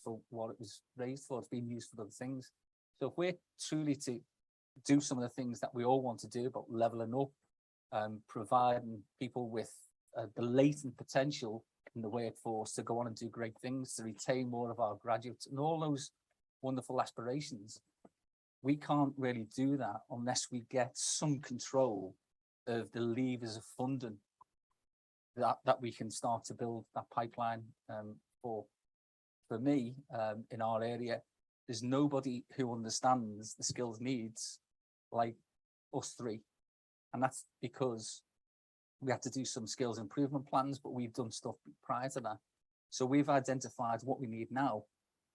for what it was raised for. It's been used for other things. So if we're truly to do some of the things that we all want to do about leveling up, providing people with the latent potential in the workforce to go on and do great things, to retain more of our graduates and all those wonderful aspirations, we can't really do that unless we get some control of the levers of funding that we can start to build that pipeline for. For me, in our area, there's nobody who understands the skills needs like us three. And that's because we had to do some skills improvement plans, but we've done stuff prior to that. So we've identified what we need now,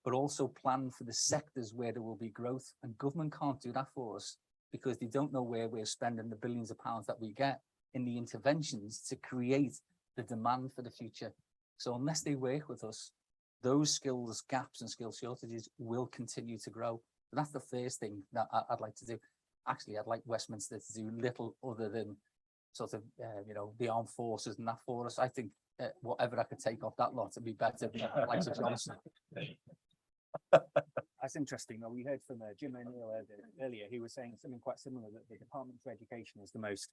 but also plan for the sectors where there will be growth. And government can't do that for us because they don't know where we're spending the billions of pounds that we get in the interventions to create the demand for the future. So unless they work with us, those skills gaps and skill shortages will continue to grow. So that's the first thing that I'd like to do. Actually, I'd like Westminster to do little other than sort of, you know, the armed forces and that for us. I think whatever I could take off that lot would be better than like Johnson. That's interesting. We heard from Jim O'Neill earlier, who was saying something quite similar, that the Department for Education is the most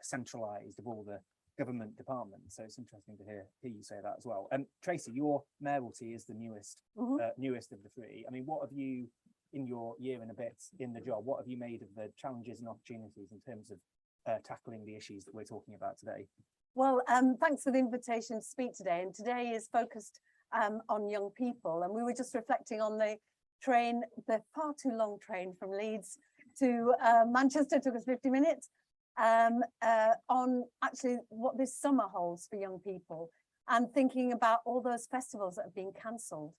centralised of all the government departments. So it's interesting to hear you say that as well. And Tracy, your mayoralty is the newest of the three. I mean, what have you, in your year and a bit in the job, what have you made of the challenges and opportunities in terms of tackling the issues that we're talking about today? Well, thanks for the invitation to speak today. And today is focused on young people. And we were just reflecting on the train, the far too long train from Leeds to Manchester, took us 50 minutes, on actually what this summer holds for young people, and thinking about all those festivals that have been cancelled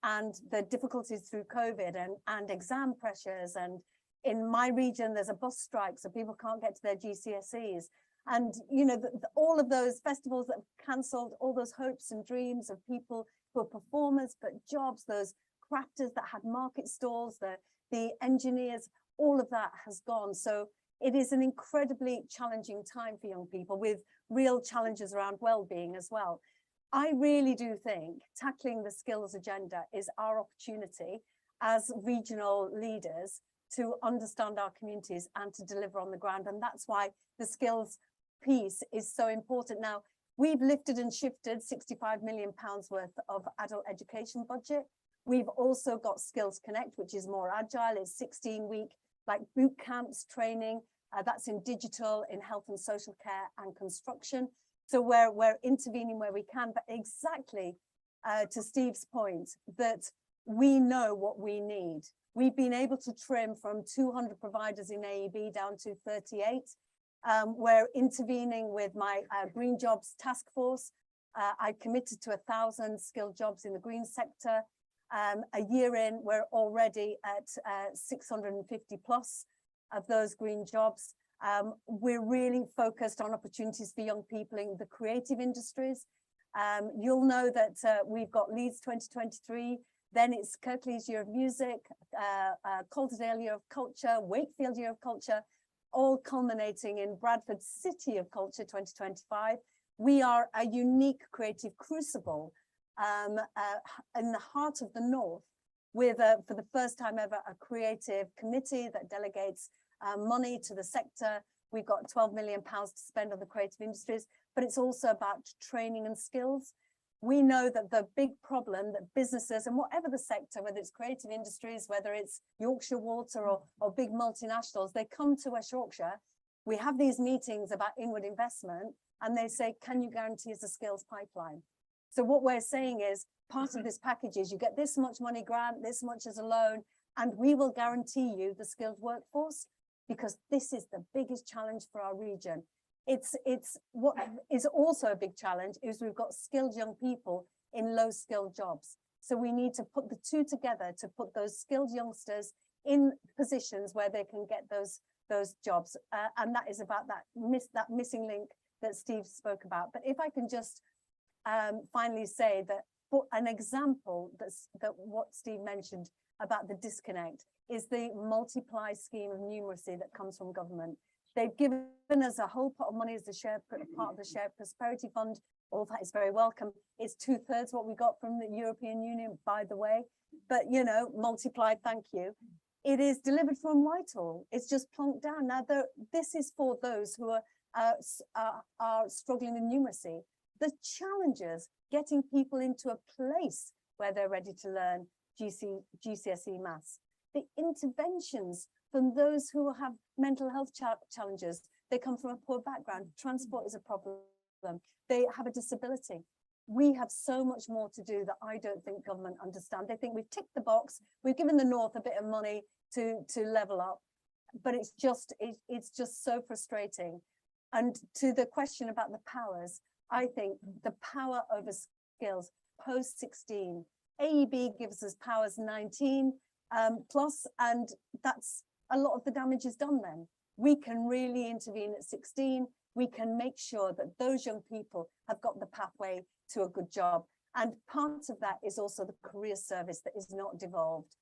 and the difficulties through COVID and exam pressures. And in my region, there's a bus strike, so people can't get to their GCSEs. And, you know, all of those festivals that have cancelled, all those hopes and dreams of people who are performers, but jobs, those crafters that had market stalls, the engineers, all of that has gone. So it is an incredibly challenging time for young people, with real challenges around well-being as well. I really do think tackling the skills agenda is our opportunity as regional leaders to understand our communities and to deliver on the ground. And that's why the skills piece is so important. Now, we've lifted and shifted £65 million worth of adult education budget. We've also got Skills Connect, which is more agile. It's 16-week like boot camps training. That's in digital, in health and social care and construction. So we're intervening where we can, but exactly to Steve's point, that we know what we need. We've been able to trim from 200 providers in AEB down to 38. We're intervening with my Green Jobs Task Force. I committed to 1,000 skilled jobs in the green sector. A year in, we're already at 650 plus of those green jobs. We're really focused on opportunities for young people in the creative industries. You'll know that we've got Leeds 2023, then it's Kirklees Year of Music, Calderdale Year of Culture, Wakefield Year of Culture, all culminating in Bradford City of Culture 2025. We are a unique creative crucible in the heart of the North, with, for the first time ever, a creative committee that delegates money to the sector. We've got £12 million to spend on the creative industries, but it's also about training and skills. We know that the big problem that businesses, and whatever the sector, whether it's creative industries, whether it's Yorkshire Water or big multinationals, they come to West Yorkshire. We have these meetings about inward investment, and they say, can you guarantee us a skills pipeline? So what we're saying is, part of this package is you get this much money grant, this much as a loan, and we will guarantee you the skilled workforce, because this is the biggest challenge for our region. It's what is also a big challenge is we've got skilled young people in low skilled jobs. So we need to put the two together to put those skilled youngsters in positions where they can get those jobs. And that is about that missing link that Steve spoke about. But if I can just finally say that, for an example, that what Steve mentioned about the disconnect is the multiply scheme of numeracy that comes from government. They've given us a whole pot of money as a part of the shared prosperity fund. all that is very welcome. It's 2/3 what we got from the European Union, by the way, but you know, multiplied, thank you. It is delivered from Whitehall. It's just plonked down. Now, this is for those who are struggling with numeracy. The challenges getting people into a place where they're ready to learn GCSE maths. The interventions from those who have mental health challenges. They come from a poor background. Transport is a problem. They have a disability. We have so much more to do that I don't think government understand. They think we've ticked the box. We've given the North a bit of money to level up, but it's just so frustrating. And to the question about the powers, I think the power over skills post 16, AEB gives us powers 19 plus, and that's a lot of the damage is done then. We can really intervene at 16. We can make sure that those young people have got the pathway to a good job. And part of that is also the career service that is not devolved.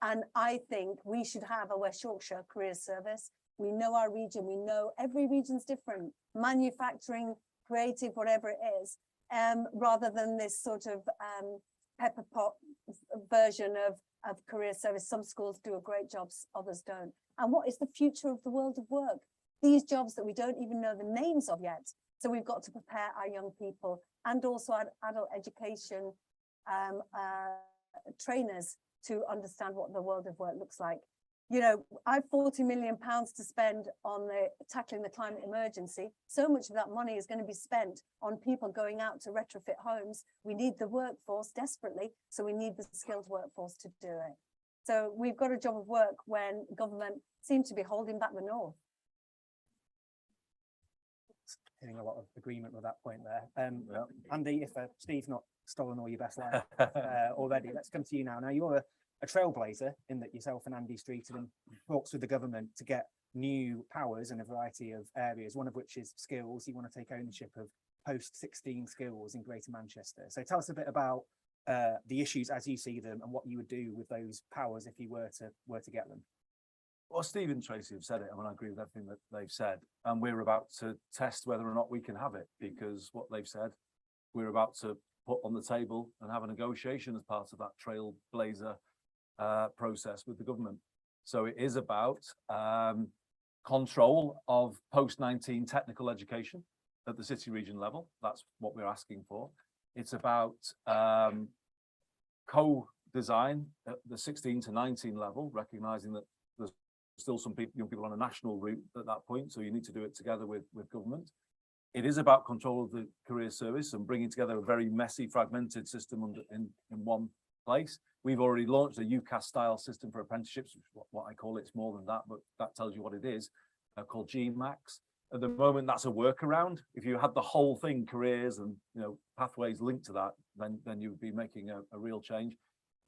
And I think we should have a West Yorkshire career service. We know our region, we know every region's different, manufacturing, creative, whatever it is, rather than this sort of pepper pot version of career service. Some schools do a great job, others don't. And what is the future of the world of work? These jobs that we don't even know the names of yet. So we've got to prepare our young people and also our adult education trainers to understand what the world of work looks like. You know, I have £40 million to spend on tackling the climate emergency. So much of that money is going to be spent on people going out to retrofit homes. We need the workforce desperately, so we need the skilled workforce to do it. So we've got a job of work when government seems to be holding back the North. Getting a lot of agreement with that point there. Andy, if Steve's not stolen all your best line already, let's come to you now. Now, you're a trailblazer in that yourself and Andy Streeterman talks with the government to get new powers in a variety of areas, one of which is skills. You want to take ownership of post-16 skills in Greater Manchester. So tell us a bit about the issues as you see them and what you would do with those powers if you were to get them. Well, Steve and Tracy have said it, and I agree with everything that they've said. And we're about to test whether or not we can have it, because what they've said, we're about to put on the table and have a negotiation as part of that trailblazer process with the government. So it is about control of post-19 technical education at the city region level. That's what we're asking for. It's about co-design at the 16 to 19 level, recognizing that there's still some young people on a national route at that point, so you need to do it together with government. It is about control of the career service and bringing together a very messy, fragmented system in one place. We've already launched a UCAS style system for apprenticeships, which is what I call it. It's more than that, but that tells you what it is, called GMAX. At the moment, that's a workaround. If you had the whole thing, careers and pathways linked to that, then you would be making a real change.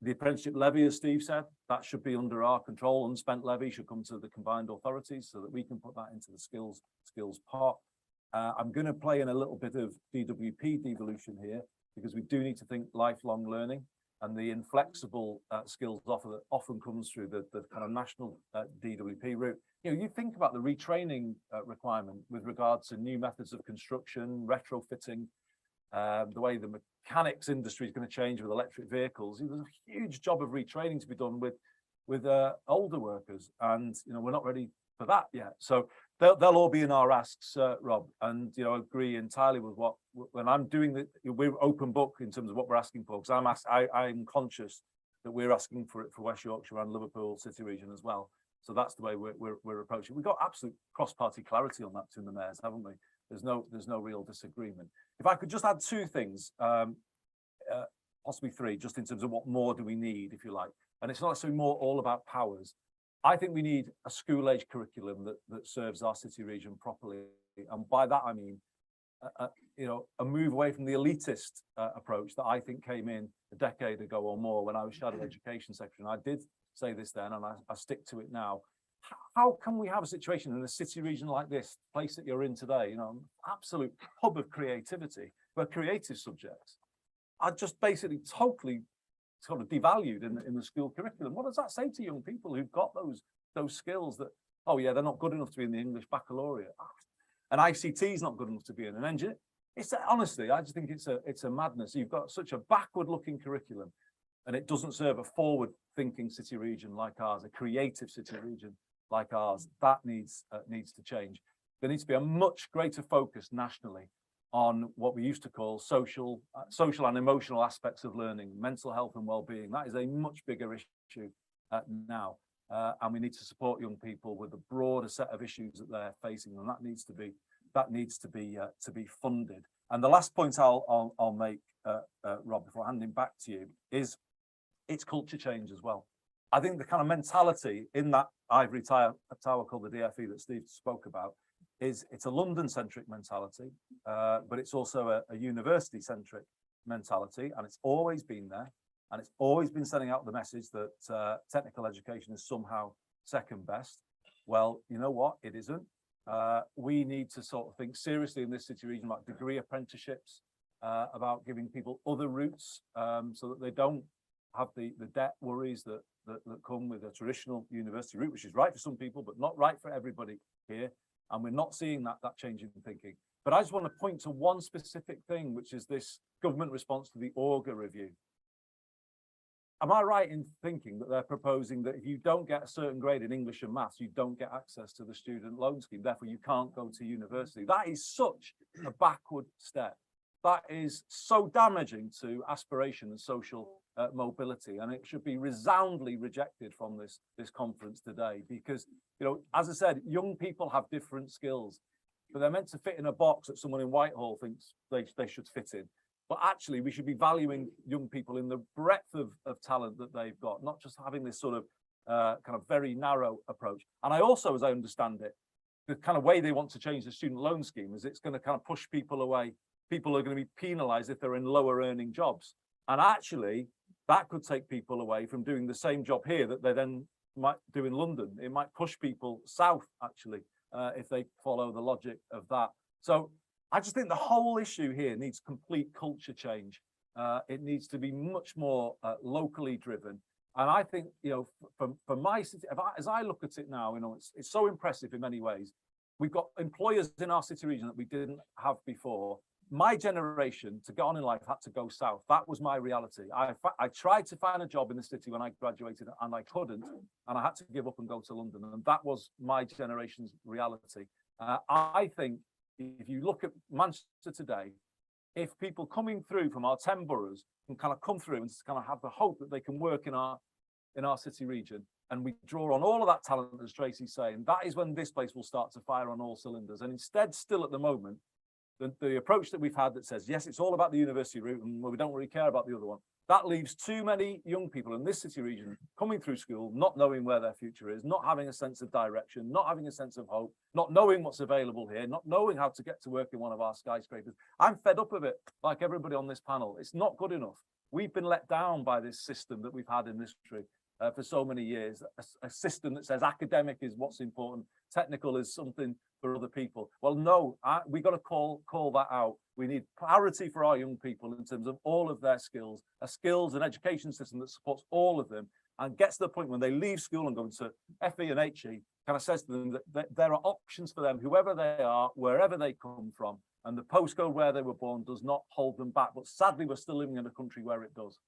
The apprenticeship levy, as Steve said, that should be under our control. Unspent levy should come to the combined authorities so that we can put that into the skills pot. I'm going to play in a little bit of DWP devolution here, because we do need to think lifelong learning, and the inflexible skills offer that often comes through the kind of national DWP route. You think about the retraining requirement with regard to new methods of construction, retrofitting, the way the mechanics industry is going to change with electric vehicles. There's a huge job of retraining to be done with older workers, and we're not ready for that yet. So they'll all be in our asks, Rob, and I agree entirely with what when I'm doing we're open book in terms of what we're asking for, because I'm conscious that we're asking for it for West Yorkshire and Liverpool City region as well. So that's the way we're approaching. We've got absolute cross-party clarity on that between the mayors, haven't we? There's no real disagreement. If I could just add two things, possibly three, just in terms of what more do we need, if you like. And it's not necessarily more all about powers. I think we need a school-age curriculum that serves our city region properly. And by that, I mean, a move away from the elitist approach that I think came in a decade ago or more when I was Shadow Education Secretary. And I did say this then, and I stick to it now. How can we have a situation in a city region like this, place that you're in today, absolute hub of creativity, where creative subjects are just basically totally sort of devalued in the school curriculum? What does that say to young people who've got those skills that, oh yeah, they're not good enough to be in the English baccalaureate, and ICT is not good enough to be an engineer? It's honestly, I just think it's a madness. You've got such a backward-looking curriculum, and it doesn't serve a forward-thinking city region like ours, a creative city region like ours. That needs to change. There needs to be a much greater focus nationally on what we used to call social and emotional aspects of learning, mental health and well-being. That is a much bigger issue now, and we need to support young people with a broader set of issues that they're facing, and that needs to be funded. And the last point I'll make, Rob, before handing back to you, is it's culture change as well. I think the kind of mentality in that ivory tower called the DFE that Steve spoke about it's a London-centric mentality, but it's also a university-centric mentality, and it's always been there, and it's always been sending out the message that technical education is somehow second best. Well, you know what? It isn't. We need to sort of think seriously in this city region about degree apprenticeships, about giving people other routes, so that they don't have the debt worries that come with a traditional university route, which is right for some people, but not right for everybody here. And we're not seeing that change in thinking. But I just want to point to one specific thing, which is this government response to the Auger review. Am I right in thinking that they're proposing that if you don't get a certain grade in English and maths, you don't get access to the student loan scheme, therefore you can't go to university? That is such a backward step. That is so damaging to aspiration and social mobility, and it should be resoundingly rejected from this conference today, because, you know, as I said, young people have different skills, but they're meant to fit in a box that someone in Whitehall thinks they should fit in. But actually, we should be valuing young people in the breadth of talent that they've got, not just having this sort of kind of very narrow approach. And I also, as I understand it, the kind of way they want to change the student loan scheme is it's going to kind of push people away. People are going to be penalized if they're in lower earning jobs. And actually, that could take people away from doing the same job here that they then might do in London. It might push people south, actually, if they follow the logic of that. So I just think the whole issue here needs complete culture change. It needs to be much more locally driven. And I think, you know, for my city, as I look at it now, you know, it's so impressive in many ways. We've got employers in our city region that we didn't have before. My generation, to get on in life, had to go south. That was my reality. I tried to find a job in the city when I graduated, and I couldn't, and I had to give up and go to London. And that was my generation's reality. I think if you look at Manchester today, if people coming through from our 10 boroughs can kind of come through and kind of have the hope that they can work in our city region, and we draw on all of that talent, as Tracy's saying, that is when this place will start to fire on all cylinders. And instead, still at the moment, the approach that we've had that says, yes, it's all about the university route and we don't really care about the other one, that leaves too many young people in this city region coming through school, not knowing where their future is, not having a sense of direction, not having a sense of hope, not knowing what's available here, not knowing how to get to work in one of our skyscrapers. I'm fed up of it, like everybody on this panel. It's not good enough. We've been let down by this system that we've had in this country for so many years, a system that says academic is what's important, technical is something for other people. Well, no, we got to call that out. We need clarity for our young people in terms of all of their skills, a skills and education system that supports all of them and gets to the point when they leave school and go into FE and HE, kind of says to them that there are options for them, whoever they are, wherever they come from, and the postcode where they were born does not hold them back. But sadly, we're still living in a country where it does.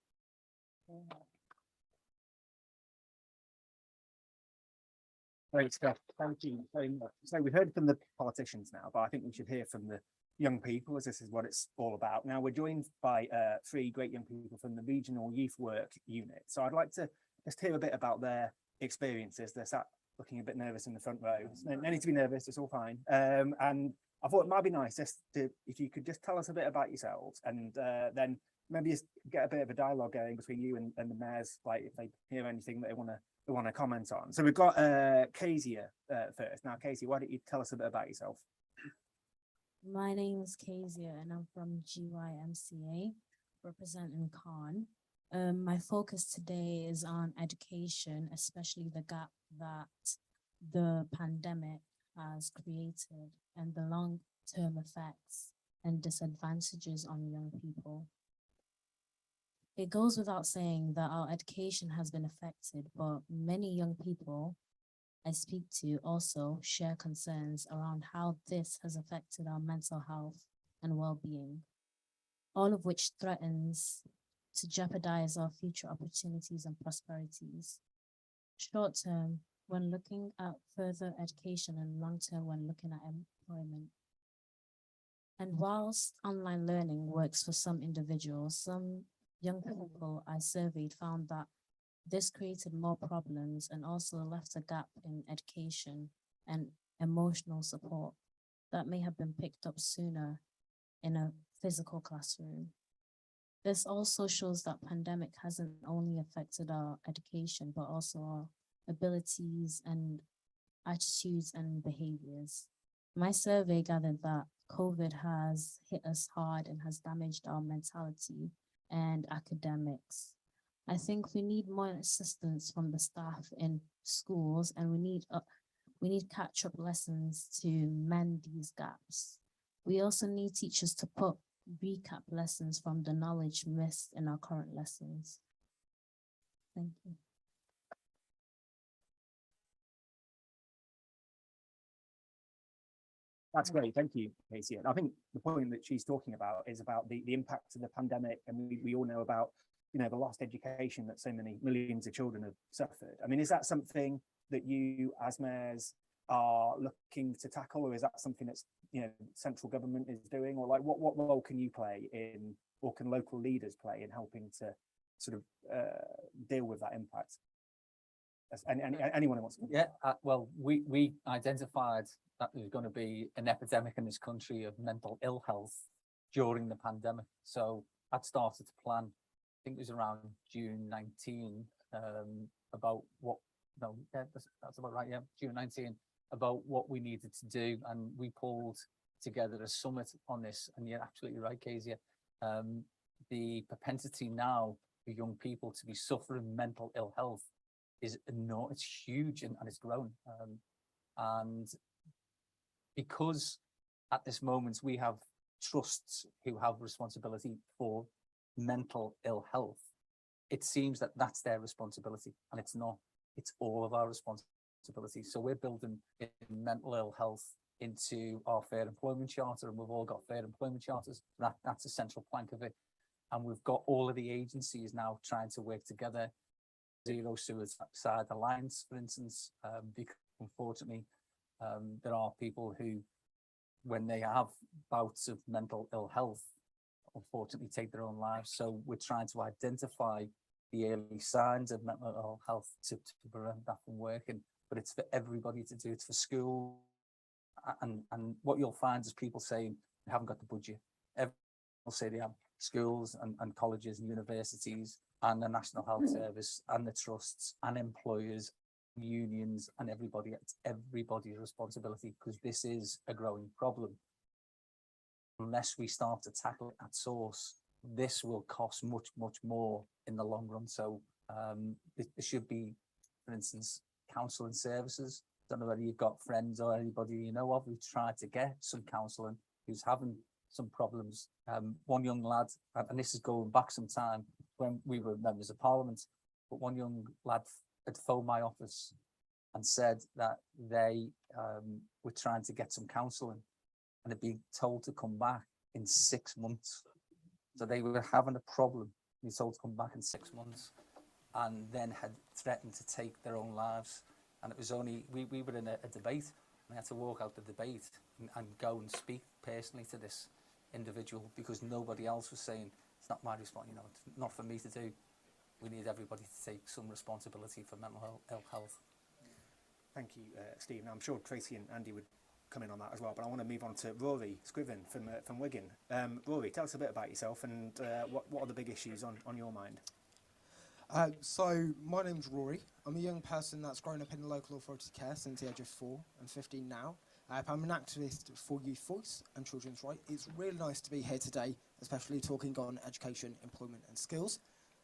Great stuff. Thank you very much. So we heard from the politicians now, but I think we should hear from the young people, as this is what it's all about. Now we're joined by three great young people from the Regional Youth Work Unit. So I'd like to just hear a bit about their experiences. They're sat looking a bit nervous in the front row. No need to be nervous, it's all fine. And I thought it might be nice just to, if you could just tell us a bit about yourselves, and then maybe just get a bit of a dialogue going between you and the mayors, like if they hear anything that they want to comment on. So we've got Kezia first. Now, Kezia, why don't you tell us a bit about yourself? My name is Kezia and I'm from GYMCA, representing Khan. My focus today is on education, especially the gap that the pandemic has created and the long-term effects and disadvantages on young people. It goes without saying that our education has been affected, but many young people I speak to also share concerns around how this has affected our mental health and well-being, all of which threatens to jeopardize our future opportunities and prosperities. Short term, when looking at further education, and long term when looking at employment. And whilst online learning works for some individuals, some young people I surveyed found that this created more problems and also left a gap in education and emotional support that may have been picked up sooner in a physical classroom. This also shows that pandemic hasn't only affected our education, but also our abilities and attitudes and behaviors. My survey gathered that COVID has hit us hard and has damaged our mentality and academics. I think we need more assistance from the staff in schools, and we need catch-up lessons to mend these gaps. We also need teachers to put recap lessons from the knowledge missed in our current lessons. Thank you. That's great, thank you, Casey. And I think the point that she's talking about is about the impact of the pandemic, and we all know about, you know, the lost education that so many millions of children have suffered. I mean, is that something that you as mayors are looking to tackle, or is that something that's, you know, central government is doing, or like what role can you play in, or can local leaders play in helping to sort of deal with that impact? Anyone who wants to. Yeah, well, we identified that there's going to be an epidemic in this country of mental ill health during the pandemic. So that started to plan, I think it was around June 19, about what, no, yeah, that's about right, yeah, June 19, about what we needed to do. And we pulled together a summit on this. And you're absolutely right, Kezia. The propensity now for young people to be suffering mental ill health is enormous, it's huge, and it's grown. And because at this moment we have trusts who have responsibility for mental ill health, it seems that that's their responsibility, and it's not. It's all of our responsibility. So we're building mental ill health into our Fair Employment Charter, and we've all got Fair Employment Charters. That's a central plank of it. And we've got all of the agencies now trying to work together. Zero Suicide Alliance, for instance, because unfortunately, there are people who, when they have bouts of mental ill health, unfortunately take their own lives. So we're trying to identify the early signs of mental ill health to prevent that from working. But it's for everybody to do. It's for school, and what you'll find is people saying they haven't got the budget. Everyone will say they have schools and colleges and universities and the National Health Service and the trusts and employers, unions, and everybody. It's everybody's responsibility, because this is a growing problem. Unless we start to tackle it at source, this will cost much more in the long run. So there should be, for instance, counselling services. Don't know whether you've got friends or anybody you know of who've tried to get some counselling, who's having some problems. One young lad, and this is going back some time when we were members of Parliament, but one young lad had phoned my office and said that they were trying to get some counselling and had been told to come back in 6 months. So they were having a problem. They were told to come back in 6 months, and then had threatened to take their own lives. And it was only, we were in a debate, and I had to walk out the debate and go and speak personally to this individual, because nobody else was saying, it's not my response, you know, it's not for me to do. We need everybody to take some responsibility for mental ill health. Thank you, Steve. Now, I'm sure Tracy and Andy would come in on that as well, but I want to move on to Rory Scriven from Wigan. Rory, tell us a bit about yourself, and what are the big issues on your mind? So my name's Rory. I'm a young person that's grown up in the local authority care since the age of 4 and 15 now. I'm an activist for youth voice and children's rights. It's really nice to be here today, especially talking on education, employment and skills,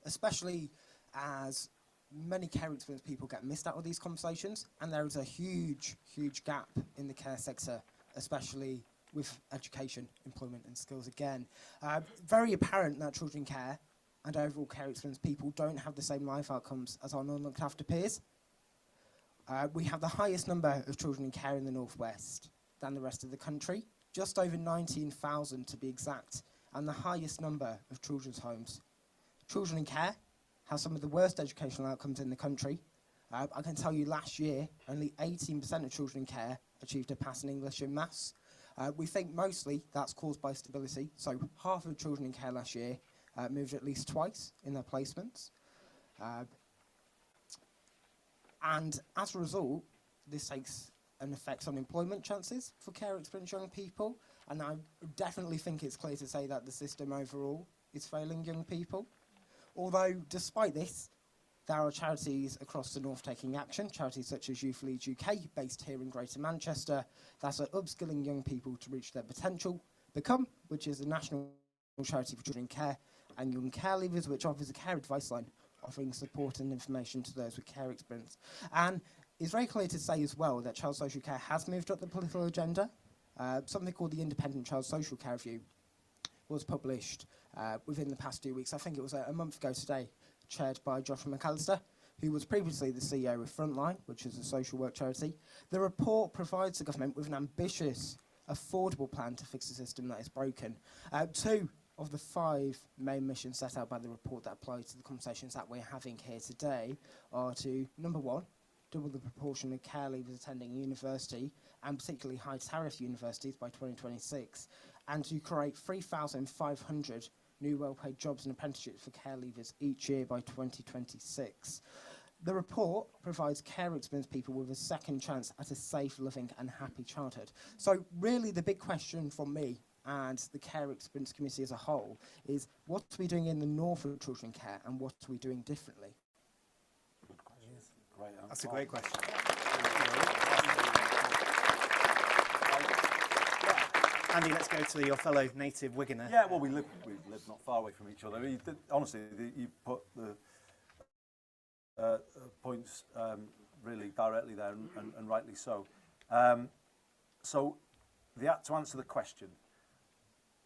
especially as many care experience people get missed out of these conversations, and there is a huge gap in the care sector, especially with education, employment and skills again. Very apparent that children care and overall care experience people don't have the same life outcomes as our non-looked after peers. We have the highest number of children in care in the Northwest than the rest of the country, just over 19,000 to be exact, and the highest number of children's homes. Children in care have some of the worst educational outcomes in the country. I can tell you last year, only 18% of children in care achieved a pass in English and maths. We think mostly that's caused by stability. So half of children in care last year moved at least twice in their placements. And as a result, this takes an effect on employment chances for care experienced young people. And I definitely think it's clear to say that the system overall is failing young people. Although, despite this, there are charities across the North taking action, charities such as Youth Leads UK, based here in Greater Manchester, that are upskilling young people to reach their potential. Become, which is a national charity for children in care, and Young Care Leavers, which offers a care advice line, offering support and information to those with care experience. And it's very clear to say as well that child social care has moved up the political agenda. Something called the Independent Child Social Care Review was published within the past 2 weeks. I think it was a month ago today, chaired by Joshua McAllister, who was previously the CEO of Frontline, which is a social work charity. The report provides the government with an ambitious, affordable plan to fix a system that is broken. 2 of the 5 main missions set out by the report that apply to the conversations that we're having here today are to, number 1, double the proportion of care leavers attending university, and particularly high tariff universities by 2026, and to create 3,500 new well-paid jobs and apprenticeships for care leavers each year by 2026. The report provides care experienced people with a second chance at a safe, loving and happy childhood. So really the big question from me and the care experience community as a whole is, what are we doing in the north of children care and what are we doing differently? That's a great question. Andy, let's go to your fellow native Wiganer. Yeah, well, we live not far away from each other. Honestly, you put the points really directly there, and rightly so. So, to answer the question,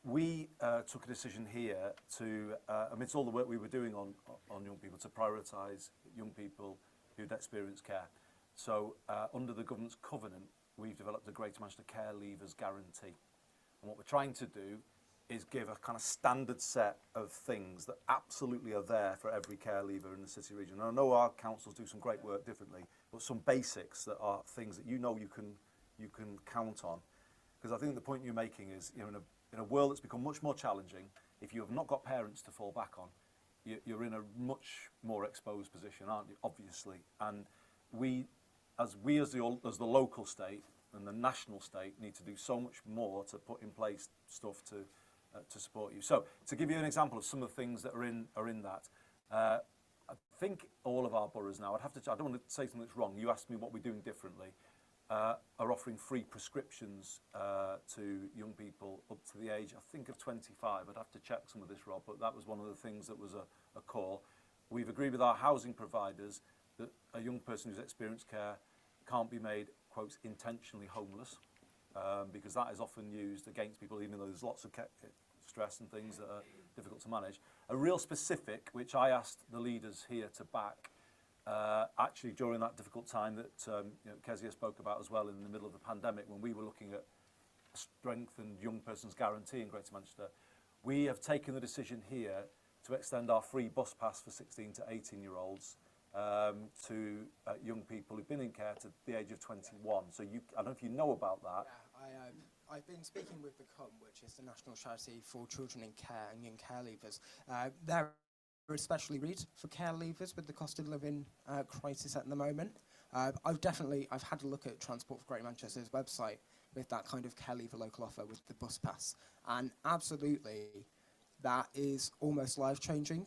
we took a decision here to, amidst all the work we were doing on young people, to prioritise young people who'd experienced care. So, under the government's covenant, we've developed a Greater Manchester Care Leavers Guarantee. And what we're trying to do is give a kind of standard set of things that absolutely are there for every care leaver in the city region. And I know our councils do some great work differently, but some basics that are things that you can count on. Because I think the point you're making is, in a world that's become much more challenging, if you have not got parents to fall back on, you're in a much more exposed position, aren't you? Obviously, and we as the local state and the national state need to do so much more to put in place stuff to support you. So, to give you an example of some of the things that are in that, I think all of our boroughs now, I don't want to say something that's wrong. You asked me what we're doing differently. Are offering free prescriptions to young people up to the age, I think, of 25. I'd have to check some of this, Rob, but that was one of the things that was a call. We've agreed with our housing providers that a young person who's experienced care can't be made, quotes, intentionally homeless, because that is often used against people, even though there's lots of stress and things that are difficult to manage. A real specific, which I asked the leaders here to back, actually during that difficult time that Kezia spoke about as well in the middle of the pandemic, when we were looking at a strengthened young person's guarantee in Greater Manchester, we have taken the decision here to extend our free bus pass for 16 to 18-year-olds to young people who've been in care to the age of 21. So I don't know if you know about that. Yeah, I've been speaking with Become, which is the national charity for children in care and young care leavers. They're especially read for care leavers with the cost of living crisis at the moment. I've had a look at Transport for Greater Manchester's website with that kind of care leaver local offer with the bus pass, and absolutely that is almost life-changing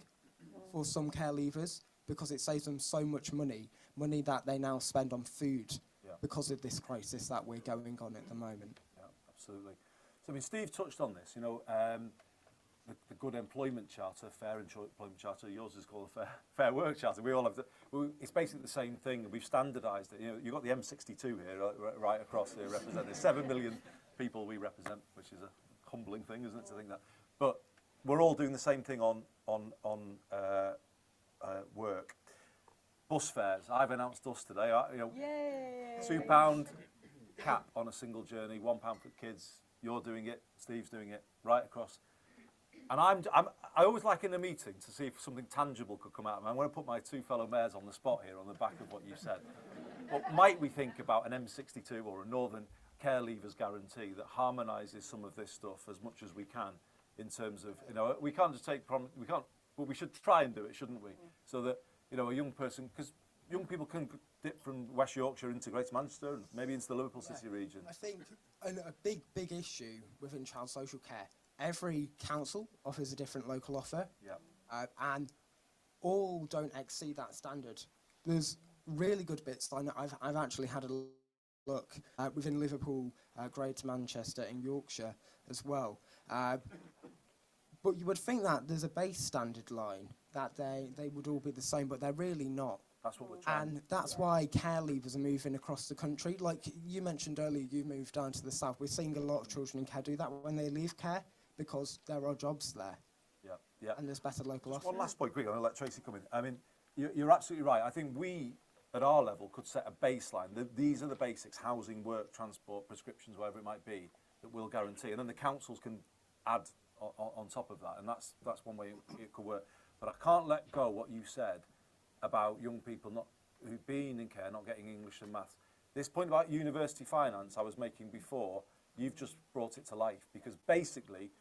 for some care leavers, because it saves them so much money that they now spend on food because of this crisis that we're going on at the moment. Yeah, absolutely. So, I mean, Steve touched on this, the Good Employment Charter, Fair Employment Charter. Yours is called a Fair Work Charter. We all have it's basically the same thing. We've standardised it. You've got the M62 here, right across here, represented 7 million people we represent, which is a humbling thing, isn't it, to think that? But we're all doing the same thing on work. Bus fares. I've announced us today. Yay! £2 cap on a single journey, £1 for kids, you're doing it, Steve's doing it, right across. And I always like in a meeting to see if something tangible could come out of it. I'm going to put my two fellow mayors on the spot here on the back of what you said. But might we think about an M62 or a Northern Care Leavers Guarantee that harmonises some of this stuff as much as we can in terms of, you know, we can't just take, we can't, but we should try and do it, shouldn't we? So that, you know, a young person, because young people can dip from West Yorkshire into Greater Manchester and maybe into the Liverpool City region. I think a big issue within child social care, every council offers a different local offer, and all don't exceed that standard. There's really good bits. I know I've actually had a look within Liverpool, Greater Manchester and Yorkshire as well. But you would think that there's a base standard line, that they would all be the same, but they're really not. That's what we're trying. And that's why care leavers are moving across the country. Like you mentioned earlier, you moved down to the south. We're seeing a lot of children in care do that when they leave care because there are jobs there. Yeah, yeah. And there's better local Just offer. one last point, quick, I'm going to let Tracy come in. I mean, you're absolutely right. I think we, at our level, could set a baseline. These are the basics: housing, work, transport, prescriptions, whatever it might be, that we'll guarantee. And then the councils can add on top of that. And that's one way it could work. But I can't let go what you said about young people who've been in care not getting English and maths. This point about university finance I was making before, you've just brought it to life, because basically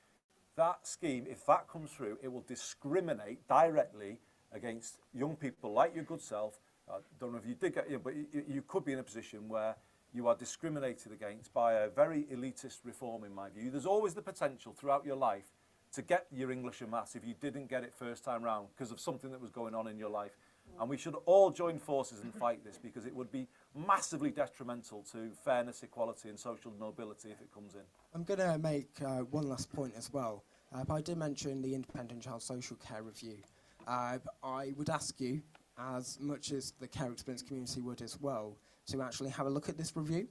that scheme, if that comes through, it will discriminate directly against young people like your good self. I don't know if you did get, but you could be in a position where you are discriminated against by a very elitist reform, in my view. There's always the potential throughout your life to get your English and maths if you didn't get it first time round because of something that was going on in your life. And we should all join forces and fight this, because it would be massively detrimental to fairness, equality and social mobility if it comes in. I'm going to make one last point as well. I did mention the Independent Child Social Care Review. I would ask you, as much as the care experience community would as well, to actually have a look at this review.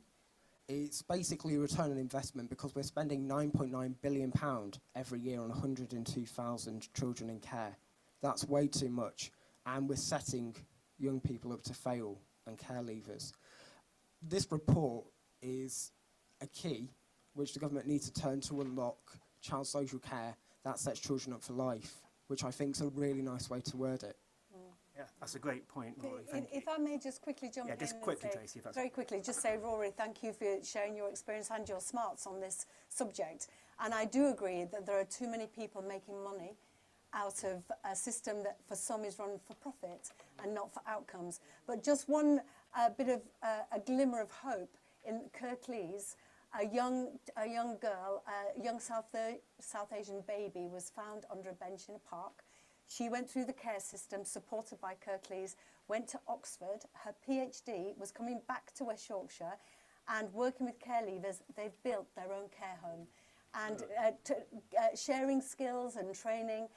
It's basically a return on investment, because we're spending £9.9 billion every year on 102,000 children in care. That's way too much. And we're setting young people up to fail and care leavers. This report is a key which the government needs to turn to unlock child social care that sets children up for life, which I think is a really nice way to word it. Yeah, that's a great point, Rory. Thank you. If I may just quickly jump in. Yeah, just and quickly, say, Tracy, if that's very quickly, just say, Rory, thank you for sharing your experience and your smarts on this subject. And I do agree that there are too many people making money out of a system that for some is run for profit and not for outcomes. But just one bit of a glimmer of hope in Kirklees, a young girl, a young South Asian baby was found under a bench in a park. She went through the care system supported by Kirklees, went to Oxford. Her PhD was coming back to West Yorkshire, and working with care leavers, they've built their own care home. And sharing skills and training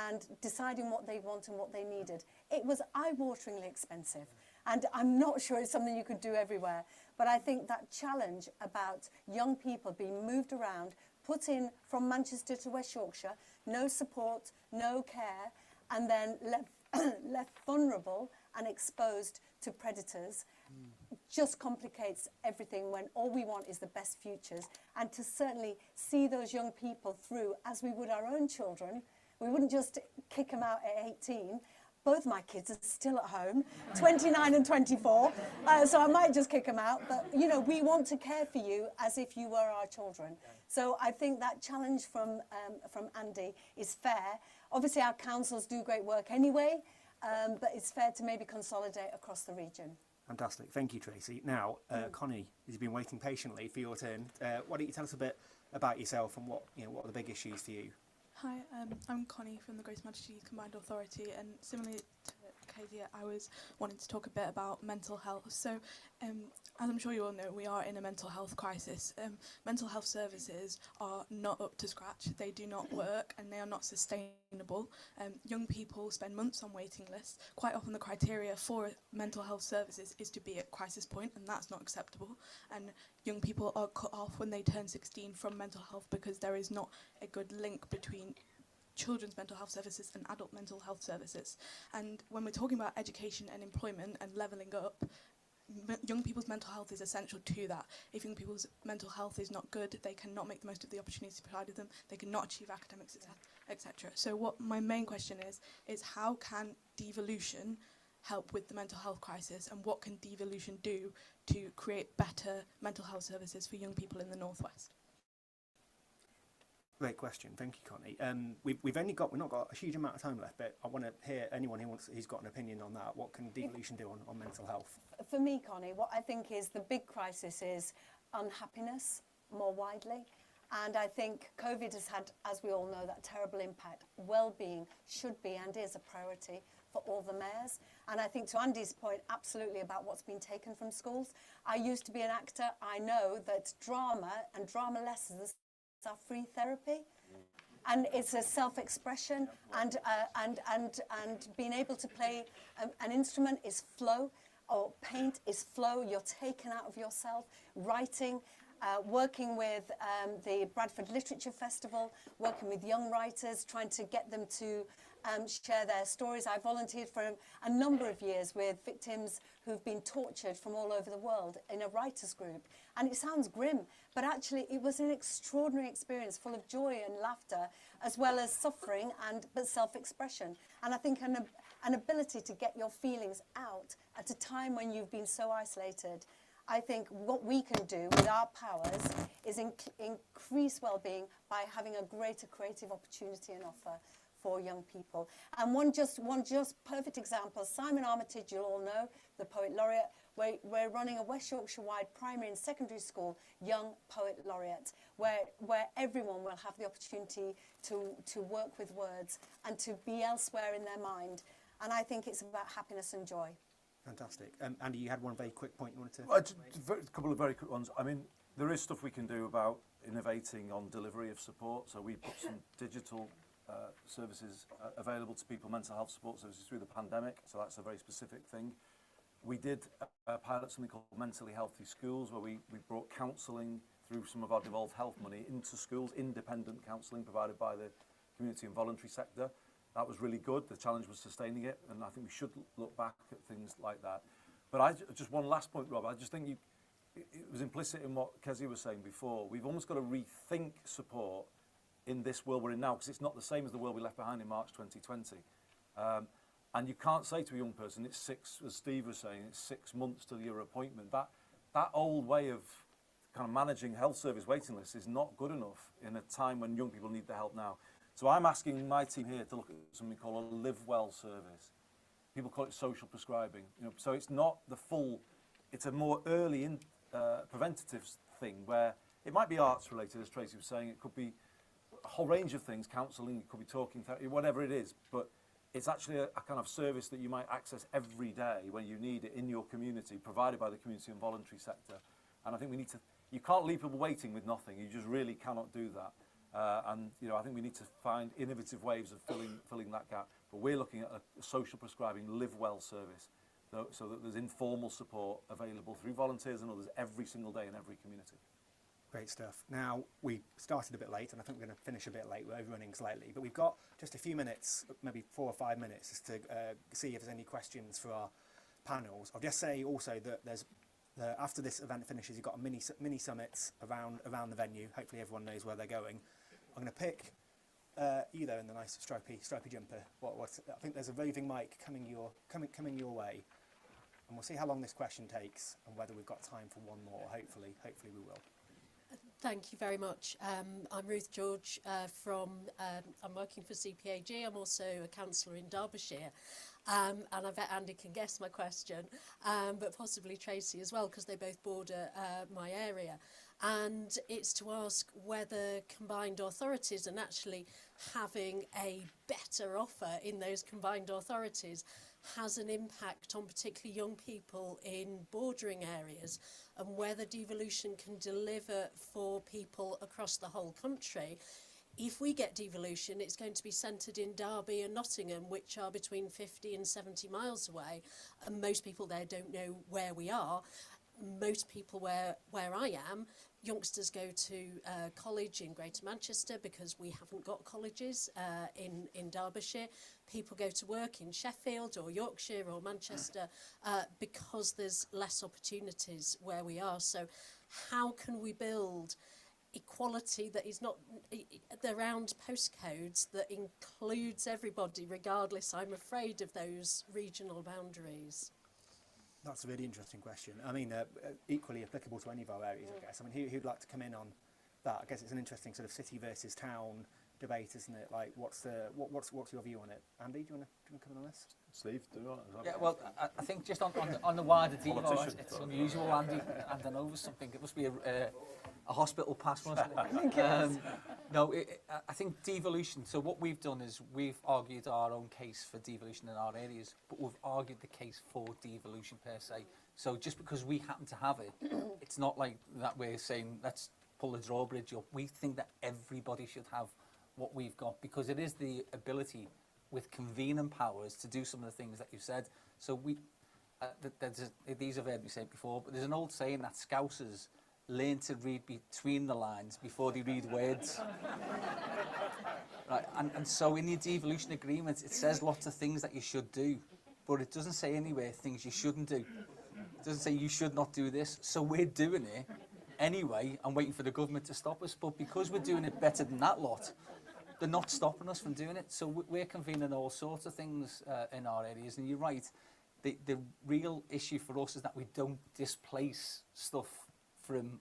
and deciding what they want and what they needed. It was eye-wateringly expensive. And I'm not sure it's something you could do everywhere. But I think that challenge about young people being moved around, put in from Manchester to West Yorkshire, no support, no care, and then left vulnerable and exposed to predators, just complicates everything when all we want is the best futures. And to certainly see those young people through as we would our own children. We wouldn't just kick them out at 18. Both my kids are still at home, 29 and 24, so I might just kick them out. But, you know, we want to care for you as if you were our children. So I think that challenge from Andy is fair. Obviously, our councils do great work anyway, but it's fair to maybe consolidate across the region. fantastic. Thank you, Tracy. Now, Connie, as you've been waiting patiently for your turn, why don't you tell us a bit about yourself and what are the big issues for you? Hi, I'm Connie from the Greater Manchester Youth Combined Authority, and similarly to Kezia, I was wanting to talk a bit about mental health. So, as I'm sure you all know, we are in a mental health crisis. Mental health services are not up to scratch, they do not work, and they are not sustainable. Young people spend months on waiting lists. Quite often the criteria for mental health services is to be at crisis point, and that's not acceptable. And young people are cut off when they turn 16 from mental health because there is not a good link between children's mental health services and adult mental health services. And when we're talking about education and employment and levelling up, young people's mental health is essential to that. If young people's mental health is not good, they cannot make the most of the opportunities provided them, they cannot achieve academic success, etc. So what my main question is how can devolution help with the mental health crisis, and what can devolution do to create better mental health services for young people in the Northwest? Great question, thank you, Connie. We've not got a huge amount of time left, but I want to hear anyone who's got an opinion on that. What can devolution do on mental health? For me, Connie, what I think is the big crisis is unhappiness more widely. And I think COVID has had, as we all know, that terrible impact. Well-being should be and is a priority for all the mayors. And I think to Andy's point, absolutely about what's been taken from schools. I used to be an actor. I know that drama and drama lessons are free therapy. And it's a self-expression, and being able to play an instrument is flow, or paint is flow. You're taken out of yourself. Writing, working with the Bradford Literature Festival, working with young writers, trying to get them to share their stories. I volunteered for a number of years with victims who've been tortured from all over the world in a writers group. And it sounds grim, but actually it was an extraordinary experience full of joy and laughter, as well as suffering but self-expression. And I think an ability to get your feelings out at a time when you've been so isolated. I think what we can do with our powers is increase well-being by having a greater creative opportunity and offer for young people. And one just perfect example, Simon Armitage, you'll all know, the Poet Laureate. We're running a West Yorkshire-wide primary and secondary school Young Poet Laureate, where everyone will have the opportunity to work with words and to be elsewhere in their mind. And I think it's about happiness and joy. Fantastic. Andy, you had one very quick point you wanted to A couple of very quick ones. I mean, there is stuff we can do about innovating on delivery of support. So we put some digital services available to people, mental health support services through the pandemic. So that's a very specific thing. We did pilot something called Mentally Healthy Schools, where we brought counselling through some of our devolved health money into schools, independent counselling provided by the community and voluntary sector. That was really good. The challenge was sustaining it, and I think we should look back at things like that. But just one last point, Rob. I just think it was implicit in what Kezia was saying before. We've almost got to rethink support in this world we're in now, because it's not the same as the world we left behind in March 2020. And you can't say to a young person, it's as Steve was saying, it's 6 months to your appointment. That old way of kind of managing health service waiting lists is not good enough in a time when young people need the help now. So I'm asking my team here to look at something called a live well service. People call it social prescribing. So it's not the full, it's a more early preventative thing where it might be arts related, as Tracy was saying. It could be a whole range of things, counselling, it could be talking therapy, whatever it is. But it's actually a kind of service that you might access every day when you need it in your community, provided by the community and voluntary sector. And I think you can't leave people waiting with nothing. You just really cannot do that. And I think we need to find innovative ways of filling that gap. But we're looking at a social prescribing live well service, so that there's informal support available through volunteers and others every single day in every community. Great stuff. Now, we started a bit late, and I think we're going to finish a bit late. We're overrunning slightly, but we've got just a few minutes, maybe 4 or 5 minutes, just to see if there's any questions for our panels. I'll just say also that there's after this event finishes, you've got a mini summits around the venue. Hopefully, everyone knows where they're going. I'm going to pick you there in the nice stripy jumper. I think there's a roving mic coming your way, and we'll see how long this question takes and whether we've got time for one more. Hopefully we will. Thank you very much. I'm Ruth George I'm working for CPAG. I'm also a councillor in Derbyshire. And I bet Andy can guess my question, but possibly Tracy as well, because they both border my area. And it's to ask whether combined authorities and actually having a better offer in those combined authorities has an impact on particularly young people in bordering areas, and whether devolution can deliver for people across the whole country. If we get devolution, it's going to be centred in Derby and Nottingham, which are between 50 and 70 miles away, and most people there don't know where we are. most people where I am, youngsters go to college in Greater Manchester because we haven't got colleges in Derbyshire. People go to work in Sheffield or Yorkshire or Manchester because there's less opportunities where we are. So how can we build equality that is not around postcodes that includes everybody regardless, I'm afraid, of those regional boundaries? That's a really interesting question. I mean, equally applicable to any of our areas, I guess. I mean, who'd like to come in on that? I guess it's an interesting sort of city versus town debate, isn't it? Like, what's your view on it? Andy, do you want to come in on this? Steve, do you want to? Yeah, well, I think just on the wider deal, Politician. it's unusual, Andy, handing over something. It must be a hospital pass, mustn't it? No, I think devolution. So what we've done is we've argued our own case for devolution in our areas, but we've argued the case for devolution per se. So just because we happen to have it, it's not like that we're saying let's pull the drawbridge up. We think that everybody should have what we've got, because it is the ability with convening powers to do some of the things that you said. So these have heard me say it before, but there's an old saying that Scousers learn to read between the lines before they read words. Right, and so in the devolution agreement, it says lots of things that you should do, but it doesn't say anywhere things you shouldn't do. It doesn't say you should not do this. So we're doing it anyway and waiting for the government to stop us. But because we're doing it better than that lot, they're not stopping us from doing it. So we're convening all sorts of things in our areas. And you're right, the real issue for us is that we don't displace stuff from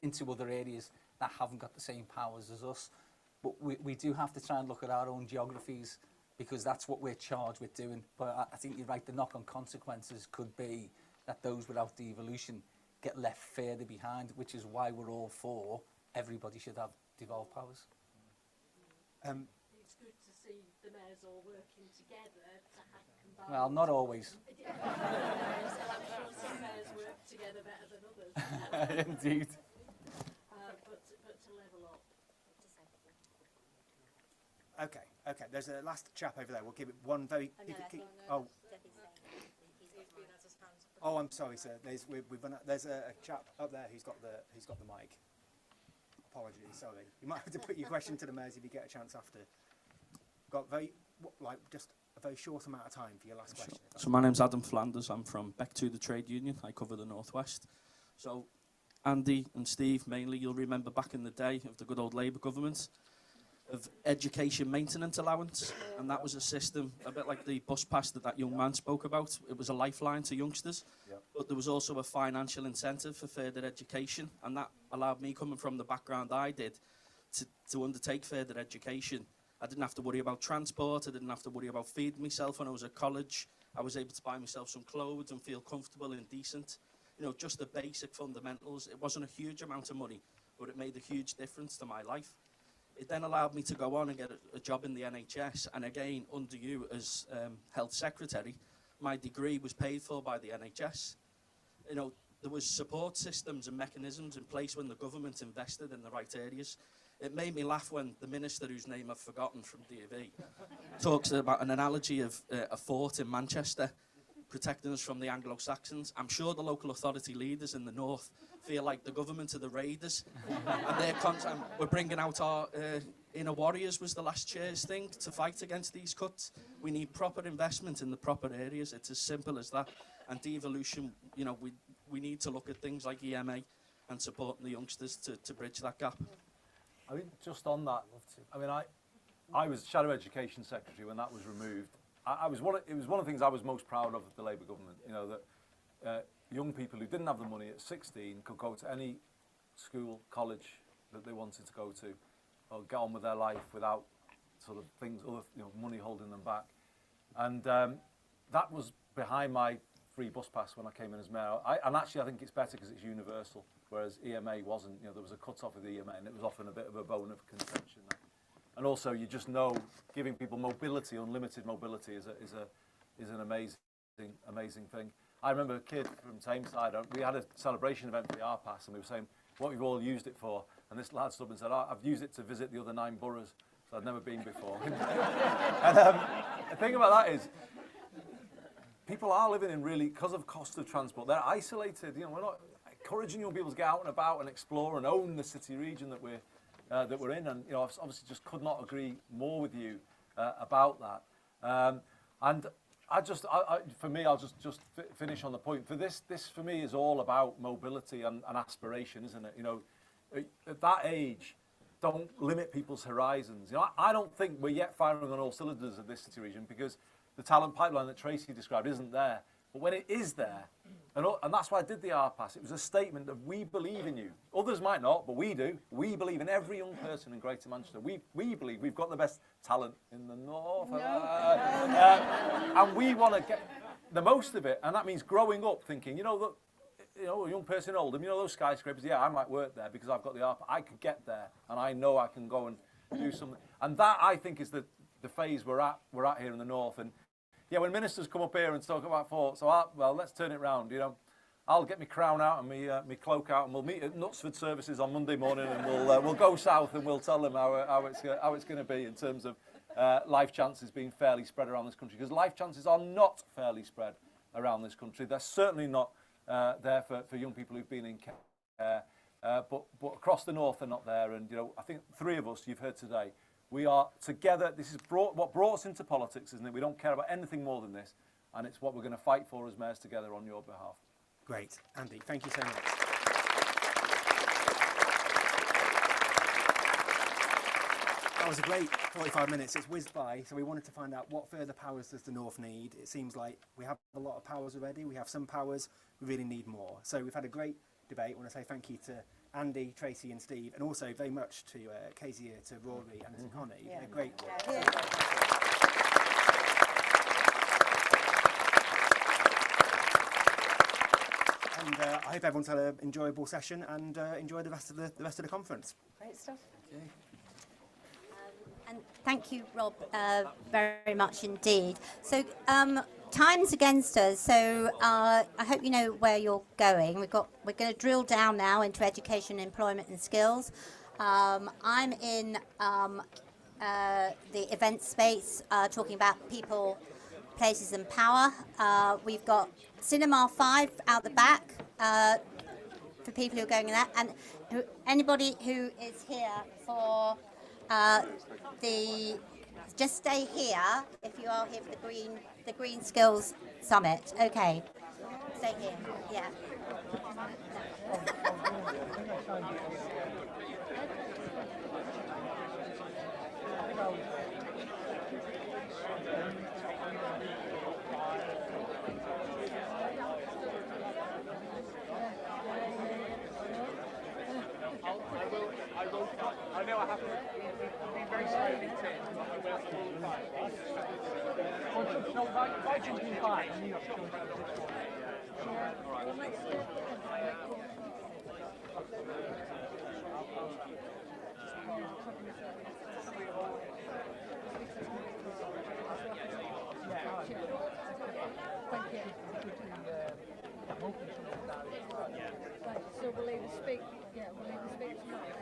into other areas that haven't got the same powers as us. But we do have to try and look at our own geographies, because that's what we're charged with doing. But I think you're right, the knock-on consequences could be that those without devolution get left further behind, which is why we're all for everybody should have devolved powers. It's good to see the mayors all working together to have combined... Well, not always. I'm sure some mayors work together better than others. Indeed. But to level up. Okay. There's a last chap over there. We'll give it one very... Oh, I'm sorry, sir. There's a chap up there who's got the mic. Apologies, sorry. You might have to put your question to the mayors if you get a chance after. Got just a very short amount of time for your last question. So my name's Adam Flanders. I'm from Beck to the Trade Union. I cover the Northwest. So Andy and Steve, mainly, you'll remember back in the day of the good old Labour government, of education maintenance allowance, and that was a system a bit like the bus pass that young man spoke about. It was a lifeline to youngsters, but there was also a financial incentive for further education, and that allowed me, coming from the background I did, to undertake further education. I didn't have to worry about transport, I didn't have to worry about feeding myself when I was at college. I was able to buy myself some clothes and feel comfortable and decent. You know, just the basic fundamentals. It wasn't a huge amount of money, but it made a huge difference to my life. It then allowed me to go on and get a job in the NHS, and again, under you as Health Secretary, my degree was paid for by the NHS. You know, there was support systems and mechanisms in place when the government invested in the right areas. It made me laugh when the minister, whose name I've forgotten from DV, talks about an analogy of a fort in Manchester protecting us from the Anglo-Saxons. I'm sure the local authority leaders in the north feel like the government are the raiders, and we're bringing out our inner warriors, was the last chair's thing, to fight against these cuts. We need proper investment in the proper areas. It's as simple as that. And devolution, you know, we need to look at things like EMA and supporting the youngsters to bridge that gap. I think just on that, I mean, I was Shadow Education Secretary when that was removed. It was one of the things I was most proud of the Labour government, you know, that young people who didn't have the money at 16 could go to any school, college that they wanted to go to, or get on with their life without sort of things, other, you know, money holding them back. And that was behind my free bus pass when I came in as mayor. And actually I think it's better because it's universal, whereas EMA wasn't. You know, there was a cut-off of the EMA, and it was often a bit of a bone of contention. And also, you just know, giving people mobility, unlimited mobility, is an amazing thing. I remember a kid from Tameside. We had a celebration event for the R-Pass, and we were saying what we've all used it for. And this lad stood up and said, "Oh, I've used it to visit the other 9 boroughs, so I'd never been before." And the thing about that is, people are living in really, because of cost of transport, they're isolated. You know, encouraging young people to get out and about and explore and own the city region that we're in. And, you know, I've obviously just could not agree more with you about that. And for me, I'll just finish on the point. For this for me is all about mobility and aspiration, isn't it? You know, at that age, don't limit people's horizons. You know, I don't think we're yet firing on all cylinders of this city region because the talent pipeline that Tracy described isn't there. But when it is there, and that's why I did the RPAS, it was a statement of we believe in you. Others might not, but we do. We believe in every young person in Greater Manchester. We believe we've got the best talent in the north. And we want to get the most of it. And that means growing up thinking, you know, look, you know, a young person in Oldham, you know those skyscrapers, yeah, I might work there because I've got the RPAS. I could get there and I know I can go and do something. And that, I think, is the phase we're at here in the north. And yeah, when ministers come up here and talk about thought, well, let's turn it round, you know. I'll get my crown out and my cloak out, and we'll meet at Knutsford services on Monday morning, and we'll go south and we'll tell them how it's going to be in terms of life chances being fairly spread around this country. Because life chances are not fairly spread around this country. They're certainly not there for young people who've been in care, but across the north they're not there. And you know, I think three of us you've heard today. We are together. This is what brought us into politics, isn't it? We don't care about anything more than this, and it's what we're going to fight for as mayors together on your behalf. Great. Andy, thank you so much. That was a great 45 minutes. It's whizzed by, so we wanted to find out what further powers does the North need. It seems like we have a lot of powers already. We have some powers. We really need more. So we've had a great debate. I want to say thank you to Andy, Tracy and Steve, and also very much to Kezia, to Rory and to Connie. Yeah. Great work. Yeah. And I hope everyone's had an enjoyable session and enjoy the rest of the conference. Great stuff. And thank you, Rob, very much indeed. So time's against us, so I hope you know where you're going. We're going to drill down now into education, employment and skills. I'm in the event space talking about people, places and power. We've got Cinema 5 out the back for people who are going in that, and anybody who is here for just stay here if you are here for the Green Skills Summit. Okay, stay here. Yeah. I know I have to be very slowly turned, but I will by jumping by, and you have to jump out of this So we'll either speak, tomorrow.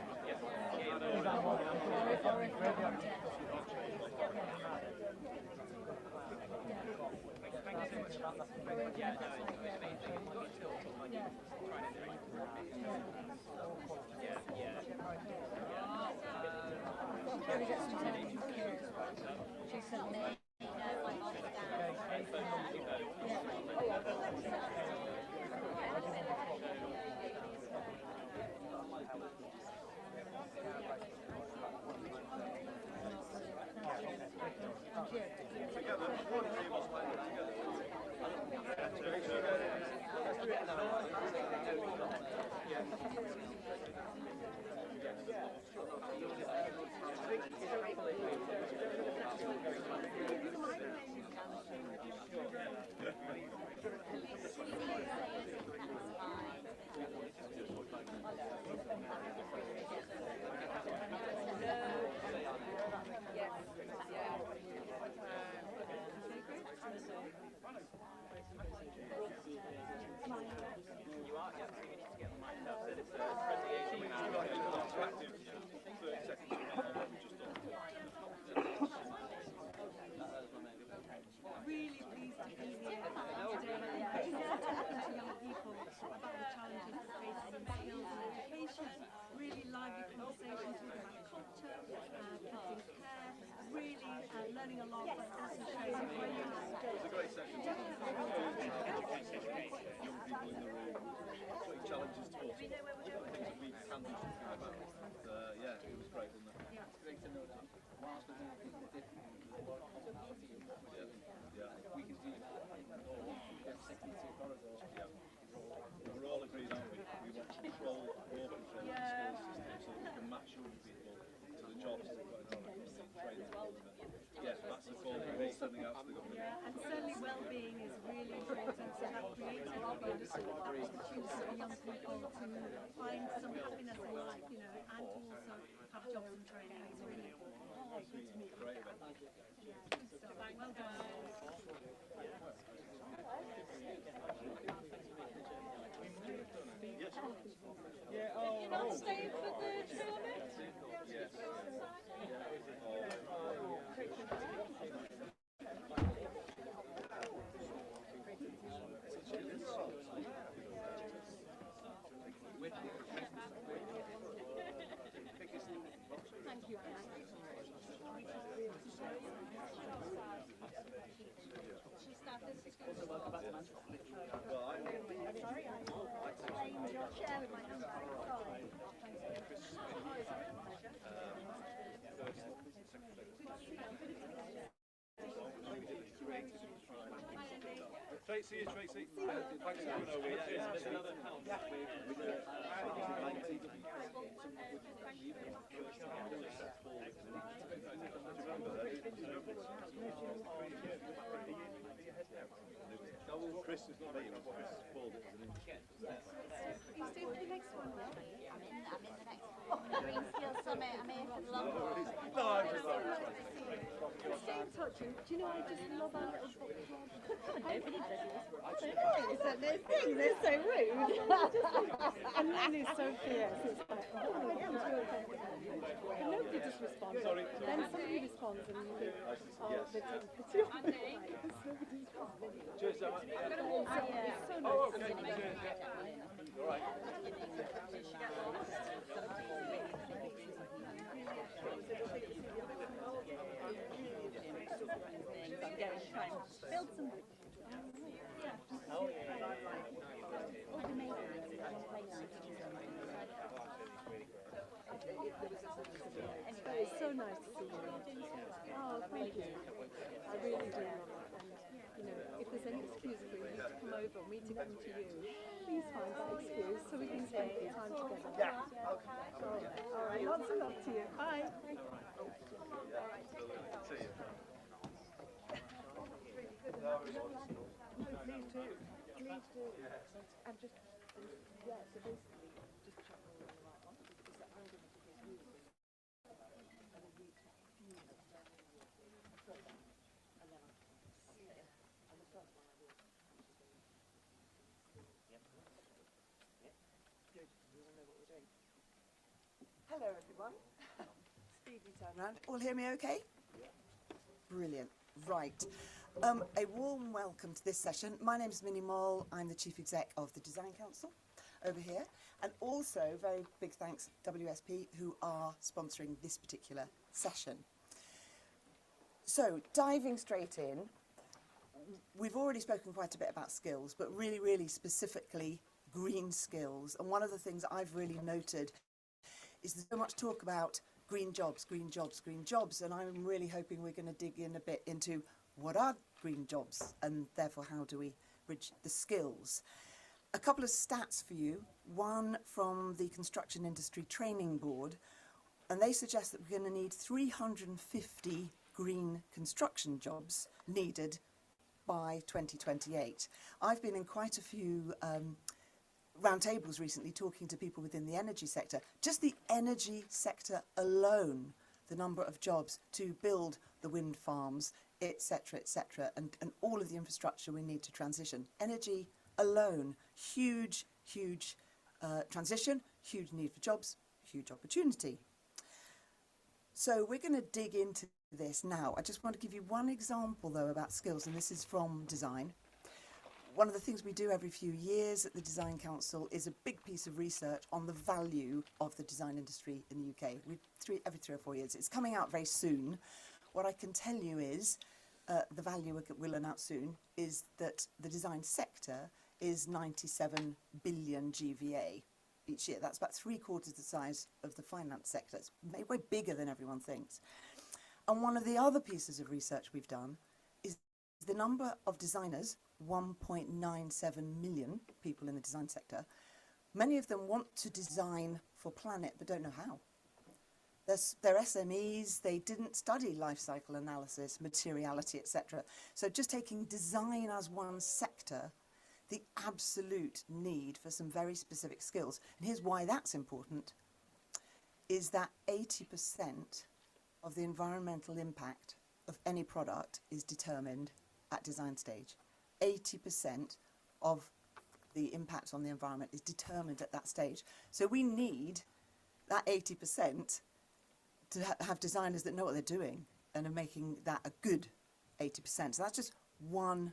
Really pleased to be here today. Young people about the challenges that face care, really learning a lot, but also showing where you It's a great session. Young people in the room, putting challenges to us, things that we can do something about. Yeah, it was great, wasn't it? It's great to know that whilst we're doing things differently, there's a lot of commonality in what we're doing. We can do all, we have 62 corridors. We're all agreed, aren't we? We want control, more control of the school system so that we can match young people to the jobs that we're going on and train them. Yeah, that's the call we're all sending out to the government. Yeah, and certainly well-being is really important. So that creates a lot of opportunities for young people to find some happiness in life, you know, and to also have jobs and training. It's really important. Great event. Well done. You're not staying for the tournament? Thank you, Anna. Your chair with my hand Tracy, thanks for coming over. Cheers. Another pound. Chris is not me, Chris is Paul. You stay for the next one then? I'm in the next Green Skills Summit. I'm here for the long haul. No, I'm just Stay in touch, and do you know, I just love our little book club. Nobody does this. They're so rude. And Lynn is so fierce. It's like, oh, but nobody just responds. Sorry. Then somebody responds and you think, oh, they're taking pity on me. Nobody's responding. Cheers, Emma. It's so nice. Oh, okay. Cheers. All right. Build some. It's so nice to see you. Oh, thank you. I really do love it. And, you know, if there's any excuse for you to come over and me to come to you, please find that excuse so we can spend some time together. Yeah. All right. Lots of love to you. Bye. See you. No, please do. Please do. And just, yeah, so basically, just check on the right one. Is that I'm going to give you Hello everyone. Speedy turnaround. All hear me okay? Brilliant. Right. A warm welcome to this session. My name is Minnie Moll. I'm the Chief Exec of the Design Council over here. And also, very big thanks WSP, who are sponsoring this particular session. So, diving straight in, we've already spoken quite a bit about skills, but really, really specifically green skills. And one of the things I've really noted is there's so much talk about green jobs, green jobs, green jobs. And I'm really hoping we're going to dig in a bit into what are green jobs and therefore how do we bridge the skills. A couple of stats for you, one from the Construction Industry Training Board, and they suggest that we're going to need 350 green construction jobs needed by 2028. I've been in quite a few roundtables recently talking to people within the energy sector. Just the energy sector alone, the number of jobs to build the wind farms, etc., and all of the infrastructure we need to transition. Energy alone, huge transition, huge need for jobs, huge opportunity. So we're going to dig into this now. I just want to give you one example though about skills, and this is from design. one of the things we do every few years at the Design Council is a big piece of research on the value of the design industry in the UK. Every 3 or 4 years. It's coming out very soon. What I can tell you is the value we'll announce soon is that the design sector is 97 billion GVA each year. That's about 3/4 the size of the finance sector. It's way bigger than everyone thinks. And one of the other pieces of research we've done is the number of designers, 1.97 million people in the design sector. Many of them want to design for planet but don't know how. They're SMEs, they didn't study life cycle analysis, materiality, etc. So just taking design as one sector, the absolute need for some very specific skills. And here's why that's important, is that 80% of the environmental impact of any product is determined at design stage. 80% of the impact on the environment is determined at that stage. So we need that 80% to have designers that know what they're doing and are making that a good 80%. So that's just one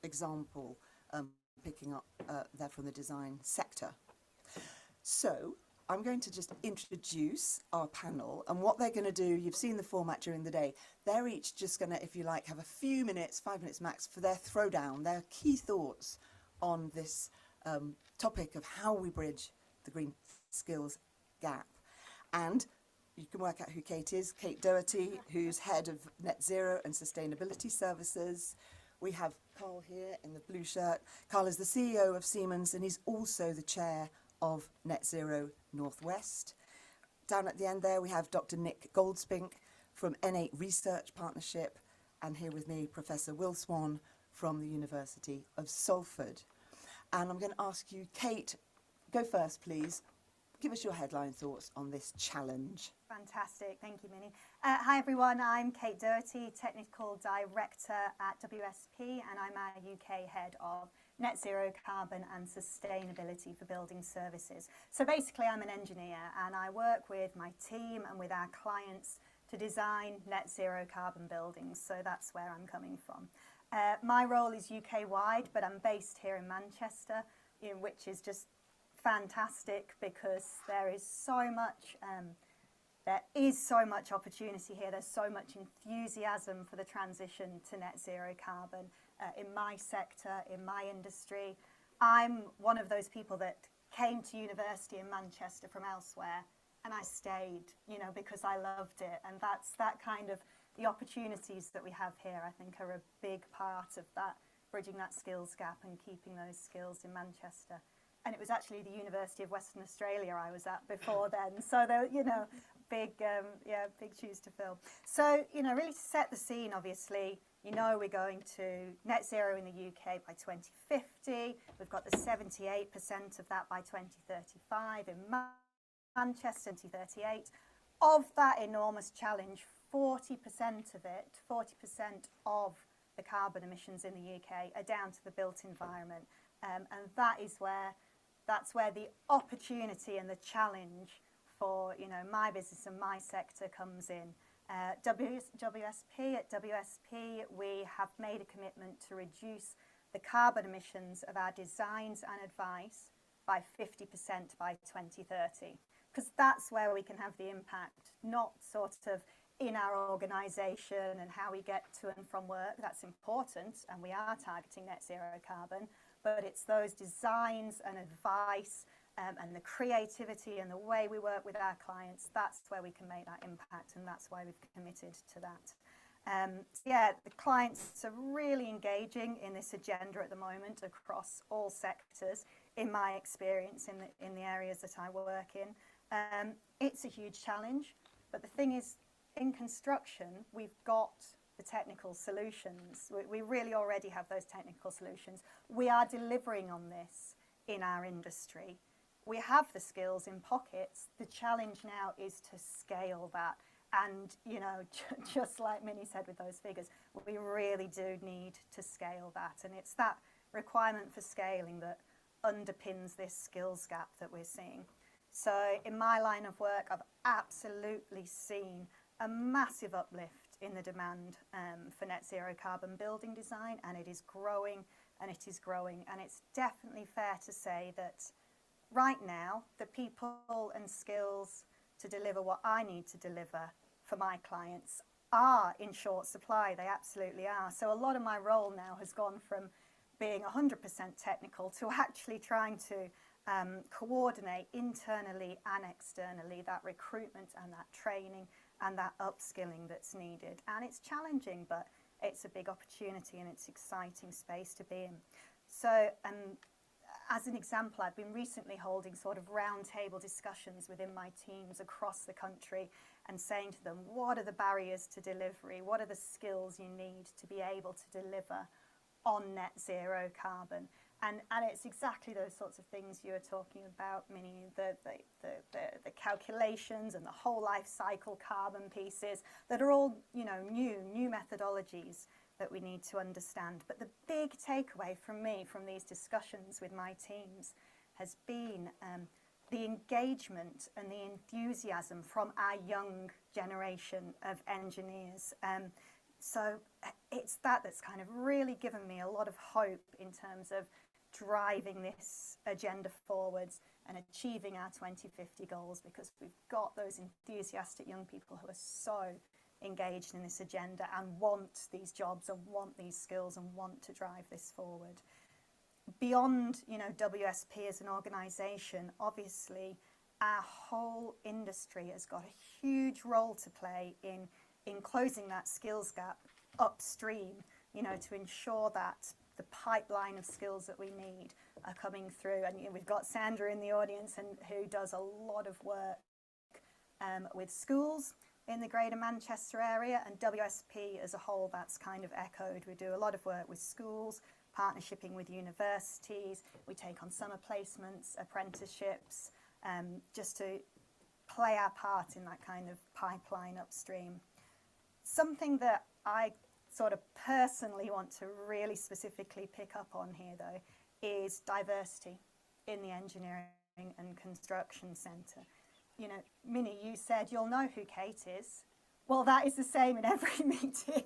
example picking up there from the design sector. So I'm going to just introduce our panel and what they're going to do. You've seen the format during the day. They're each just going to, if you like, have a few minutes, 5 minutes max, for their throwdown, their key thoughts on this topic of how we bridge the green skills gap. And you can work out who Kate is. Kate Doherty, who's head of Net Zero and Sustainability Services. We have Carl here in the blue shirt. Carl is the CEO of Siemens and he's also the chair of Net Zero Northwest. Down at the end there we have Dr. Nick Goldspink from N8 Research Partnership, and here with me Professor Will Swan from the University of Salford. And I'm going to ask you, Kate, go first please. Give us your headline thoughts on this challenge. Fantastic, thank you, Minnie. Hi everyone, I'm Kate Doherty, Technical Director at WSP, and I'm our UK Head of Net Zero Carbon and Sustainability for Building Services. So basically I'm an engineer and I work with my team and with our clients to design net zero carbon buildings, so that's where I'm coming from. My role is UK wide, but I'm based here in Manchester, which is just fantastic because there is so much opportunity here. There's so much enthusiasm for the transition to net zero carbon in my sector, in my industry. I'm one of those people that came to university in Manchester from elsewhere, and I stayed, because I loved it. And that's that kind of, the opportunities that we have here, I think, are a big part of that, bridging that skills gap and keeping those skills in Manchester. And it was actually the University of Western Australia I was at before then. So, big shoes to fill. So, really to set the scene, obviously, we're going to net zero in the UK by 2050. We've got the 78% of that by 2035 in Manchester, 2038. Of that enormous challenge, 40% of it, 40% of the carbon emissions in the UK are down to the built environment. And that's where the opportunity and the challenge for my business and my sector comes in. At WSP, we have made a commitment to reduce the carbon emissions of our designs and advice by 50% by 2030, because that's where we can have the impact, not sort of in our organisation and how we get to and from work. That's important, and we are targeting net zero carbon, but it's those designs and advice and the creativity and the way we work with our clients, that's where we can make that impact, and that's why we've committed to that. The clients are really engaging in this agenda at the moment across all sectors, in my experience, in the areas that I work in. It's a huge challenge, but the thing is, in construction, we've got the technical solutions. We really already have those technical solutions. We are delivering on this in our industry. We have the skills in pockets. The challenge now is to scale that. And, just like Minnie said with those figures, we really do need to scale that. And it's that requirement for scaling that underpins this skills gap that we're seeing. So in my line of work, I've absolutely seen a massive uplift in the demand for net zero carbon building design, and it is growing and it is growing. And it's definitely fair to say that right now, the people and skills to deliver what I need to deliver for my clients are in short supply. They absolutely are. So a lot of my role now has gone from being 100% technical to actually trying to coordinate internally and externally that recruitment and that training and that upskilling that's needed. And it's challenging, but it's a big opportunity and it's exciting space to be in. So as an example, I've been recently holding sort of roundtable discussions within my teams across the country and saying to them, what are the barriers to delivery? What are the skills you need to be able to deliver on net zero carbon? And it's exactly those sorts of things you were talking about, Minnie, the calculations and the whole life cycle carbon pieces that are all, you know, new methodologies that we need to understand. But the big takeaway from me from these discussions with my teams has been the engagement and the enthusiasm from our young generation of engineers. So it's that's kind of really given me a lot of hope in terms of driving this agenda forwards and achieving our 2050 goals, because we've got those enthusiastic young people who are so engaged in this agenda and want these jobs and want these skills and want to drive this forward. Beyond, you know, WSP as an organisation, obviously our whole industry has got a huge role to play in closing that skills gap upstream, you know, to ensure that the pipeline of skills that we need are coming through. And you know, we've got Sandra in the audience and who does a lot of work with schools in the Greater Manchester area, and WSP as a whole, that's kind of echoed. We do a lot of work with schools, partnershiping with universities. We take on summer placements, apprenticeships, just to play our part in that kind of pipeline upstream. Something that I sort of personally want to really specifically pick up on here, though, is diversity in the engineering and construction centre. You know, Minnie, you said you'll know who Kate is. Well, that is the same in every meeting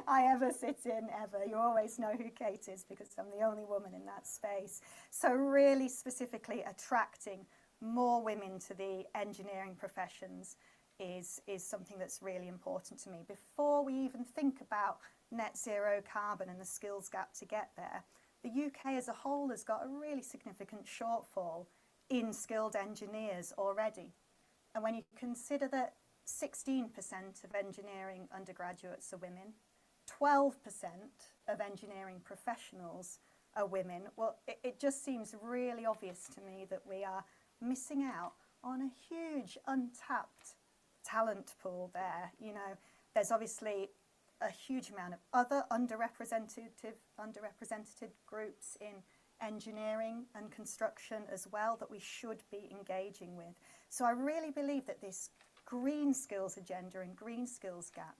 I ever sit in, ever. You always know who Kate is because I'm the only woman in that space. So really specifically attracting more women to the engineering professions is something that's really important to me. Before we even think about net zero carbon and the skills gap to get there, the UK as a whole has got a really significant shortfall in skilled engineers already. And when you consider that 16% of engineering undergraduates are women, 12% of engineering professionals are women, well, it just seems really obvious to me that we are missing out on a huge untapped talent pool there. You know, there's obviously a huge amount of other underrepresented groups in engineering and construction as well that we should be engaging with. So I really believe that this green skills agenda and green skills gap,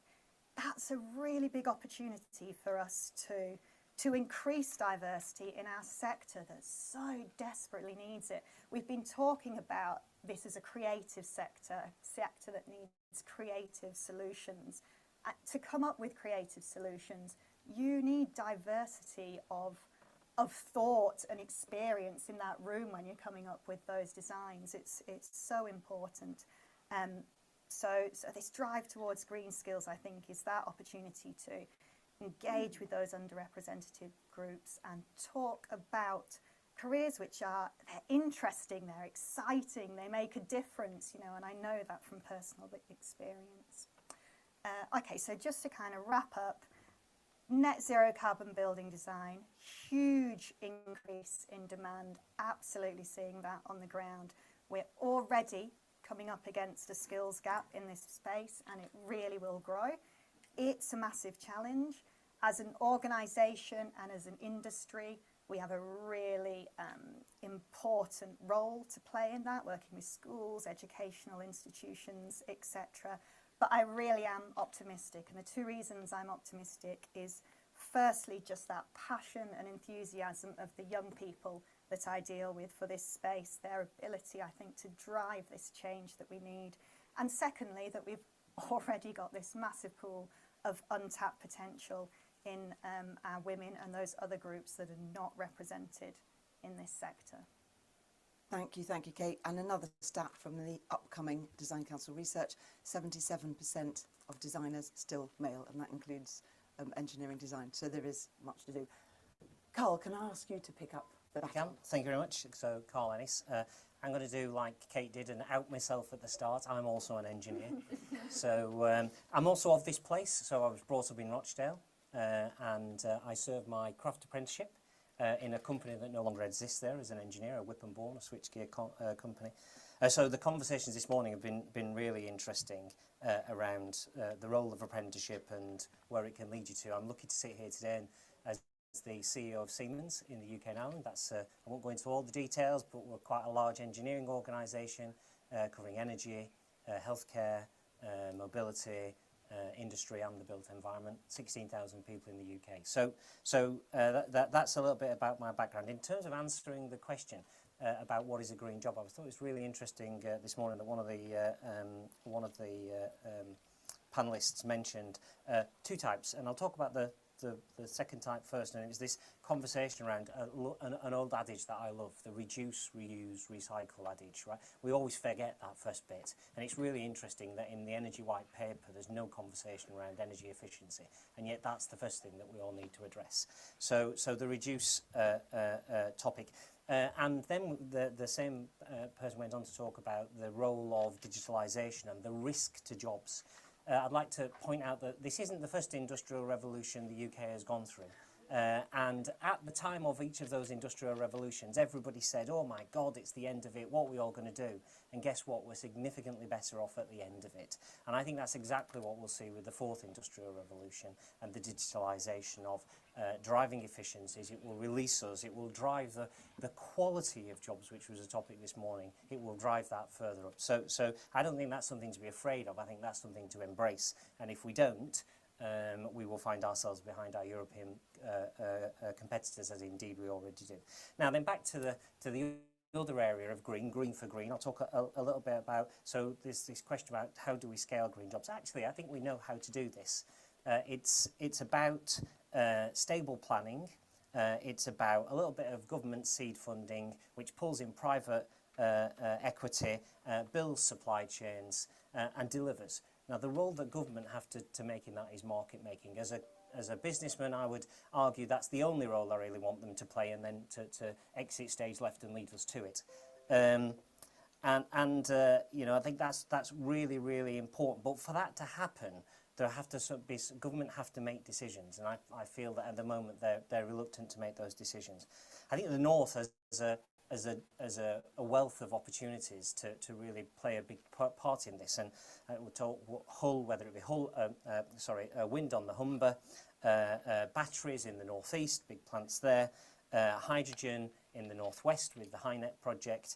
that's a really big opportunity for us to increase diversity in our sector that so desperately needs it. We've been talking about this as a creative sector that needs creative solutions. To come up with creative solutions, you need diversity of thought and experience in that room when you're coming up with those designs. It's so important. So this drive towards green skills, I think, is that opportunity to engage with those underrepresented groups and talk about careers which are, they're interesting, they're exciting, they make a difference, you know, and I know that from personal experience. Okay, so just to kind of wrap up, net zero carbon building design, huge increase in demand, absolutely seeing that on the ground. We're already coming up against a skills gap in this space and it really will grow. It's a massive challenge. As an organisation and as an industry, we have a really important role to play in that, working with schools, educational institutions, etc. But I really am optimistic, and the two reasons I'm optimistic is firstly just that passion and enthusiasm of the young people that I deal with for this space, their ability, I think, to drive this change that we need. And secondly, that we've already got this massive pool of untapped potential in our women and those other groups that are not represented in this sector. Thank you, Kate. And another stat from the upcoming Design Council research, 77% of designers still male, and that includes engineering design. So there is much to do. Carl, can I ask you to pick up the baton? Thank you very much. So, Carl Ennis. I'm going to do like Kate did and out myself at the start. I'm also an engineer. So I'm also of this place. So I was brought up in Rochdale and I served my craft apprenticeship in a company that no longer exists there as an engineer, a Whip and Bourne, a switchgear company. So the conversations this morning have been really interesting around the role of apprenticeship and where it can lead you to. I'm lucky to sit here today as the CEO of Siemens in the UK and Ireland. That's I won't go into all the details, but we're quite a large engineering organisation covering energy, healthcare, mobility, industry and the built environment. 16,000 people in the UK. So that's a little bit about my background. In terms of answering the question about what is a green job, I thought it was really interesting this morning that one of the panelists mentioned two types, and I'll talk about the second type first, and it was this conversation around an old adage that I love, the reduce, reuse, recycle adage, right? We always forget that first bit, and it's really interesting that in the Energy White Paper there's no conversation around energy efficiency, and yet that's the first thing that we all need to address. So the reduce topic. And then the same person went on to talk about the role of digitalisation and the risk to jobs. I'd like to point out that this isn't the first industrial revolution the UK has gone through. And at the time of each of those industrial revolutions, everybody said, oh my God, it's the end of it, what are we all going to do? And guess what? We're significantly better off at the end of it. And I think that's exactly what we'll see with the fourth industrial revolution and the digitalisation of driving efficiencies. It will release us, it will drive the quality of jobs, which was a topic this morning. It will drive that further up. So I don't think that's something to be afraid of. I think that's something to embrace. And if we don't, we will find ourselves behind our European competitors, as indeed we already do. Now then, back to the other area of green for green. I'll talk a little bit about, so there's this question about how do we scale green jobs. Actually, I think we know how to do this. It's about stable planning. It's about a little bit of government seed funding, which pulls in private equity, builds supply chains, and delivers. Now, the role that government have to make in that is market making. As a businessman, I would argue that's the only role I really want them to play, and then to exit stage left and lead us to it. You know, I think that's really, really important. But for that to happen, there have to be government have to make decisions, and I feel that at the moment they're reluctant to make those decisions. I think the North as a wealth of opportunities to really play a big part in this, and we'll talk Hull, whether it be Hull, wind on the Humber, batteries in the northeast, big plants there, hydrogen in the northwest with the HyNet project,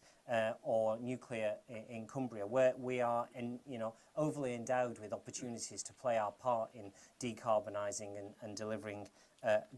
or nuclear in Cumbria, where we are overly endowed with opportunities to play our part in decarbonising and delivering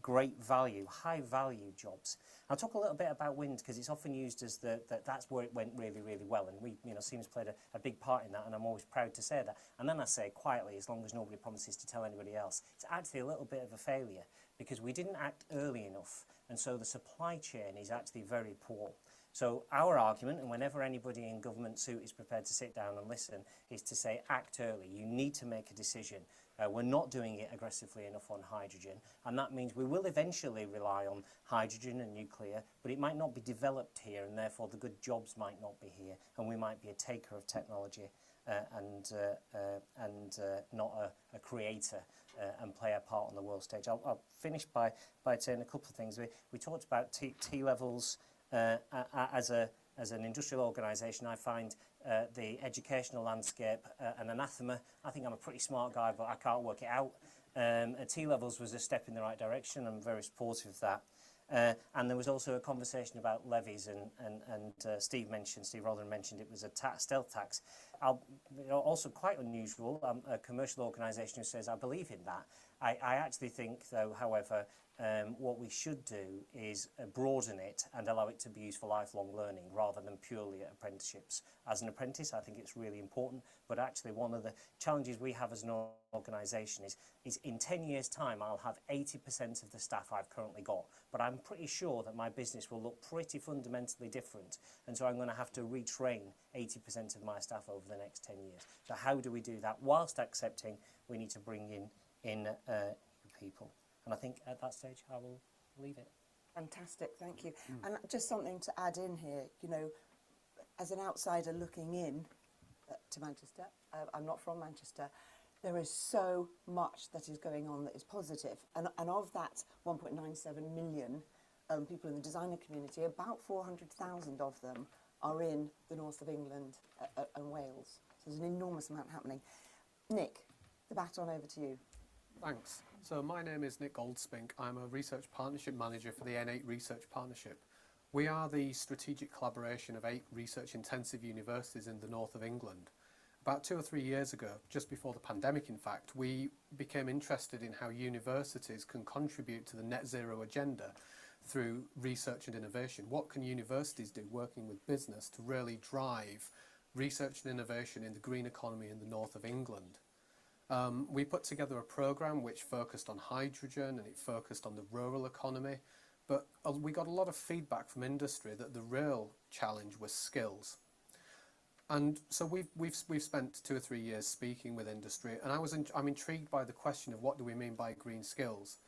great value, high value jobs. I'll talk a little bit about wind because it's often used as that's where it went really, really well, and Siemens played a big part in that, and I'm always proud to say that. And then I say quietly, as long as nobody promises to tell anybody else, it's actually a little bit of a failure because we didn't act early enough, and so the supply chain is actually very poor. So our argument, and whenever anybody in government suit is prepared to sit down and listen, is to say act early. You need to make a decision. We're not doing it aggressively enough on hydrogen, and that means we will eventually rely on hydrogen and nuclear, but it might not be developed here, and therefore the good jobs might not be here, and we might be a taker of technology and not a creator and play a part on the world stage. I'll finish by saying a couple of things. We talked about T levels as an industrial organisation. I find the educational landscape an anathema. I think I'm a pretty smart guy, but I can't work it out. T-levels was a step in the right direction. I'm very supportive of that. And there was also a conversation about levies, and Steve Rotherham mentioned it was a stealth tax. also quite unusual. I'm a commercial organisation who says I believe in that. I actually think, though, however, what we should do is broaden it and allow it to be used for lifelong learning rather than purely at apprenticeships. As an apprentice, I think it's really important, but actually one of the challenges we have as an organisation is in 10 years' time, I'll have 80% of the staff I've currently got, but I'm pretty sure that my business will look pretty fundamentally different, and so I'm going to have to retrain 80% of my staff over the next 10 years. So how do we do that whilst accepting we need to bring in people? And I think at that stage I will leave it. Fantastic, thank you. And just something to add in here, you know, as an outsider looking in to Manchester, I'm not from Manchester, there is so much that is going on that is positive. And of that 1.97 million people in the designer community, about 400,000 of them are in the north of England and Wales. So there's an enormous amount happening. Nick, the baton over to you. Thanks. So my name is Nick Goldspink. I'm a Research Partnership Manager for the N8 Research Partnership. We are the strategic collaboration of 8 research-intensive universities in the north of England. About 2 or 3 years ago, just before the pandemic in fact, we became interested in how universities can contribute to the net zero agenda through research and innovation. What can universities do working with business to really drive research and innovation in the green economy in the north of England? We put together a programme which focused on hydrogen and it focused on the rural economy, but we got a lot of feedback from industry that the real challenge was skills. And so we've spent 2 or 3 years speaking with industry, and I'm intrigued by the question of what do we mean by green skills.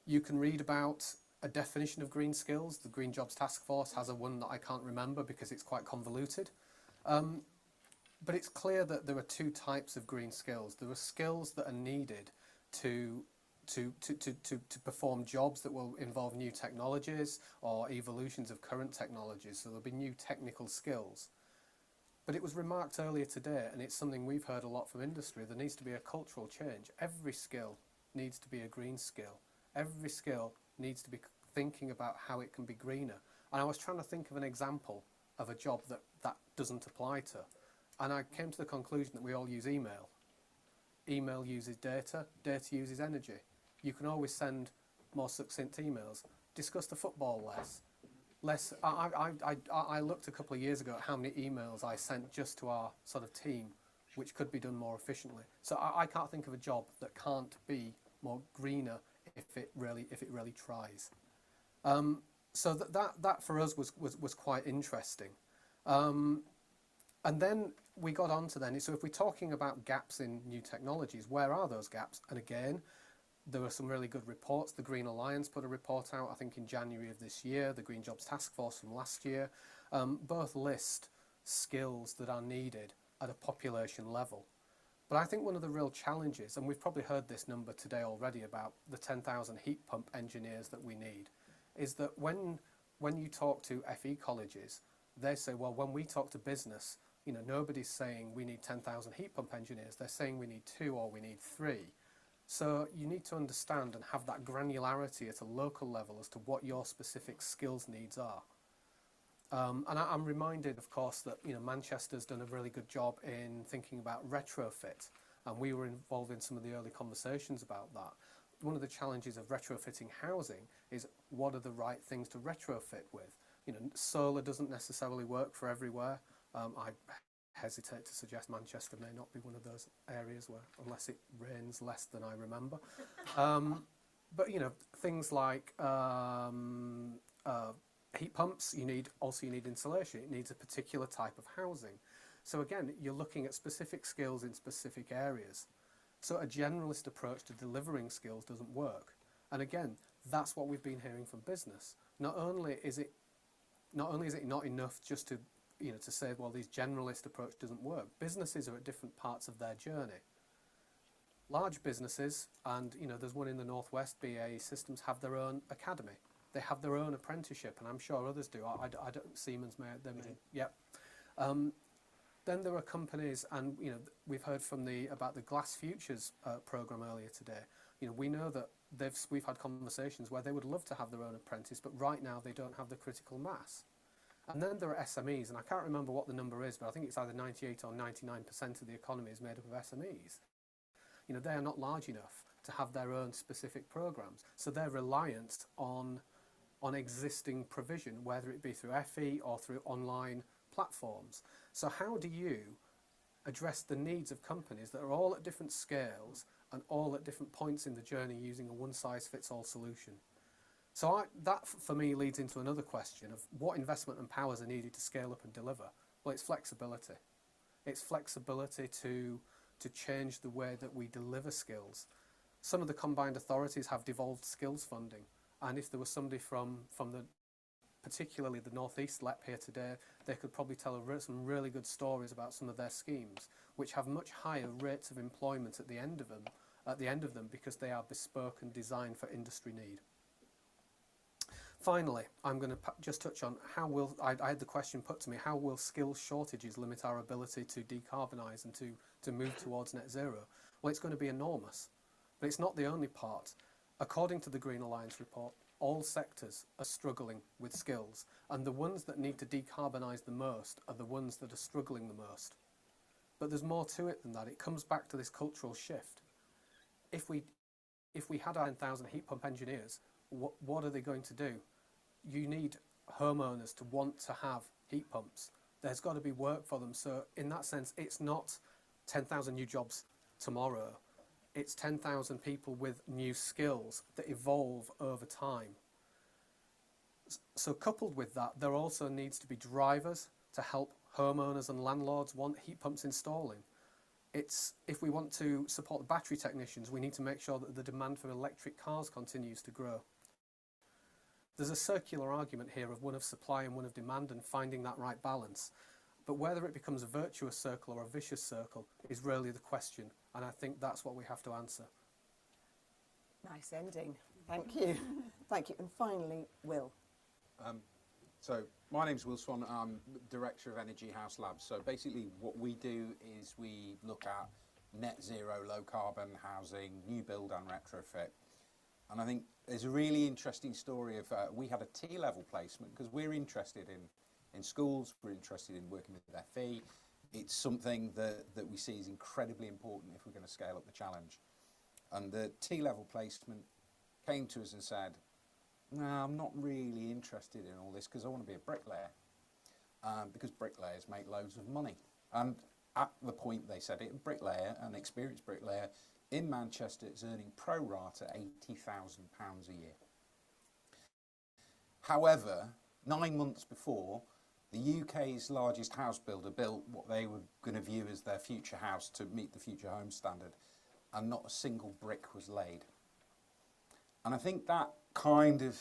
You can read about a definition of green skills. The Green Jobs Task Force has a one that I can't remember because it's quite convoluted. But it's clear that there are 2 types of green skills. There are skills that are needed to perform jobs that will involve new technologies or evolutions of current technologies. So there'll be new technical skills. But it was remarked earlier today, and it's something we've heard a lot from industry, there needs to be a cultural change. Every skill needs to be a green skill. Every skill needs to be thinking about how it can be greener. And I was trying to think of an example of a job that doesn't apply to. And I came to the conclusion that we all use email. Email uses data, data uses energy. You can always send more succinct emails. Discuss the football less. I looked a couple of years ago at how many emails I sent just to our sort of team, which could be done more efficiently. So I can't think of a job that can't be more greener if it really tries. So that for us was quite interesting. And then we got on to then, so if we're talking about gaps in new technologies, where are those gaps? And again, there were some really good reports. The Green Alliance put a report out, I think in January of this year, the Green Jobs Task Force from last year, both list skills that are needed at a population level. But I think one of the real challenges, and we've probably heard this number today already about the 10,000 heat pump engineers that we need, is that when you talk to FE colleges, they say, well, when we talk to business, you know, nobody's saying we need 10,000 heat pump engineers. They're saying we need 2 or we need 3. So you need to understand and have that granularity at a local level as to what your specific skills needs are. And I'm reminded, of course, that Manchester's done a really good job in thinking about retrofit, and we were involved in some of the early conversations about that. One of the challenges of retrofitting housing is what are the right things to retrofit with. Solar doesn't necessarily work for everywhere. I hesitate to suggest Manchester may not be one of those areas where, unless it rains less than I remember. But things like heat pumps, you need insulation. It needs a particular type of housing. So again, you're looking at specific skills in specific areas. So a generalist approach to delivering skills doesn't work. And again, that's what we've been hearing from business. Not only is it not enough just to to say, well, this generalist approach doesn't work. Businesses are at different parts of their journey. Large businesses, and there's one in the Northwest, BAE Systems, have their own academy. They have their own apprenticeship, and I'm sure others do. I don't, Siemens may, yep. Then there are companies, and we've heard from about the Glass Futures program earlier today. We know that we've had conversations where they would love to have their own apprentice, but right now they don't have the critical mass. And then there are SMEs, and I can't remember what the number is, but I think it's either 98 or 99% of the economy is made up of SMEs. You know, they are not large enough to have their own specific programs, so they're reliant on existing provision, whether it be through FE or through online platforms. So how do you address the needs of companies that are all at different scales and all at different points in the journey using a one-size-fits-all solution? So that for me leads into another question of what investment and powers are needed to scale up and deliver. Well, it's flexibility. It's flexibility to change the way that we deliver skills. Some of the combined authorities have devolved skills funding, and if there was somebody from particularly the Northeast LEP here today, they could probably tell some really good stories about some of their schemes, which have much higher rates of employment at the end of them because they are bespoke and designed for industry need. Finally, I'm going to just touch on I had the question put to me, how will skills shortages limit our ability to decarbonise and to move towards net zero? Well, it's going to be enormous, but it's not the only part. According to the Green Alliance report, all sectors are struggling with skills, and the ones that need to decarbonise the most are the ones that are struggling the most. But there's more to it than that. It comes back to this cultural shift. If we had 9,000 heat pump engineers, what are they going to do? You need homeowners to want to have heat pumps. There's got to be work for them. So in that sense, it's not 10,000 new jobs tomorrow. It's 10,000 people with new skills that evolve over time. So coupled with that, there also needs to be drivers to help homeowners and landlords want heat pumps installing. If we want to support the battery technicians, we need to make sure that the demand for electric cars continues to grow. There's a circular argument here of one of supply and one of demand and finding that right balance. But whether it becomes a virtuous circle or a vicious circle is really the question. And I think that's what we have to answer. Nice ending. Thank you. Thank you. And finally, Will. So my name's Will Swan. I'm Director of Energy House Labs. So basically what we do is we look at net zero, low carbon housing, new build and retrofit. And I think there's a really interesting story of, we had a T-level placement because we're interested in schools, we're interested in working with FE. It's something that we see is incredibly important if we're going to scale up the challenge. And the T-level placement came to us and said, no, I'm not really interested in all this because I want to be a bricklayer, because bricklayers make loads of money. And at the point they said it, a bricklayer, an experienced bricklayer in Manchester is earning pro rata £80,000 a year. However, 9 months before, the UK's largest house builder built what they were going to view as their future house to meet the future home standard, and not a single brick was laid. And I think that kind of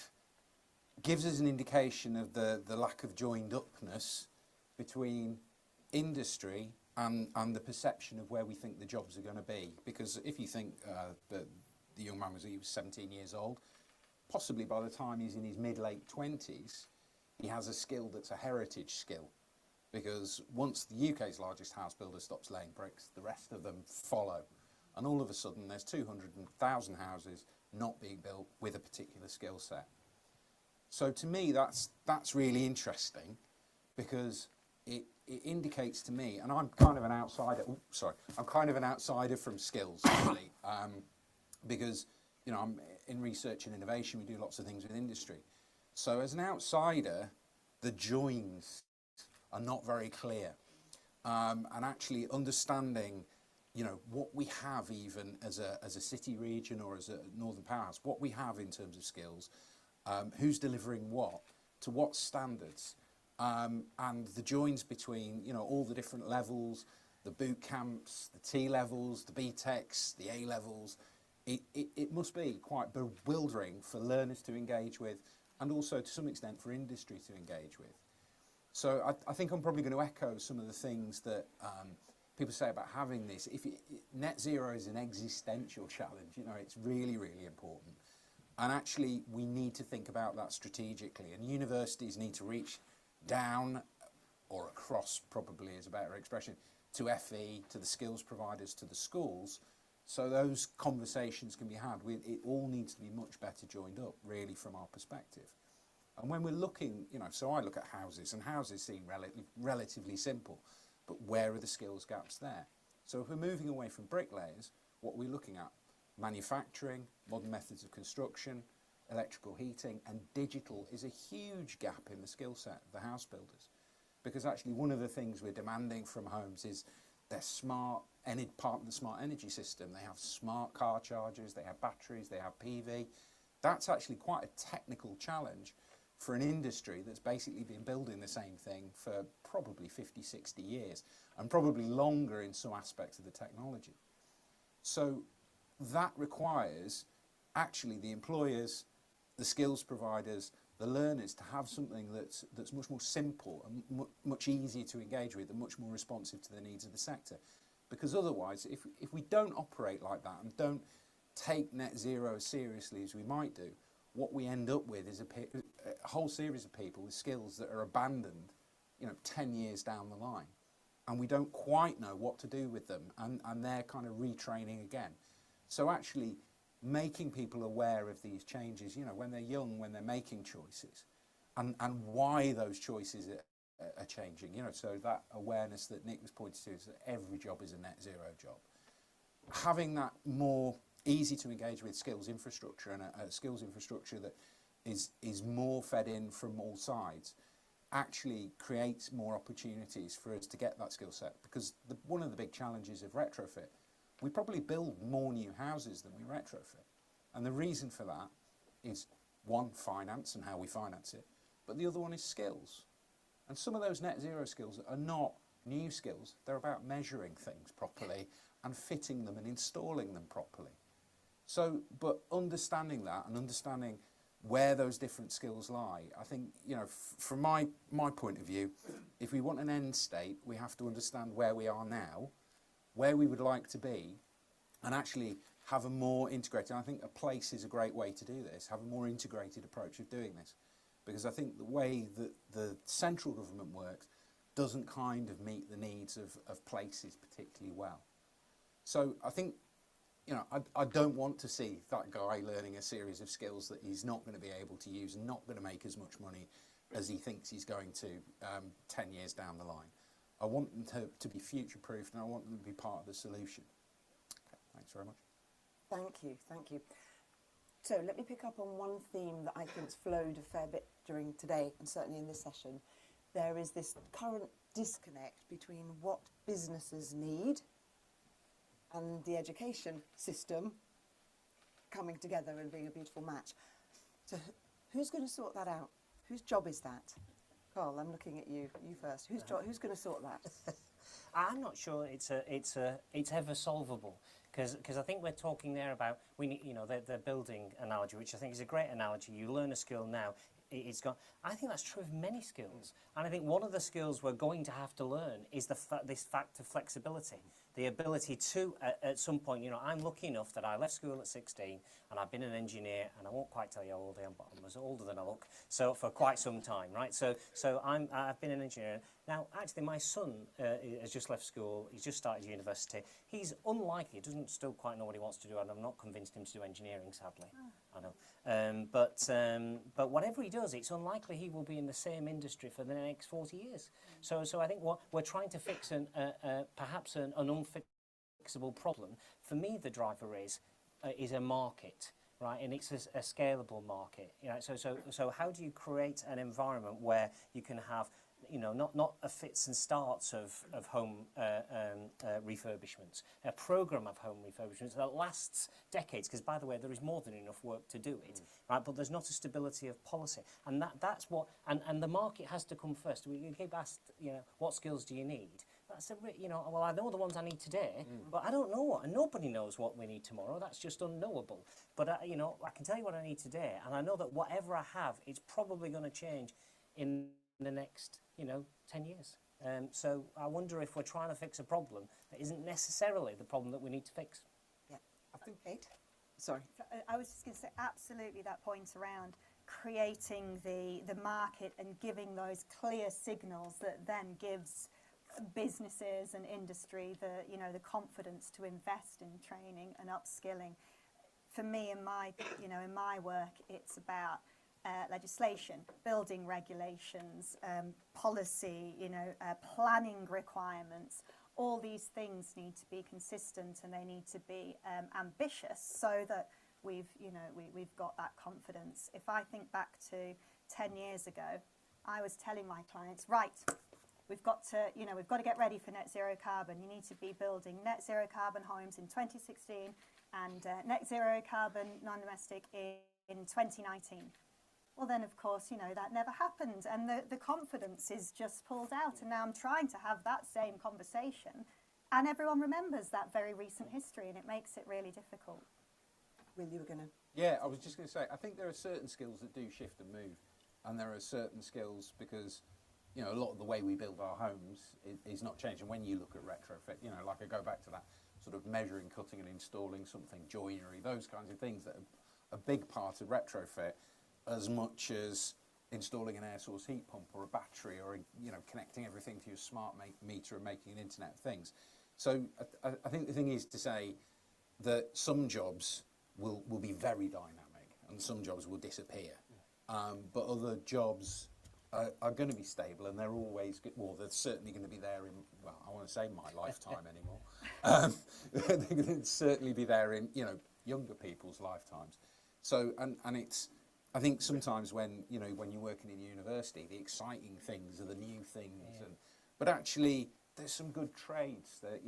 gives us an indication of the lack of joined upness between industry and the perception of where we think the jobs are going to be. Because if you think that the young man was 17 years old, possibly by the time he's in his mid-late 20s, he has a skill that's a heritage skill. Because once the UK's largest house builder stops laying bricks, the rest of them follow. And all of a sudden there's 200,000 houses not being built with a particular skill set. So to me that's really interesting, because it indicates to me, and I'm kind of an outsider, I'm kind of an outsider from skills really, because I'm in research and innovation, we do lots of things with industry. So as an outsider, the joins are not very clear, and actually understanding what we have even as a city region or as a northern powerhouse, what we have in terms of skills, who's delivering what, to what standards, and the joins between all the different levels, the boot camps, the T levels, the BTECs, the A levels. It must be quite bewildering for learners to engage with, and also to some extent for industry to engage with. So I think I'm probably going to echo some of the things that people say about having this. Net zero is an existential challenge, it's really, really important. And actually we need to think about that strategically, and universities need to reach down, or across probably is a better expression, to FE, to the skills providers, to the schools, so those conversations can be had. It all needs to be much better joined up, really, from our perspective. And when we're looking, so I look at houses, and houses seem relatively simple, but where are the skills gaps there? So if we're moving away from bricklayers, what we're looking at, manufacturing, modern methods of construction, electrical heating, and digital is a huge gap in the skill set of the house builders. Because actually one of the things we're demanding from homes is they're smart, part of the smart energy system. They have smart car chargers, they have batteries, they have PV. That's actually quite a technical challenge for an industry that's basically been building the same thing for probably 50, 60 years, and probably longer in some aspects of the technology. So that requires actually the employers, the skills providers, the learners to have something that's much more simple and much easier to engage with and much more responsive to the needs of the sector. Because otherwise, if we don't operate like that and don't take net zero as seriously as we might do, what we end up with is a whole series of people with skills that are abandoned, 10 years down the line. And we don't quite know what to do with them, and they're kind of retraining again. So actually making people aware of these changes, when they're young, when they're making choices, and why those choices are changing, so that awareness that Nick was pointing to is that every job is a net zero job. Having that more easy to engage with skills infrastructure, and a skills infrastructure that is more fed in from all sides, actually creates more opportunities for us to get that skill set. Because one of the big challenges of retrofit, we probably build more new houses than we retrofit. And the reason for that is, one, finance and how we finance it, but the other one is skills. And some of those net zero skills are not new skills, they're about measuring things properly and fitting them and installing them properly. So, but understanding that and understanding where those different skills lie, I think, from my point of view, if we want an end state, we have to understand where we are now, where we would like to be, and actually have a more integrated, and I think a place is a great way to do this, have a more integrated approach of doing this. Because I think the way that the central government works doesn't kind of meet the needs of places particularly well. So I think, I don't want to see that guy learning a series of skills that he's not going to be able to use and not going to make as much money as he thinks he's going to 10 years down the line. I want them to be future-proofed, and I want them to be part of the solution. Okay, thanks very much. Thank you, thank you. So let me pick up on one theme that I think's flowed a fair bit during today, and certainly in this session. There is this current disconnect between what businesses need and the education system coming together and being a beautiful match. So who's going to sort that out? Whose job is that? Carl, I'm looking at you first. Who's going to sort that? I'm not sure it's ever solvable, because I think we're talking there about the building analogy, which I think is a great analogy. You learn a skill now, it's gone. I think that's true of many skills, and I think one of the skills we're going to have to learn is this fact of flexibility, the ability to at some point. I'm lucky enough that I left school at 16 and I've been an engineer, and I won't quite tell you how old I am, but I'm as older than I look, so for quite some time, right? So I've been an engineer. Now, actually, my son has just left school. He's just started university. He's unlikely. He doesn't still quite know what he wants to do, and I'm not convinced him to do engineering, sadly. I know. But whatever he does, it's unlikely he will be in the same industry for the next 40 years. So I think what we're trying to fix perhaps an unfixable problem. For me, the driver is a market, right? And it's a scalable market. So how do you create an environment where you can have not a fits and starts of home refurbishments, a programme of home refurbishments that lasts decades, because by the way, there is more than enough work to do it, right? But there's not a stability of policy, and that's what, and the market has to come first. We keep asked, what skills do you need? That's well, I know the ones I need today, but I don't know what, and nobody knows what we need tomorrow. That's just unknowable. But I can tell you what I need today, and I know that whatever I have, it's probably going to change in the next 10 years. So I wonder if we're trying to fix a problem that isn't necessarily the problem that we need to fix. Yeah, I think Kate. Sorry. I was just going to say, absolutely, that point around creating the market and giving those clear signals that then gives businesses and industry the confidence to invest in training and upskilling. For me, in my work, it's about legislation, building regulations, policy, planning requirements. All these things need to be consistent and they need to be ambitious so that we've got that confidence. If I think back to 10 years ago, I was telling my clients, right, we've got to get ready for net zero carbon. You need to be building net zero carbon homes in 2016 and net zero carbon non-domestic in 2019. Well, then, of course, that never happened. And the confidence is just pulled out. And now I'm trying to have that same conversation. And everyone remembers that very recent history. And it makes it really difficult. Will, you were going to... Yeah, I was just going to say, I think there are certain skills that do shift and move. And there are certain skills because, a lot of the way we build our homes is not changing. When you look at retrofit, like I go back to that sort of measuring, cutting and installing something, joinery, those kinds of things that are a big part of retrofit, as much as installing an air source heat pump or a battery or connecting everything to your smart meter and making an internet of things. So I think the thing is to say that some jobs will be very dynamic and some jobs will disappear, but other jobs are going to be stable and they're always they're certainly going to be there in, well, I want to say my lifetime anymore. They're going to certainly be there in younger people's lifetimes. So and it's, I think sometimes when you're working in university, the exciting things are the new things, but actually there's some good trades that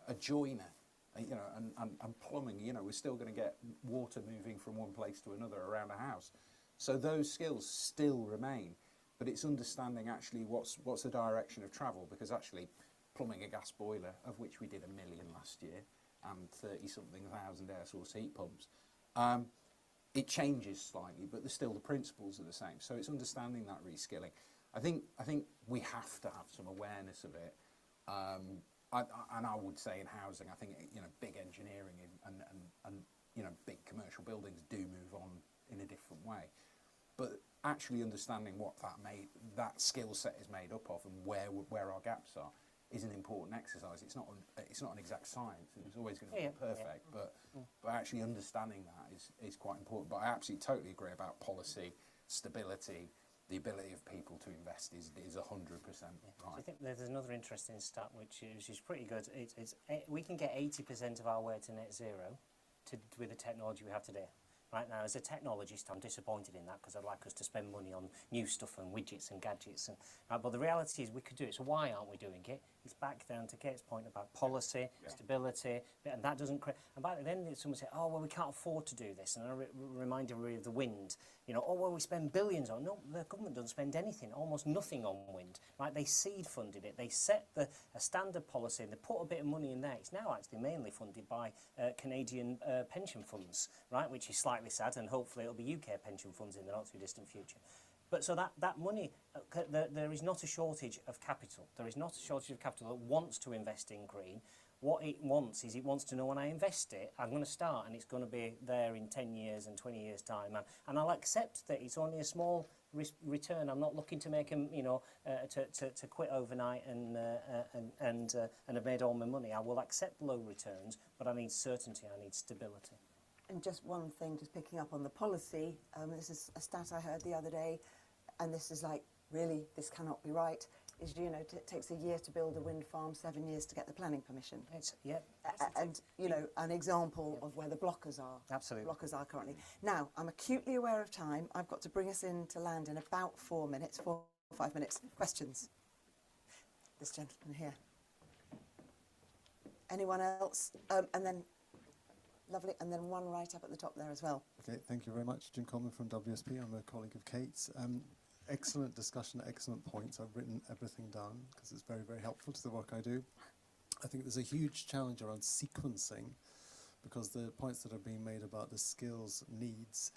a joiner, and plumbing. We're still going to get water moving from one place to another around a house, so those skills still remain. But it's understanding actually what's the direction of travel, because actually plumbing a gas boiler, of which we did 1 million last year, and 30-something thousand air source heat pumps. It changes slightly, but still the principles are the same. So it's understanding that reskilling. I think we have to have some awareness of it. And I would say in housing, I think big engineering and big commercial buildings do move on in a different way. But actually understanding what that skill set is made up of and where our gaps are is an important exercise. It's not an exact science. It's always going to be perfect, but actually understanding that is quite important. But I absolutely totally agree about policy, stability, the ability of people to invest is 100% right. I think there's another interesting stat which is pretty good. We can get 80% of our way to net zero with the technology we have today. Right now, as a technologist, I'm disappointed in that because I'd like us to spend money on new stuff and widgets and gadgets. But the reality is we could do it. So why aren't we doing it? It's back down to Kate's point about policy, stability, and that doesn't create... And by then someone said, oh, well, we can't afford to do this. And I remind everybody of the wind. Oh, well, we spend billions on... No, the government doesn't spend anything, almost nothing on wind. Right? They seed funded it. They set a standard policy and they put a bit of money in there. It's now actually mainly funded by Canadian pension funds, right, which is slightly sad, and hopefully it'll be UK pension funds in the not too distant future. But so that money, there is not a shortage of capital. There is not a shortage of capital that wants to invest in green. What it wants is it wants to know when I invest it, I'm going to start and it's going to be there in 10 years and 20 years time. And I'll accept that it's only a small return. I'm not looking to make them, to quit overnight and have made all my money. I will accept low returns, but I need certainty, I need stability. And just one thing, just picking up on the policy, this is a stat I heard the other day, and this is like, really, this cannot be right, is, it takes a year to build a wind farm, 7 years to get the planning permission. And, an example of where the blockers are. Absolutely. Blockers are currently. Now, I'm acutely aware of time. I've got to bring us into land in about 4 minutes, 4 or 5 minutes. Questions? This gentleman here. Anyone else? And then... Lovely, and then one right up at the top there as well. Okay, thank you very much. Jim Coleman from WSP. I'm a colleague of Kate's. Excellent discussion, excellent points. I've written everything down because it's very, very helpful to the work I do. I think there's a huge challenge around sequencing because the points that are being made about the skills needs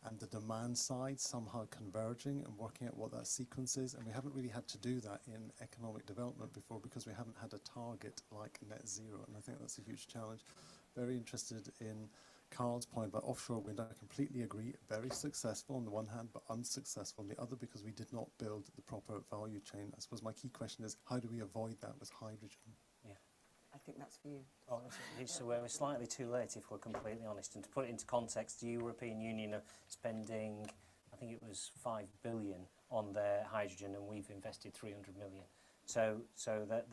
and the demand side somehow converging and working out what that sequence is. And we haven't really had to do that in economic development before because we haven't had a target like net zero. And I think that's a huge challenge. Very interested in Carl's point about offshore wind. I completely agree. Very successful on the one hand, but unsuccessful on the other because we did not build the proper value chain. I suppose my key question is, how do we avoid that with hydrogen? Yeah, I think that's for you. Oh, we're slightly too late if we're completely honest. And to put it into context, the European Union are spending, I think think it was 5 billion on their hydrogen, and we've invested 300 million. So that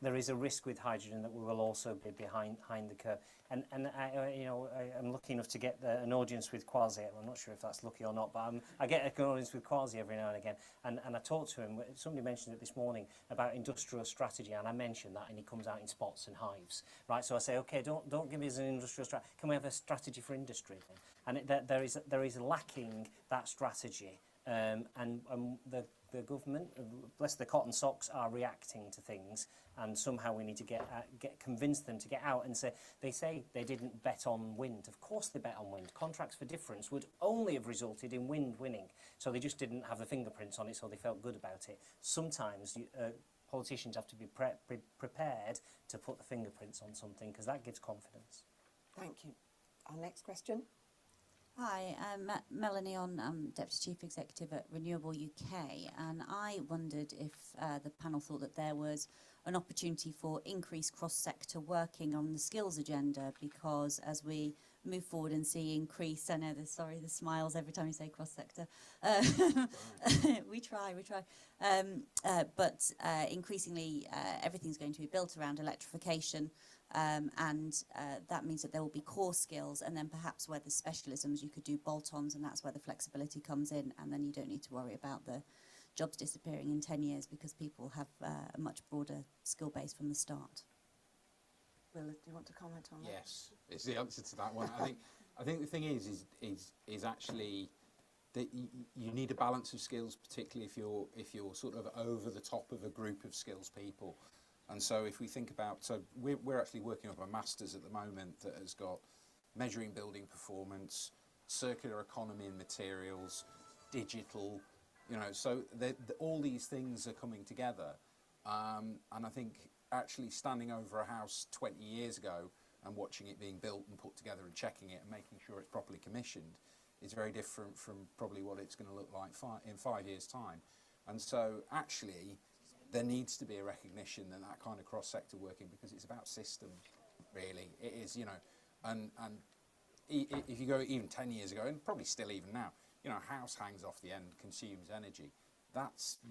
there is a risk with hydrogen that we will also be behind the curve. And I'm lucky enough to get an audience with Kwasi. I'm not sure if that's lucky or not, but I get an audience with Kwasi every now and again. And I talk to him. Somebody mentioned it this morning about industrial strategy, and I mentioned that, and he comes out in spots and hives, right? So I say, okay, don't give me an industrial strategy. Can we have a strategy for industry then? And there is lacking that strategy, and the government, bless the cotton socks, are reacting to things, and somehow we need to convince them to get out and say. They say they didn't bet on wind. Of course they bet on wind. Contracts for difference would only have resulted in wind winning. So they just didn't have the fingerprints on it, so they felt good about it. Sometimes politicians have to be prepared to put the fingerprints on something, because that gives confidence. Thank you. Our next question. Hi, I'm Melanie On, I'm Deputy Chief Executive at Renewable UK, and I wondered if the panel thought that there was an opportunity for increased cross-sector working on the skills agenda, because as we move forward and see increased, I know the smiles every time you say cross-sector, we try, but increasingly everything's going to be built around electrification. And that means that there will be core skills, and then perhaps where the specialisms you could do bolt-ons, and that's where the flexibility comes in, and then you don't need to worry about the jobs disappearing in 10 years because people have a much broader skill base from the start. Will, do you want to comment on that? Yes, it's the answer to that one. I think the thing is actually that you need a balance of skills, particularly if you're sort of over the top of a group of skills people. And so if we think about, so we're actually working on a master's at the moment that has got measuring building performance, circular economy and materials, digital, so all these things are coming together. And I think actually standing over a house 20 years ago and watching it being built and put together and checking it and making sure it's properly commissioned is very different from probably what it's going to look like in 5 years' time. And so actually, there needs to be a recognition that kind of cross-sector working, because it's about systems, really. It is, and if you go even 10 years ago, and probably still even now, a house hangs off the end, consumes energy.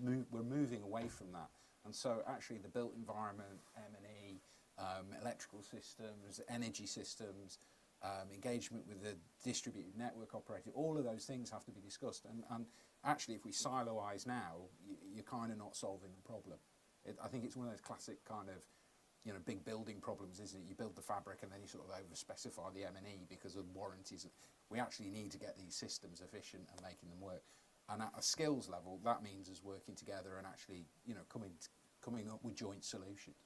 We're moving away from that. And so actually the built environment, M&E, electrical systems, energy systems, engagement with the distributed network operator, all of those things have to be discussed. And actually, if we siloise now, you're kind of not solving the problem. I think it's one of those classic kind of, big building problems, isn't it? You build the fabric and then you sort of over-specify the M&E because of warranties. We actually need to get these systems efficient and making them work. And at a skills level, that means us working together and actually, coming up with joint solutions.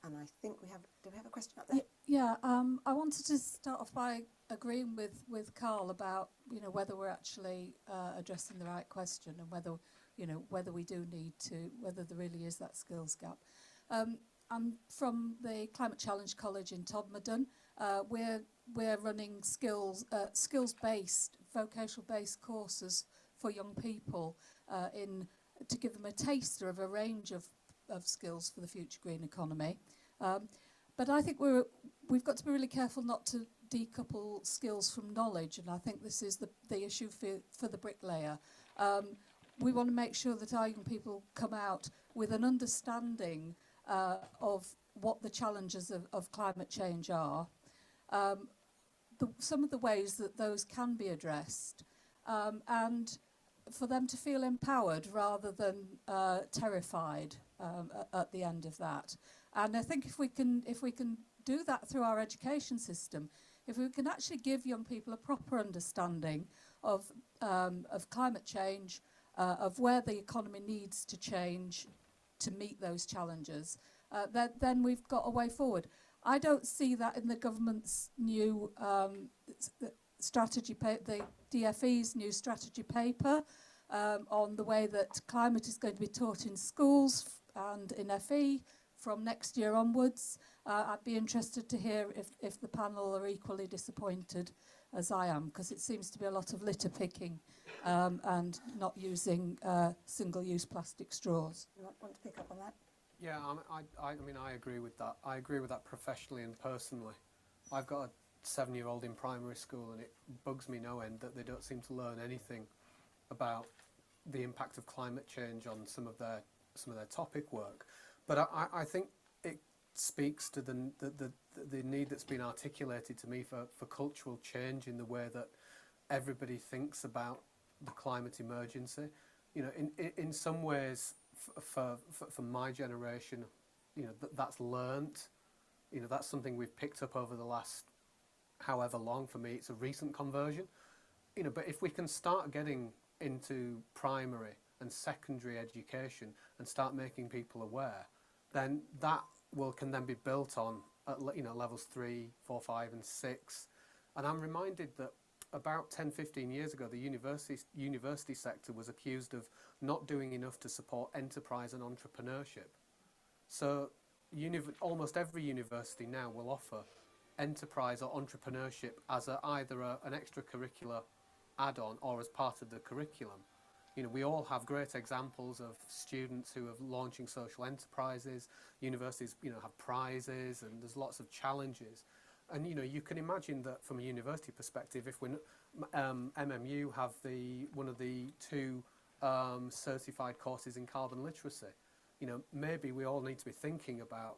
And I think do we have a question up there? Yeah, I wanted to start off by agreeing with Carl about, whether we're actually addressing the right question, and whether we do need to, whether there really is that skills gap. I'm from the Climate Challenge College in Todmorden. We're running skills-based, vocational-based courses for young people to give them a taster of a range of skills for the future green economy. But I think we've got to be really careful not to decouple skills from knowledge, and I think this is the issue for the bricklayer. We want to make sure that our young people come out with an understanding of what the challenges of climate change are, some of the ways that those can be addressed, and for them to feel empowered rather than terrified at the end of that. And I think if we can do that through our education system, if we can actually give young people a proper understanding of climate change, of where the economy needs to change to meet those challenges, then we've got a way forward. I don't see that in the government's new strategy, the DFE's new strategy paper on the way that climate is going to be taught in schools and in FE from next year onwards. I'd be interested to hear if the panel are equally disappointed as I am, because it seems to be a lot of litter picking and not using single-use plastic straws. You want to pick up on that? Yeah, I mean, I agree with that. I agree with that professionally and personally. I've got 7-year-old in primary school, and it bugs me no end that they don't seem to learn anything about the impact of climate change on some of their topic work. But I think it speaks to the need that's been articulated to me for cultural change in the way that everybody thinks about the climate emergency. You know, in some ways, for my generation, you know, that's learnt. You know, that's something we've picked up over the last however long. For me, it's a recent conversion. You know, but if we can start getting into primary and secondary education and start making people aware, then that can then be built on at, you know, levels 3, 4, 5 and 6. And I'm reminded that about 10, 15 years ago, the university sector was accused of not doing enough to support enterprise and entrepreneurship. So almost every university now will offer enterprise or entrepreneurship as either an extracurricular add-on or as part of the curriculum. You know, we all have great examples of students who are launching social enterprises. Universities, you know, have prizes, and there's lots of challenges. And you know, you can imagine that from a university perspective, if we MMU have one of the 2 certified courses in carbon literacy, you know, maybe we all need to be thinking about,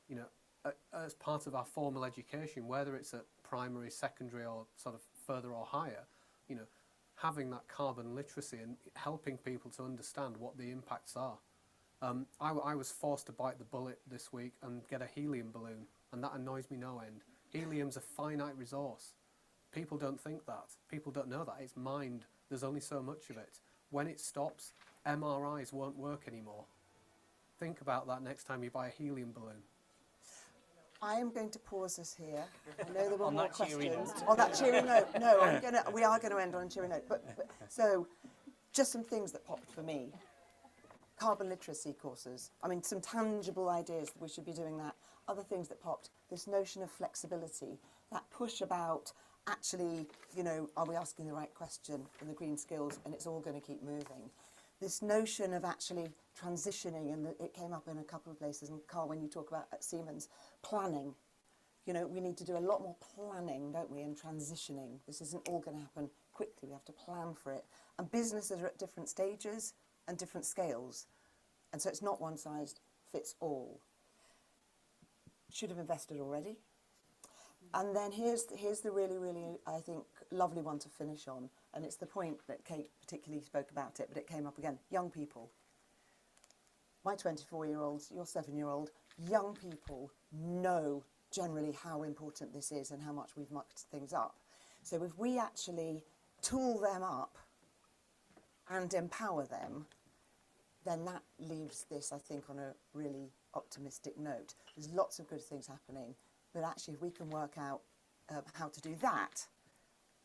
you know, as part of our formal education, whether it's at primary, secondary, or sort of further or higher, you know, having that carbon literacy and helping people to understand what the impacts are. I was forced to bite the bullet this week and get a helium balloon, and that annoys me no end. Helium's a finite resource. People don't think that. People don't know that. It's mined. There's only so much of it. When it stops, MRIs won't work anymore. Think about that next time you buy a helium balloon. I am going to pause us here. I know there were On more that cheery questions. note. On that cheery note. No, we are going to end on a cheery note. But so, just some things that popped for me. Carbon literacy courses. I mean, some tangible ideas that we should be doing that. Other things that popped. This notion of flexibility. That push about actually, you know, are we asking the right question in the green skills, and it's all going to keep moving. This notion of actually transitioning, and it came up in a couple of places, and Carl, when you talk about at Siemens, planning. You know, we need to do a lot more planning, don't we, and transitioning. This isn't all going to happen quickly. We have to plan for it. And businesses are at different stages and different scales. And so it's not one size fits all. Should have invested already. And then here's the really, really, I think, lovely one to finish on. And it's the point that Kate particularly spoke about it, but it came up again. Young people. My 24-year-olds, your 7-year-old, young people know generally how important this is and how much we've mucked things up. So if we actually tool them up and empower them, then that leaves this, I think, on a really optimistic note. There's lots of good things happening, but actually if we can work out how to do that,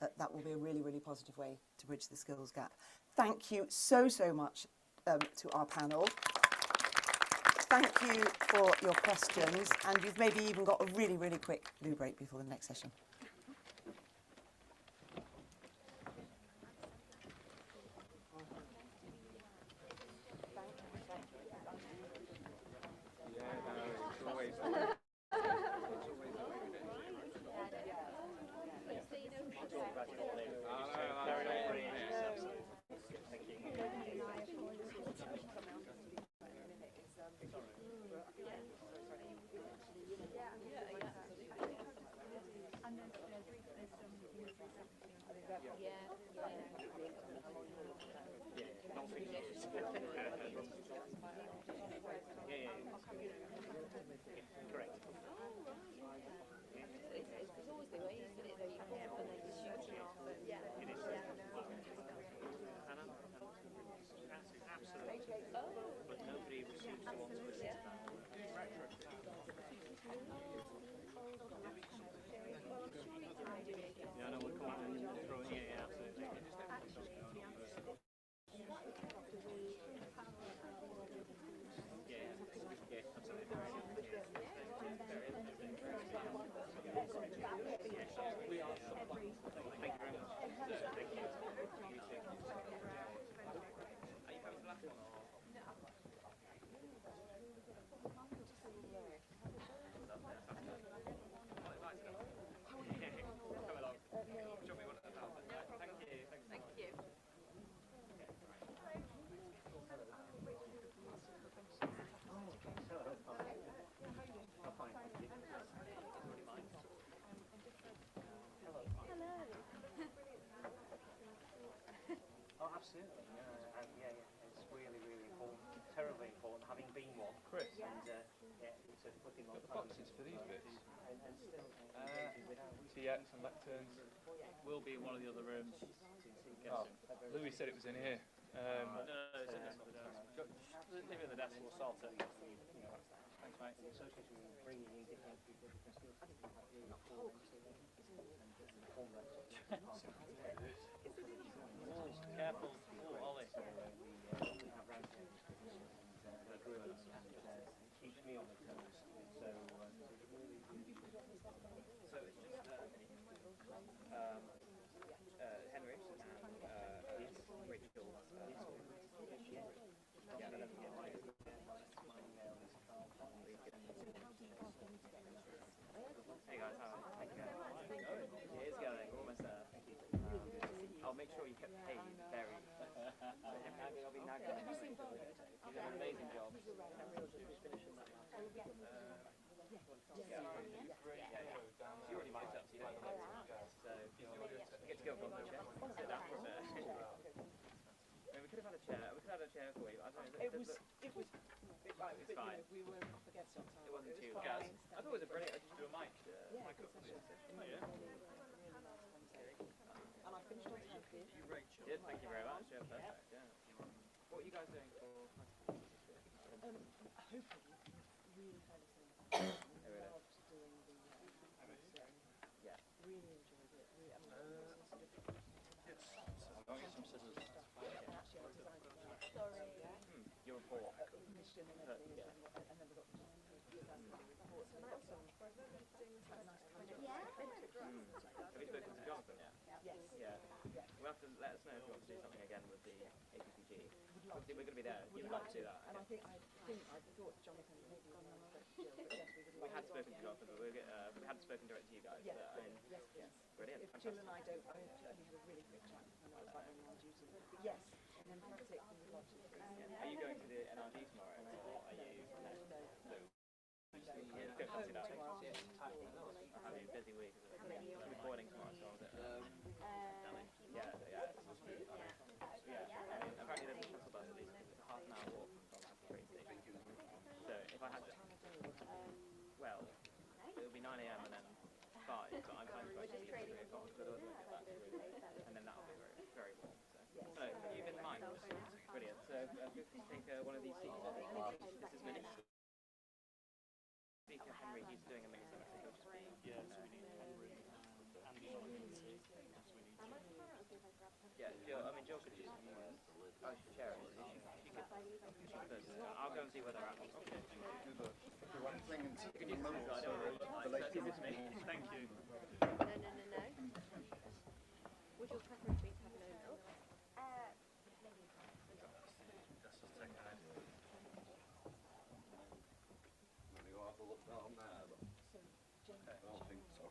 that will be a really, really positive way to bridge the skills gap. Thank you so, so much to our panel. Thank you for your questions, and you've maybe even got a really, really quick loo break before the next session. certainly. Yeah, it's really, really important, terribly important, having been one. Chris? And yeah, it's a flipping long The time. boxes for these bits. And still TX and lecterns will be in one of the other rooms. Oh, Louis said it was in here. No, it's in this other desk. Leave it in the desk, we'll sort it. Thanks, mate. Bringing in different people, different skills. Careful. Oh, Ollie. Keeps me on the toes. So it's just Henry and Rachel. Hey guys, how are you? It is going, we're almost there. I'll make sure you get paid very. I'll be nagging. You've done an amazing job. You already mic'd up, so you don't need to. So you get to go on the chair. Sit down for a bit. I mean, we could have had a chair. We could have had a chair for you. But I don't know. It's fine. We were up against it. It wasn't too bad. I thought it was a brilliant. I just do a mic. Mic up for this. Yeah. And I finished on time. You did. Thank you very much. Yeah, perfect. Yeah. What are you guys doing for? Hoping really fairly soon. Loved doing the yeah. Really enjoyed it. Really, I'll get some scissors. Sorry. Your report. Mission and everything, and then we got reports and we've got some quite nice Have you spoken to Jonathan yet? Yes. Yeah. We'll have to let us know if you want to do something again with the APPG. We're going to be there. You'd like to do that. And I thought Jonathan maybe was nice, but yes, we had spoken to Jonathan, but we hadn't spoken directly to you guys. Yes, but, yes. Brilliant. If Jill and I only had a really quick chat, and I was like, when you're on duty. But yes, fantastic. We would love to. Are you going to the NRG tomorrow? Or are you? No. You're going to see that. I mean, busy week. I'm recording tomorrow, so I'll get yeah. Apparently there's a shuttle bus at least. It's a half an hour walk from the train station. So if I had to, well, it'll be 9 AM and then 5, but I'm planning to actually leave at 3 o'clock, so I don't want to get back too early. And then that'll be very, very warm. So you've been mine. Brilliant. So take one of these seats. This is Minnie. Speaker Henry, he's doing amazing. So he'll just be. Yeah, so we need Henry and Andy. Yeah, Jill, I mean, Jill could use chair. She could. I'll go and see where they're at. Okay. One thing in you could use this side over. This is me. Thank you. No. Would your preference be to have an own? You'll have to look down there, but I don't think so.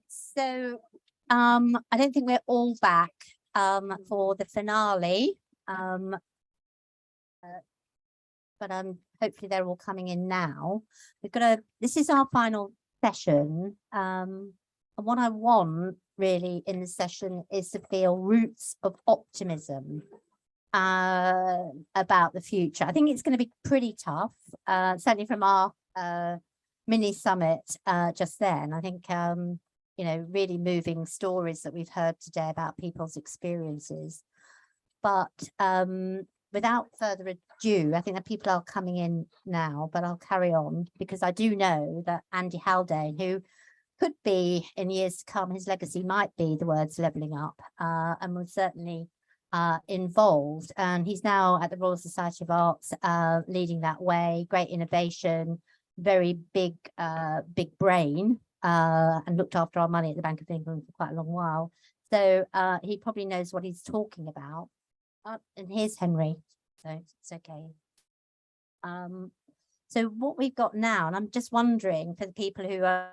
So I don't think we're all back for the finale, but hopefully they're all coming in now. This is our final session, and what I want really in the session is to feel roots of optimism about the future. I think it's going to be pretty tough, certainly from our mini summit just then. I think you know, really moving stories that we've heard today about people's experiences. But without further ado, I think that people are coming in now, but I'll carry on because I do know that Andy Haldane, who could be in years to come, his legacy might be the words levelling up, and was certainly involved. And he's now at the Royal Society of Arts, leading that way. Great innovation, very big brain, and looked after our money at the Bank of England for quite a long while. So he probably knows what he's talking about. And here's Henry, so it's okay. So what we've got now, and I'm just wondering for the people who are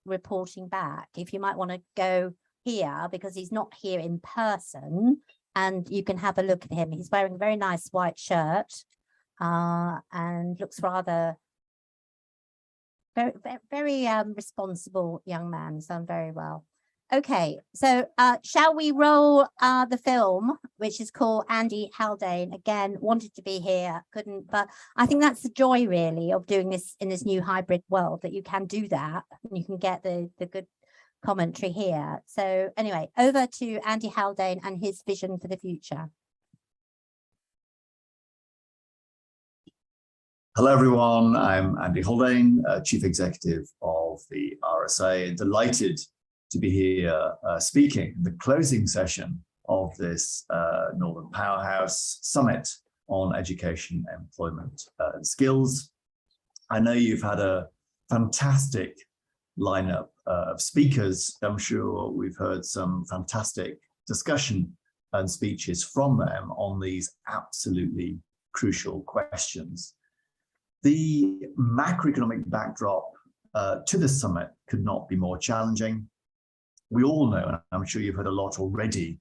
reporting back, if you might want to go here because he's not here in person, and you can have a look at him. He's wearing a very nice white shirt and looks rather very responsible young man. He's done very well. Okay, so shall we roll the film, which is called Andy Haldane? Again, wanted to be here, couldn't, but I think that's the joy really of doing this in this new hybrid world, that you can do that and you can get the good commentary here. So anyway, over to Andy Haldane and his vision for the future. Hello everyone, I'm Andy Haldane, Chief Executive of the RSA, delighted to be here speaking in the closing session of this Northern Powerhouse Summit on Education, Employment and Skills. I know you've had a fantastic lineup of speakers. I'm sure we've heard some fantastic discussion and speeches from them on these absolutely crucial questions. The macroeconomic backdrop to the summit could not be more challenging. We all know, and I'm sure you've heard a lot already,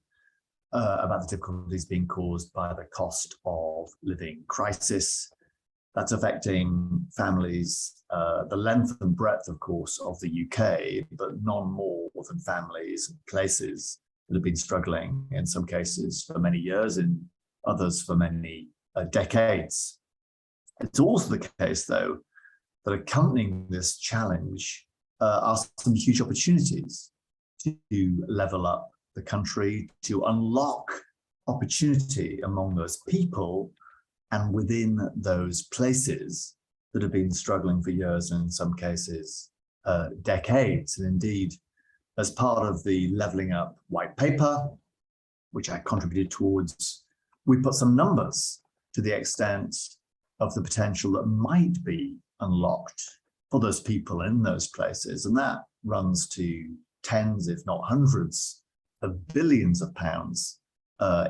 about the difficulties being caused by the cost of living crisis that's affecting families, the length and breadth, of course, of the UK, but none more than families and places that have been struggling in some cases for many years, in others for many decades. It's also the case, though, that accompanying this challenge are some huge opportunities to level up the country, to unlock opportunity among those people and within those places that have been struggling for years and in some cases decades. And indeed, as part of the Levelling Up white paper, which I contributed towards, we put some numbers to the extent of the potential that might be unlocked for those people in those places. And that runs to tens, if not hundreds, of billions of pounds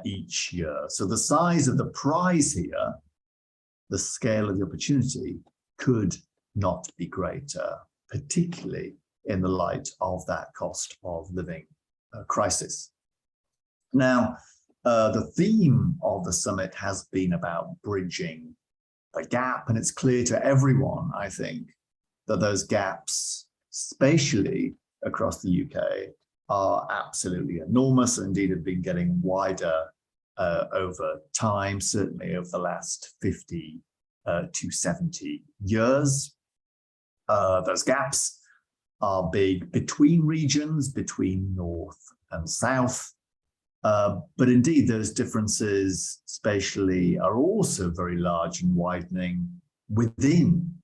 each year. So the size of the prize here, the scale of the opportunity, could not be greater, particularly in the light of that cost of living crisis. Now, the theme of the summit has been about bridging the gap, and it's clear to everyone, I think, that those gaps spatially across the UK are absolutely enormous, and indeed have been getting wider over time, certainly over the last 50 to 70 years. Those gaps are big between regions, between north and south. But indeed, those differences spatially are also very large and widening within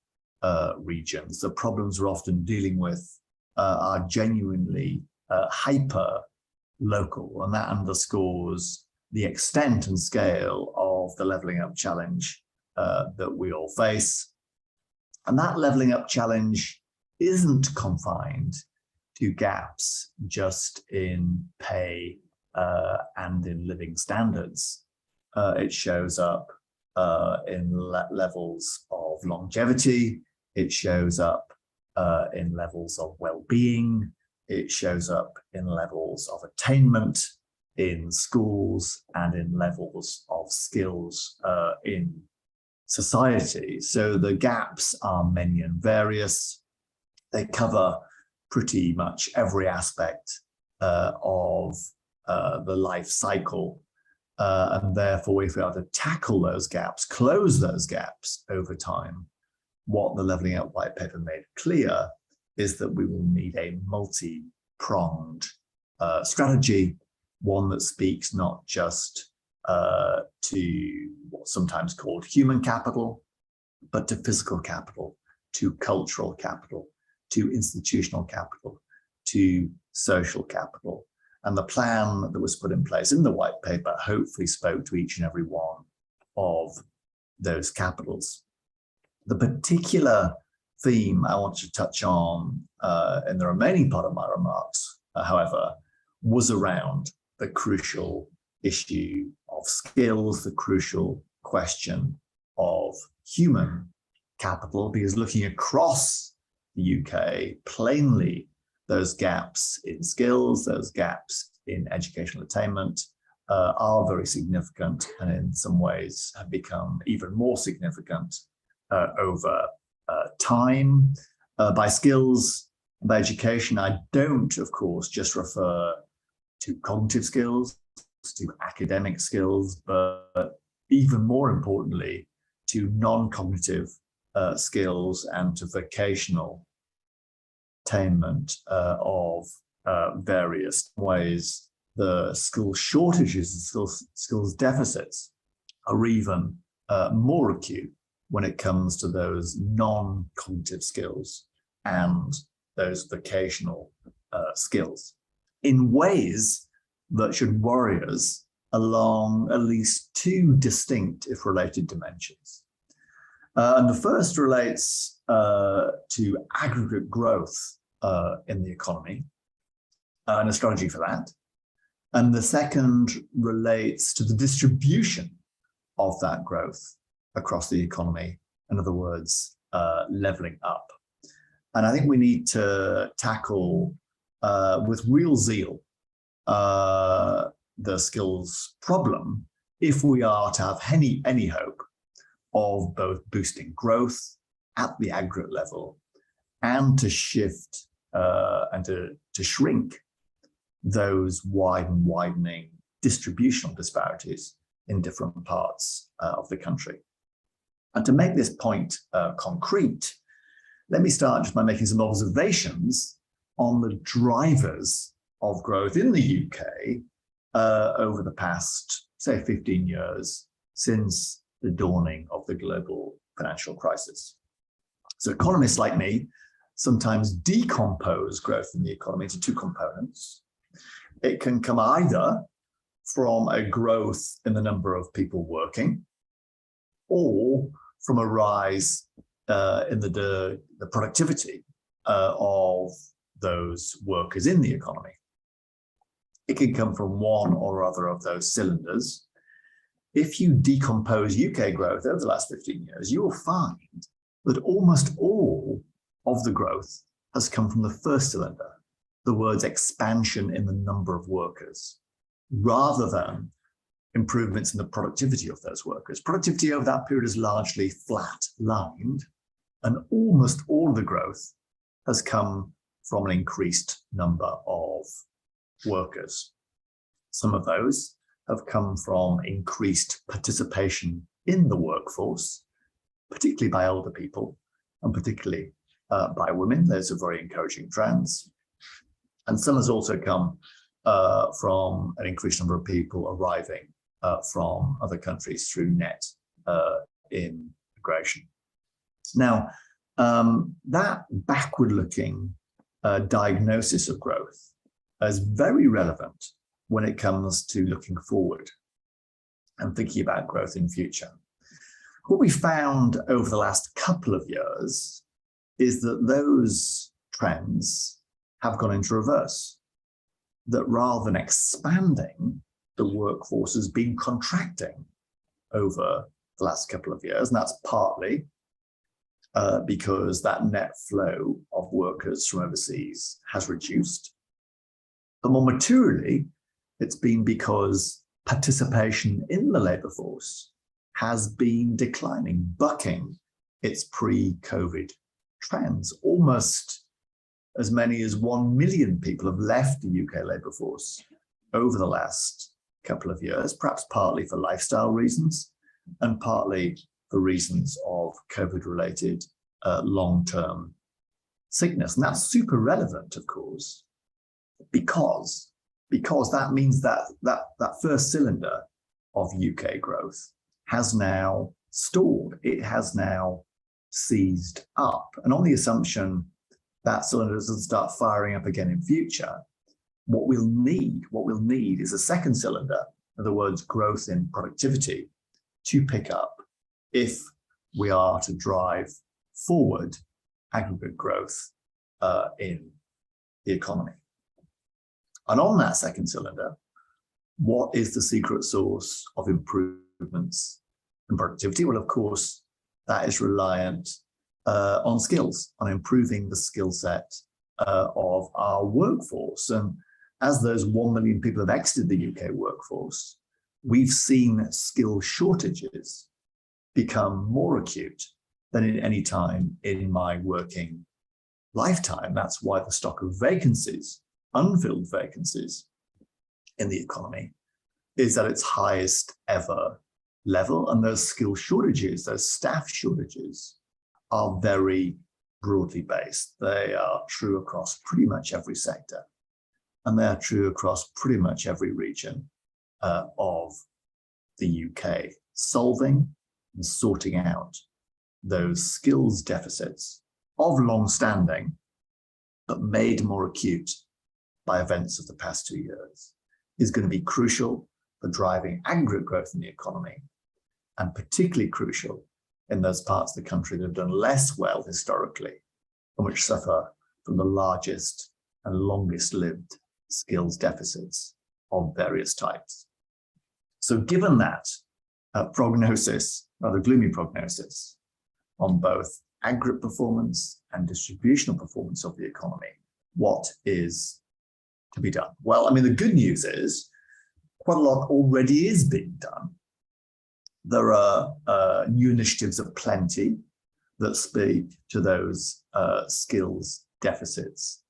regions. The problems we're often dealing with are genuinely hyper local, and that underscores the extent and scale of the levelling up challenge that we all face. And that levelling up challenge isn't confined to gaps just in pay and in living standards. It shows up in levels of longevity. It shows up in levels of well-being. It shows up in levels of attainment in schools and in levels of skills in society. So the gaps are many and various. They cover pretty much every aspect of the life cycle. And therefore, if we are to tackle those gaps, close those gaps over time, what the Levelling Up white paper made clear is that we will need a multi-pronged strategy, one that speaks not just to what's sometimes called human capital, but to physical capital, to cultural capital, to institutional capital, to social capital. And the plan that was put in place in the white paper hopefully spoke to each and every one of those capitals. The particular theme I want to touch on in the remaining part of my remarks, however, was around the crucial issue of skills, the crucial question of human capital, because looking across the UK, plainly, those gaps in skills, those gaps in educational attainment are very significant, and in some ways have become even more significant over time. By skills, by education, I don't, of course, just refer to cognitive skills, to academic skills, but even more importantly, to non-cognitive skills and to vocational attainment of various ways. The skill shortages and skills deficits are even more acute when it comes to those non-cognitive skills and those vocational skills, in ways that should worry us along at least two distinct, if related, dimensions. And the first relates to aggregate growth in the economy and a strategy for that. And the second relates to the distribution of that growth across the economy. In other words, levelling up. And I think we need to tackle with real zeal the skills problem if we are to have any hope of both boosting growth at the aggregate level and to shift and to shrink those widening distributional disparities in different parts of the country. And to make this point concrete, let me start just by making some observations on the drivers of growth in the UK over the past, say, 15 years since the dawning of the global financial crisis. So economists like me sometimes decompose growth in the economy into two components. It can come either from a growth in the number of people working, or from a rise in the productivity of those workers in the economy. It can come from one or other of those cylinders. If you decompose UK growth over the last 15 years, you will find that almost all of the growth has come from the first cylinder, the words expansion in the number of workers, rather than improvements in the productivity of those workers. Productivity over that period is largely flat-lined, and almost all of the growth has come from an increased number of workers. Some of those have come from increased participation in the workforce, particularly by older people, and particularly by women. Those are very encouraging trends. And some has also come from an increased number of people arriving from other countries through net immigration. Now, that backward-looking diagnosis of growth is very relevant when it comes to looking forward and thinking about growth in future. What we found over the last couple of years is that those trends have gone into reverse. That rather than expanding, the workforce has been contracting over the last couple of years. And that's partly because that net flow of workers from overseas has reduced. But more materially, it's been because participation in the labour force has been declining, bucking its pre-COVID trends. Almost as many as 1 million people have left the UK labour force over the last couple of years, perhaps partly for lifestyle reasons and partly for reasons of COVID-related long-term sickness. And that's super relevant, of course, because that means that first cylinder of UK growth has now stalled. It has now seized up. And on the assumption that cylinder doesn't start firing up again in future, what we'll need is a second cylinder, in other words, growth in productivity, to pick up if we are to drive forward aggregate growth in the economy. And on that second cylinder, what is the secret source of improvements in productivity? Well, of course, that is reliant on skills, on improving the skill set of our workforce. And as those 1 million people have exited the UK workforce, we've seen skill shortages become more acute than in any time in my working lifetime. That's why the stock of vacancies, unfilled vacancies in the economy, is at its highest ever level. And those skill shortages, those staff shortages, are very broadly based. They are true across pretty much every sector, and they are true across pretty much every region of the UK. Solving and sorting out those skills deficits of long-standing, but made more acute by events of the past 2 years, is going to be crucial for driving aggregate growth in the economy, and particularly crucial in those parts of the country that have done less well historically, and which suffer from the largest and longest lived skills deficits of various types. So given that prognosis, rather gloomy prognosis, on both aggregate performance and distributional performance of the economy, what is to be done? Well, I mean, the good news is quite a lot already is being done. There are new initiatives aplenty that speak to those skills deficits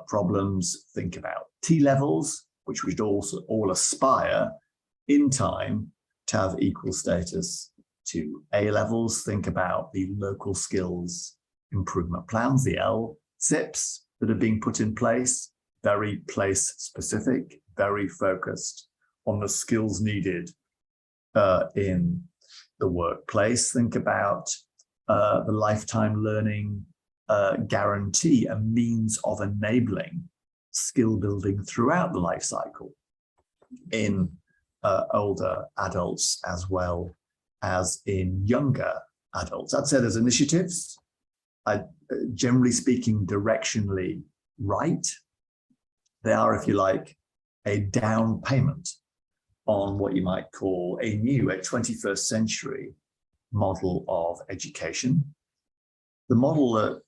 problems. Think about T-levels, which we should also all aspire in time to have equal status to A-levels. Think about the local skills improvement plans, the LSIPs that are being put in place, very place specific, very focused on the skills needed in the workplace. Think about the lifetime learning guarantee, a means of enabling skill building throughout the life cycle in older adults as well as in younger adults. I'd say there's initiatives, generally speaking, directionally right. They are, if you like, a down payment on what you might call a 21st century model of education. The model that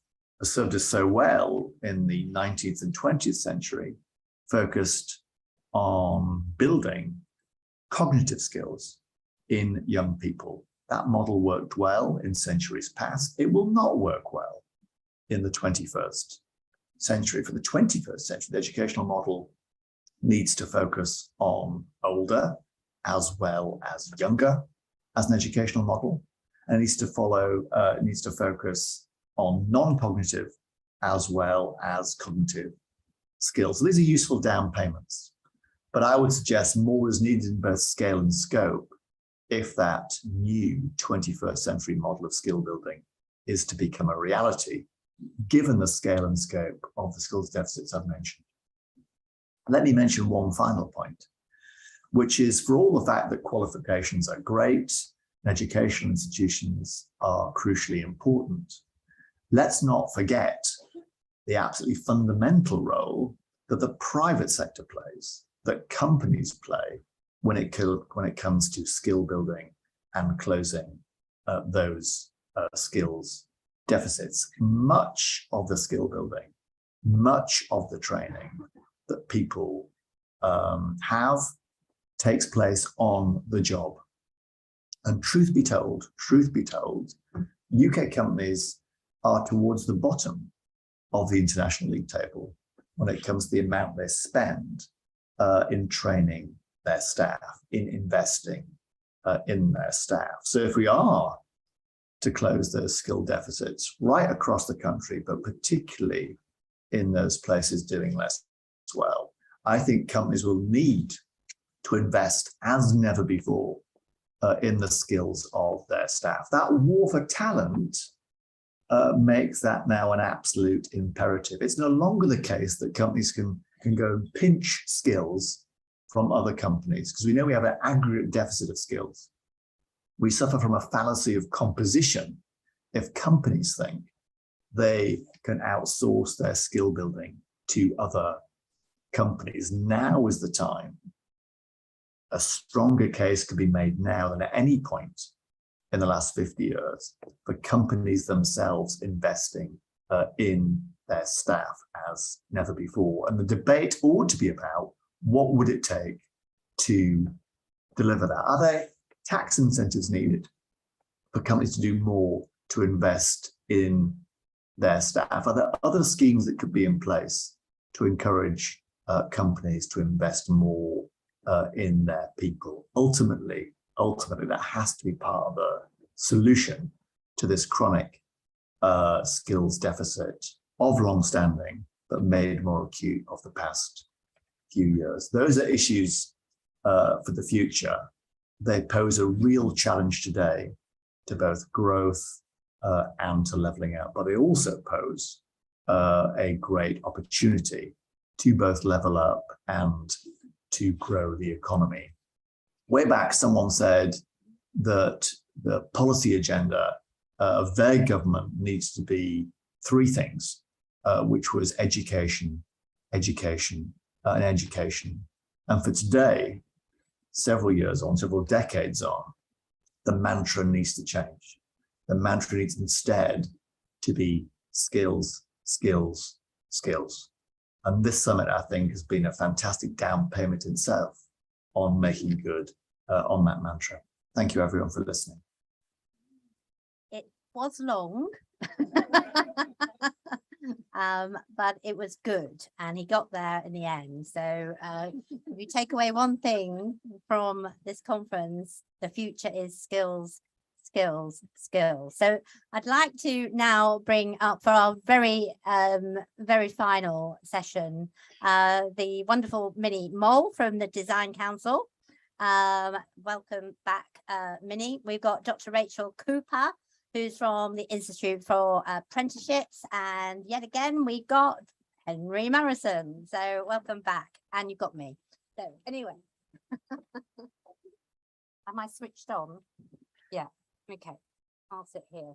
served us so well in the 19th and 20th century focused on building cognitive skills in young people. That model worked well in centuries past. It will not work well in the 21st century. For the 21st century, the educational model needs to focus on older as well as younger as an educational model, and it needs to focus on non-cognitive as well as cognitive skills. So these are useful down payments, but I would suggest more is needed in both scale and scope if that new 21st century model of skill building is to become a reality, given the scale and scope of the skills deficits I've mentioned. Let me mention one final point, which is, for all the fact that qualifications are great and educational institutions are crucially important, let's not forget the absolutely fundamental role that the private sector plays, that companies play when it comes to skill building and closing those skills deficits. Much of the skill building, much of the training that people have takes place on the job. And truth be told, UK companies are towards the bottom of the international league table when it comes to the amount they spend in training their staff, in investing in their staff. So if we are to close those skill deficits right across the country, but particularly in those places doing less well, I think companies will need to invest as never before in the skills of their staff. That war for talent makes that now an absolute imperative. It's no longer the case that companies can go and pinch skills from other companies, because we know we have an aggregate deficit of skills. We suffer from a fallacy of composition if companies think they can outsource their skill building to other companies. Now is the time. A stronger case could be made now than at any point in the last 50 years for companies themselves investing in their staff as never before. And the debate ought to be about what would it take to deliver that? Are there tax incentives needed for companies to do more to invest in their staff? Are there other schemes that could be in place to encourage companies to invest more in their people? Ultimately, that has to be part of the solution to this chronic skills deficit of long-standing, but made more acute of the past few years. Those are issues for the future. They pose a real challenge today to both growth and to levelling out, but they also pose a great opportunity to both level up and to grow the economy. Way back, someone said that the policy agenda of their government needs to be three things, which was education, education, and education. And for today, several years on, several decades on, the mantra needs to change. The mantra needs instead to be skills, skills, skills. And this summit, I think, has been a fantastic down payment itself on making good on that mantra. Thank you, everyone, for listening. It was long, but it was good, and he got there in the end. So if you take away one thing from this conference, the future is skills, skills. So I'd like to now bring up for our very final session the wonderful Minnie Mole from the Design Council. Welcome back, Minnie. We've got Dr. Rachel Cooper, who's from the Institute for Apprenticeships, and yet again we got Henry Morrison. So welcome back, and you've got me. So anyway, am I switched on? Yeah. Okay, I'll sit here.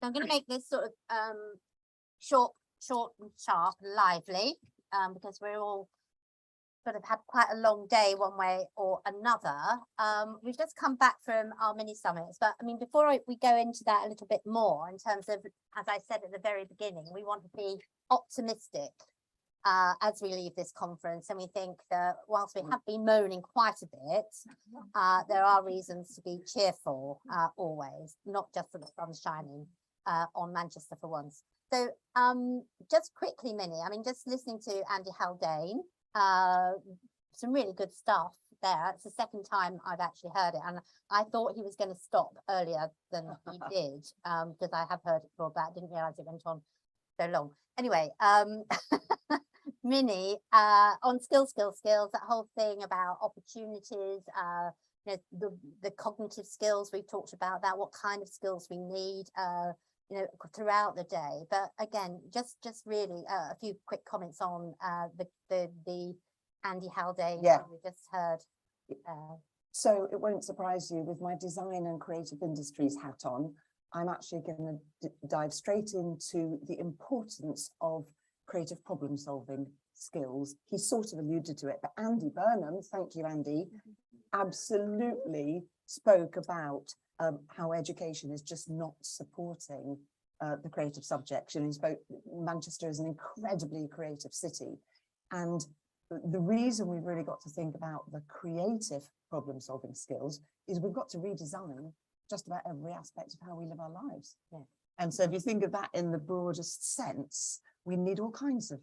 So I'm going to make this sort of short and sharp, lively, because we're all sort of had quite a long day one way or another. We've just come back from our mini summits, but I mean, before we go into that a little bit more in terms of, as I said at the very beginning, we want to be optimistic as we leave this conference, and we think that whilst we have been moaning quite a bit, there are reasons to be cheerful always, not just for the sun shining on Manchester for once. So just quickly, Minnie, I mean, just listening to Andy Haldane, some really good stuff there. It's the second time I've actually heard it, and I thought he was going to stop earlier than he did, because I have heard it before, but I didn't realise it went on so long. Anyway, Minnie, on skills, that whole thing about opportunities, you know, the cognitive skills, we've talked about that, what kind of skills we need, you know, throughout the day. But again, just really a few quick comments on the Andy Haldane we just heard. So it won't surprise you, with my design and creative industries hat on, I'm actually going to dive straight into the importance of creative problem solving skills. He sort of alluded to it, but Andy Burnham, thank you, Andy, absolutely spoke about how education is just not supporting the creative subject. And he spoke, Manchester is an incredibly creative city. And the reason we've really got to think about the creative problem solving skills is we've got to redesign just about every aspect of how we live our lives. Yeah. And so if you think of that in the broadest sense, we need all kinds of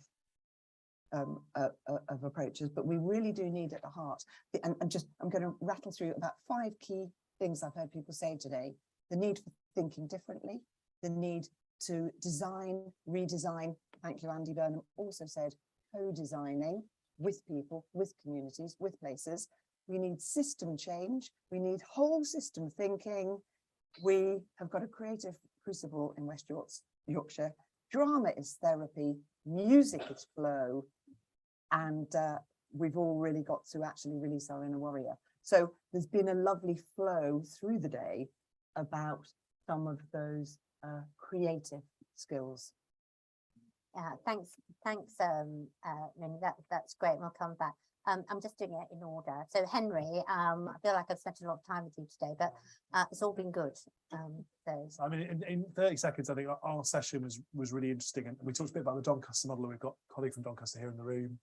approaches, but we really do need at the heart. And I'm going to rattle through about 5 key things I've heard people say today. The need for thinking differently, the need to design, redesign. Thank you, Andy Burnham also said co-designing with people, with communities, with places. We need system change. We need whole system thinking. We have got a creative crucible in West Yorkshire. Drama is therapy, music is flow, and we've all really got to actually release our inner warrior. So there's been a lovely flow through the day about some of those creative skills. Thanks, Minnie, that's great. We'll come back. I'm just doing it in order. So Henry, I feel like I've spent a lot of time with you today, but it's all been good. So I mean, in 30 seconds, I think our session was really interesting, and we talked a bit about the Doncaster model. We've got a colleague from Doncaster here in the room,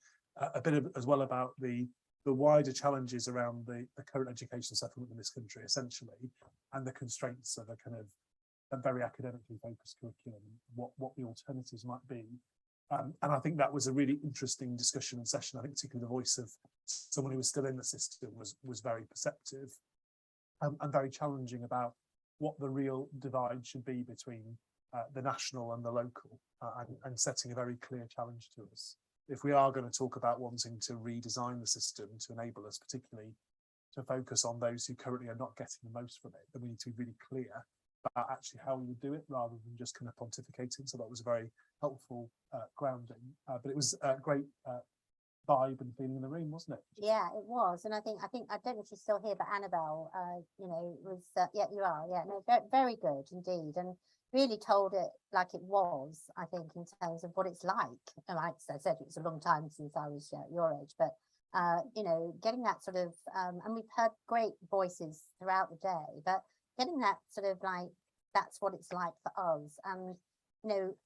a bit as well about the wider challenges around the current education settlement in this country, essentially, and the constraints of a kind of a very academically focused curriculum, what the alternatives might be. And I think that was a really interesting discussion and session. I think particularly the voice of someone who was still in the system was very perceptive and very challenging about what the real divide should be between the national and the local, and setting a very clear challenge to us. If we are going to talk about wanting to redesign the system to enable us particularly to focus on those who currently are not getting the most from it, then we need to be really clear about actually how we would do it rather than just kind of pontificating. So that was a very helpful grounding, but it was a great vibe and feeling in the room, wasn't it? Yeah, it was. And I think I don't know if she's still here, but Annabelle, you know, was yeah, you are. Yeah, no, very good indeed, and really told it like it was. I think in terms of what it's like. And like I said, it was a long time since I was your age, but you know, getting that sort of, and we've heard great voices throughout the day, but getting that sort of like, that's what it's like for us. And, you know,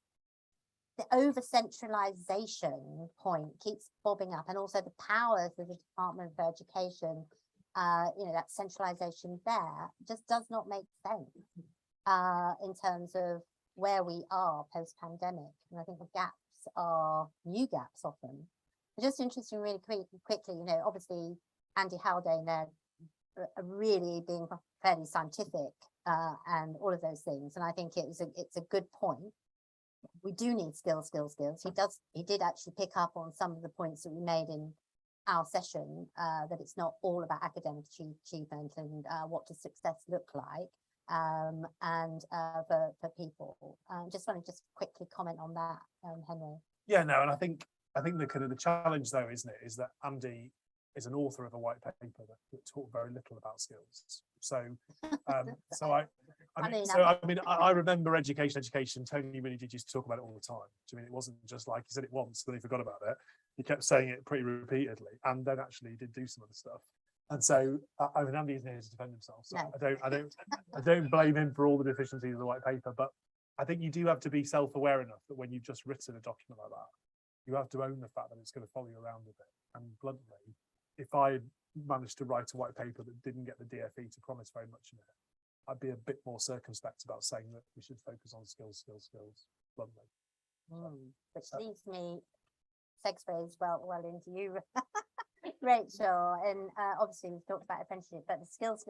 the over-centralisation point keeps bobbing up, and also the powers of the Department of Education, you know, that centralisation there just does not make sense in terms of where we are post-pandemic. And I think the gaps are new gaps often. Just interesting really quickly, you know, obviously Andy Haldane there really being fairly scientific and all of those things. And I think it's a good point. We do need skills. He did actually pick up on some of the points that we made in our session, that it's not all about academic achievement and what does success look like, and for people. Just want to quickly comment on that, Henry. Yeah, no, and I think the kind of the challenge though, isn't it, is that Andy is an author of a white paper that talked very little about skills. So, I remember education. Tony really did used to talk about it all the time. I mean, it wasn't just like he said it once, then he forgot about it. He kept saying it pretty repeatedly, and then actually did do some of the stuff. And so, I mean, Andy isn't here to defend himself, so no. I don't blame him for all the deficiencies of the white paper. But I think you do have to be self-aware enough that when you've just written a document like that, you have to own the fact that it's going to follow you around a bit. And bluntly, if I managed to write a white paper that didn't get the DFE to promise very much in it, I'd be a bit more circumspect about saying that we should focus on skills, bluntly. Which leads me, segues well into you, Rachel. And obviously we've talked about apprenticeship, but the skills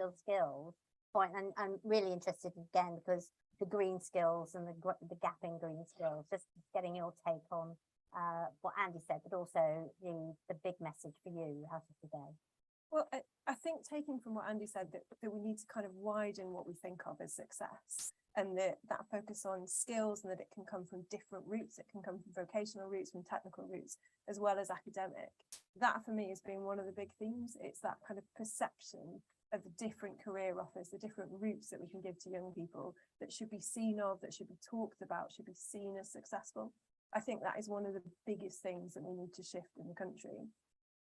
point, and I'm really interested again because the green skills and the gap in green skills, just getting your take on what Andy said, but also the big message for you out of today. Well, I think taking from what Andy said, that we need to kind of widen what we think of as success, and that focus on skills, and that it can come from different routes. It can come from vocational routes, from technical routes, as well as academic. That for me has been one of the big themes. It's that kind of perception of the different career offers, the different routes that we can give to young people that should be seen of, that should be talked about, should be seen as successful. I think that is one of the biggest things that we need to shift in the country.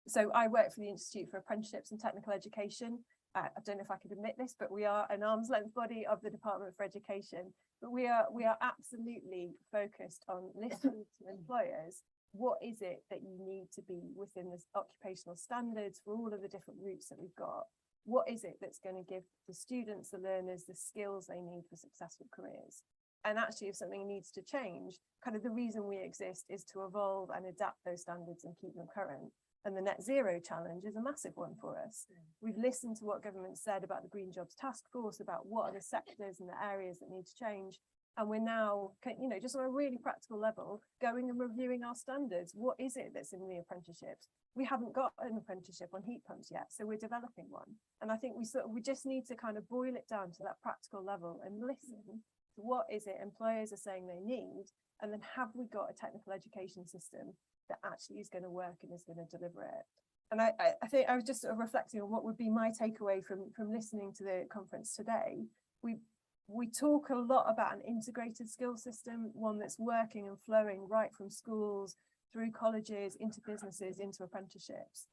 So I work for the Institute for Apprenticeships and Technical Education. I don't know if I could admit this, but we are an arm's length body of the Department for Education. But we are absolutely focused on listening to employers. What is it that you need to be within the occupational standards for all of the different routes that we've got? What is it that's going to give the students, the learners, the skills they need for successful careers? And actually, if something needs to change, kind of the reason we exist is to evolve and adapt those standards and keep them current. And the net zero challenge is a massive one for us. We've listened to what government said about the Green Jobs Task Force, about what are the sectors and the areas that need to change. And we're now, just on a really practical level, going and reviewing our standards. What is it that's in the apprenticeships? We haven't got an apprenticeship on heat pumps yet, so we're developing one. And I think we just need to kind of boil it down to that practical level and listen to what is it employers are saying they need, and then have we got a technical education system that actually is going to work and is going to deliver it. And I think I was just sort of reflecting on what would be my takeaway from listening to the conference today. We talk a lot about an integrated skill system, one that's working and flowing right from schools, through colleges, into businesses, into apprenticeships.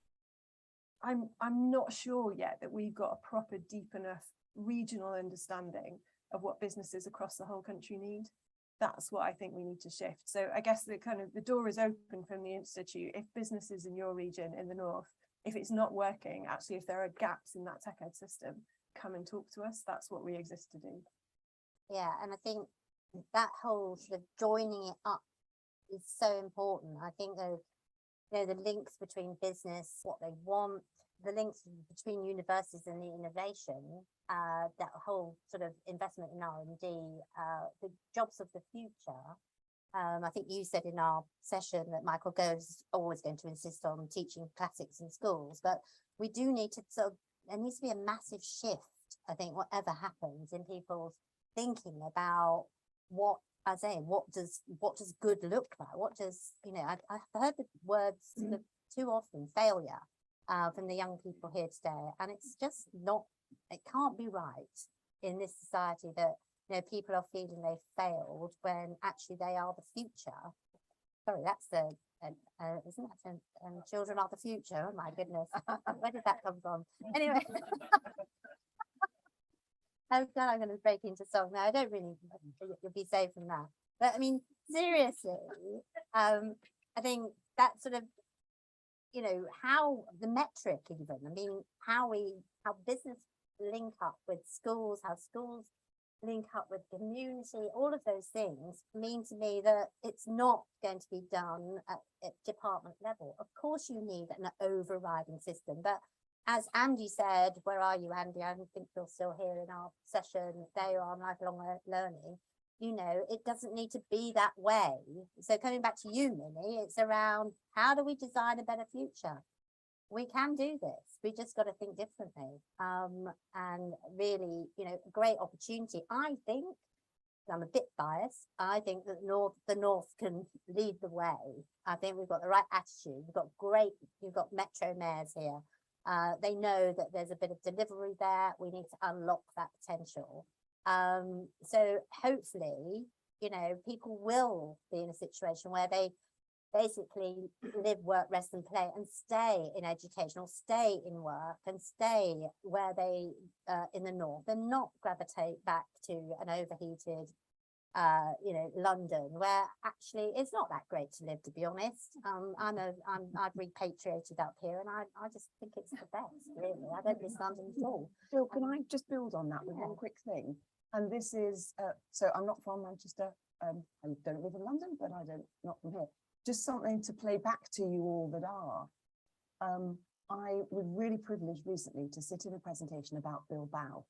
I'm not sure yet that we've got a proper, deep enough regional understanding of what businesses across the whole country need. That's what I think we need to shift. So I guess the door is open from the Institute. If businesses in your region in the north, if it's not working, actually, if there are gaps in that tech ed system, come and talk to us. That's what we exist to do. Yeah, and I think that whole sort of joining it up is so important. I think the links between business, what they want, the links between universities and the innovation, that whole sort of investment in R&D, the jobs of the future. I think you said in our session that Michael Gove is always going to insist on teaching classics in schools, but we do need to there needs to be a massive shift, I think, whatever happens in people's thinking about what does good look like? What does, I've heard the words sort of too often, failure, from the young people here today, and it's just not, it can't be right in this society that people are feeling they've failed when actually they are the future. Sorry, that's isn't that children are the future? Oh my goodness, where did that come from? Anyway. I'm glad I'm going to break into song now. I don't really, you'll be safe from that. But I mean, seriously, I think that sort of, how the metric even, I mean, how business link up with schools, how schools link up with community, all of those things mean to me that it's not going to be done at department level. Of course you need an overriding system, but as Andy said, where are you, Andy? I don't think you're still here in our session. There you are on lifelong learning. You know, it doesn't need to be that way. So coming back to you, Minnie, it's around how do we design a better future? We can do this. We just got to think differently. And really, you know, a great opportunity. I think, I'm a bit biased, I think that the North can lead the way. I think we've got the right attitude. You've got Metro mayors here. They know that there's a bit of delivery there. We need to unlock that potential. So hopefully, you know, people will be in a situation where they basically live, work, rest and play and stay in education or stay in work and stay where they in the North and not gravitate back to an overheated you know, London, where actually it's not that great to live, to be honest. I've repatriated up here and I just think it's the best, really. I don't miss London at all. Jill, can I just build on that with one quick thing? And this is, so I'm not from Manchester. I don't live in London, but not from here. Just something to play back to you all that are. I was really privileged recently to sit in a presentation about Bilbao.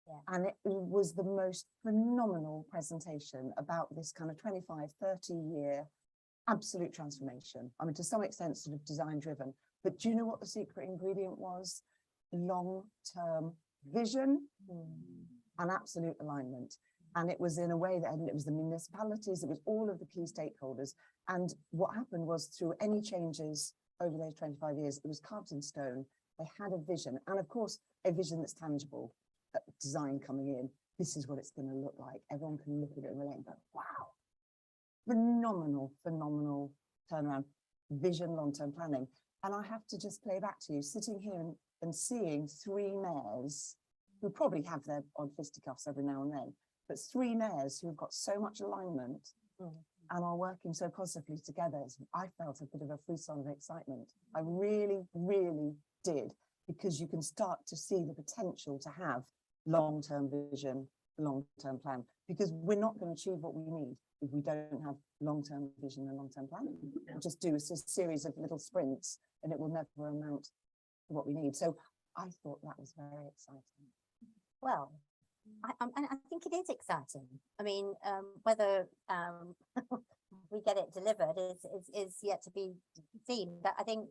Yeah. And it was the most phenomenal presentation about this kind of 25, 30-year absolute transformation. I mean, to some extent, sort of design driven. But do you know what the secret ingredient was? Long-term vision and absolute alignment. And it was in a way that it was the municipalities, it was all of the key stakeholders. And what happened was through any changes over those 25 years, it was carved in stone. They had a vision, and of course, a vision that's tangible, design coming in. This is what it's going to look like. Everyone can look at it and relate and go, wow, phenomenal, phenomenal turnaround, vision, long-term planning. And I have to just play back to you, sitting here and seeing three mayors who probably have their odd fisticuffs every now and then, but three mayors who've got so much alignment and are working so positively together. I felt a bit of a frisson of excitement. I really, really did, because you can start to see the potential to have long-term vision, long-term plan, because we're not going to achieve what we need if we don't have long-term vision and long-term planning. We'll just do a series of little sprints and it will never amount to what we need. So I thought that was very exciting. Well, I think it is exciting. I mean, whether we get it delivered is yet to be seen, but I think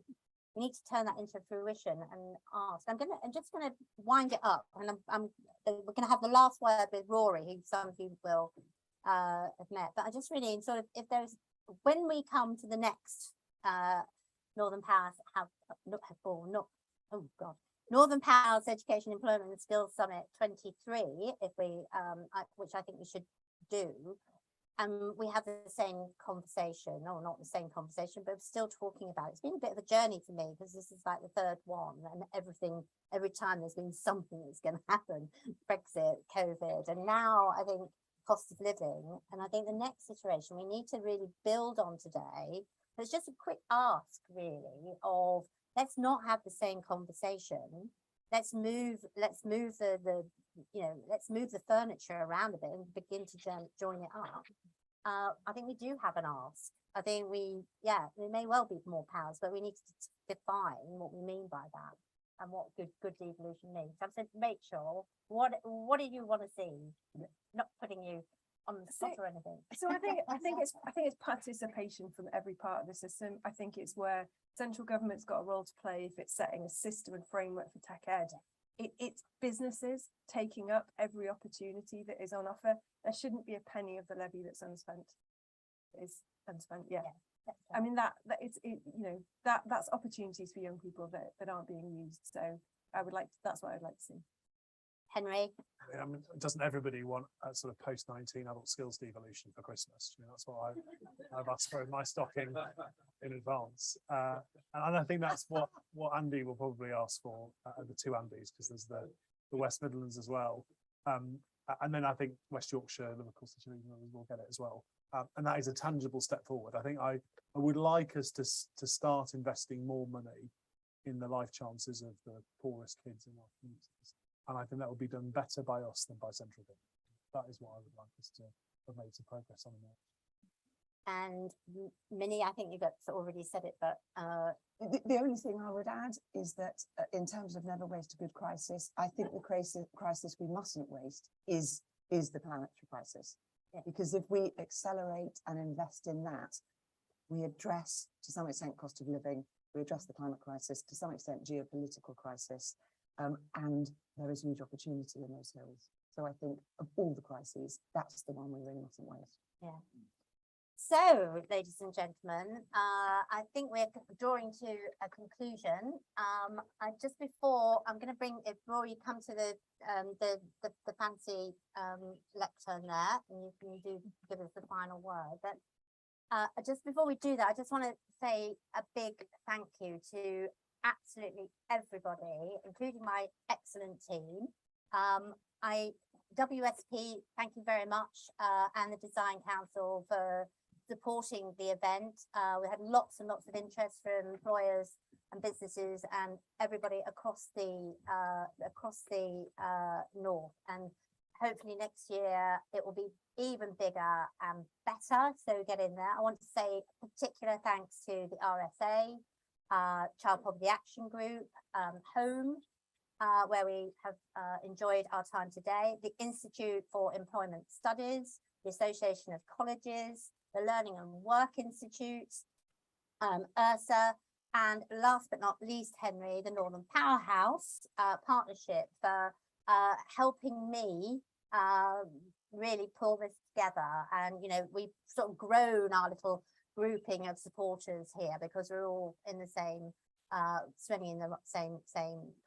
we need to turn that into fruition and ask. I'm just gonna wind it up, and we're gonna have the last word with Rory, who some of you will have met. But I just really sort of, if there's, when we come to the next Northern Powers Northern Powers Education, Employment and Skills Summit 23, if we which I think we should do. We have the same conversation, or not the same conversation, but still talking about it. It's been a bit of a journey for me, because this is like the third one, and every time there's been something that's going to happen, Brexit, COVID, and now I think cost of living. And I think the next situation we need to really build on today, there's just a quick ask really of, let's not have the same conversation. Let's move the let's move the furniture around a bit and begin to join it up. I think we do have an ask. I think there may well be more powers, but we need to define what we mean by that and what good devolution means. So I said, Rachel, what do you want to see? Not putting you on the spot or anything. So I think it's participation from every part of the system. I think it's where central government's got a role to play if it's setting a system and framework for tech ed. It's businesses taking up every opportunity that is on offer. There shouldn't be a penny of the levy that's unspent. Is unspent, yeah. I mean that's opportunities for young people that aren't being used. So that's what I'd like to see. Henry? I mean, doesn't everybody want a sort of post-19 adult skills devolution for Christmas? I mean, that's what I've asked for in my stocking in advance. And I think that's what Andy will probably ask for, the two Andys, because there's the West Midlands as well. And then I think West Yorkshire, Liverpool City will get it as well. And that is a tangible step forward. I think I would like us to start investing more money in the life chances of the poorest kids in our communities. And I think that will be done better by us than by central government. That is what I would like us to have made some progress on. And Minnie, I think you've already said it, but The only thing I would add is that in terms of never waste a good crisis, I think the crisis we mustn't waste is the planetary crisis. Yeah. Because if we accelerate and invest in that, we address to some extent cost of living, we address the climate crisis, to some extent geopolitical crisis, and there is huge opportunity in those hills. So I think of all the crises, that's the one we really mustn't waste. yeah. So, ladies and gentlemen, I think we're drawing to a conclusion. Just before, I'm going to bring, if Rory come to the fancy lectern there, and you can give us the final word. But just before we do that, I just want to say a big thank you to absolutely everybody, including my excellent team. WSP, thank you very much, and the Design Council for supporting the event. We had lots and lots of interest from employers and businesses and everybody across the north. And hopefully next year it will be even bigger and better. So get in there. I want to say particular thanks to the RSA, Child Poverty Action Group, Home, where we have enjoyed our time today, the Institute for Employment Studies, the Association of Colleges, the Learning and Work Institutes, URSA, and last but not least, Henry, the Northern Powerhouse Partnership for helping me really pull this together. And, you know, we've sort of grown our little grouping of supporters here because we're all in the same, swimming in the same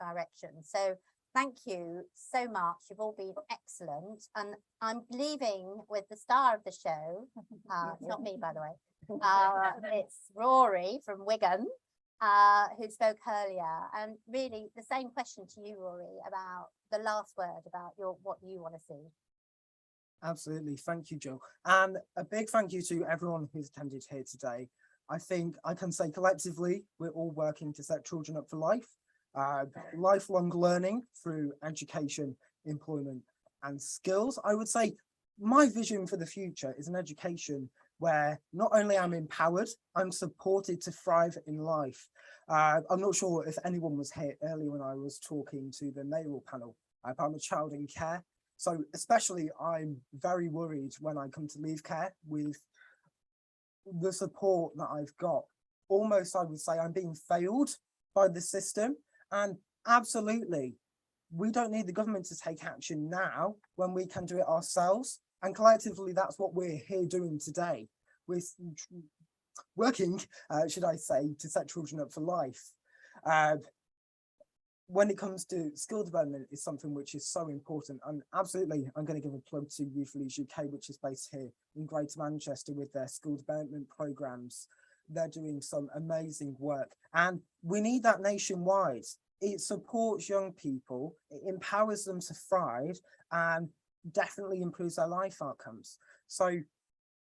direction. So thank you so much. You've all been excellent. And I'm leaving with the star of the show. It's not me, by the way. It's Rory from Wigan, who spoke earlier. And really the same question to you, Rory, about the last word about what you want to see. Absolutely. Thank you, Jill. And a big thank you to everyone who's attended here today. I think I can say collectively, we're all working to set children up for life. Lifelong learning through education, employment and skills. I would say my vision for the future is an education where not only I'm empowered, I'm supported to thrive in life. I'm not sure if anyone was here earlier when I was talking to the mayoral panel about my child in care. So especially I'm very worried when I come to leave care with the support that I've got. Almost I would say I'm being failed by the system. And absolutely, we don't need the government to take action now when we can do it ourselves. And collectively, that's what we're here doing today. We're working, should I say, to set children up for life. When it comes to skill development, is something which is so important. And absolutely, I'm going to give a plug to Youth Leaders UK, which is based here in Greater Manchester with their skill development programs. They're doing some amazing work and we need that nationwide. It supports young people, it empowers them to thrive and definitely improves their life outcomes. So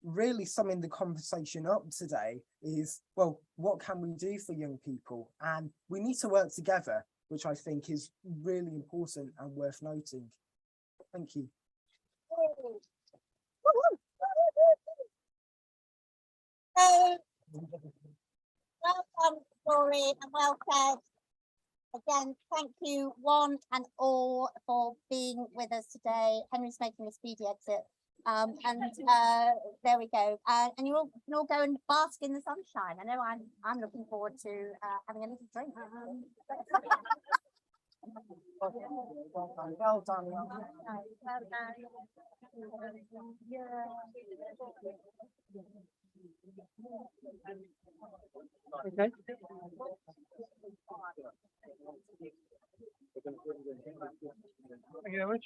really summing the conversation up today is, well, what can we do for young people? And we need to work together, which I think is really important and worth noting. Thank you. Well done, Rory, and well said. Again, thank you one and all for being with us today. Henry's making a speedy exit. There we go. And you all can all go and bask in the sunshine. I know I'm looking forward to having a little drink. Well done. Okay. Thank you very much.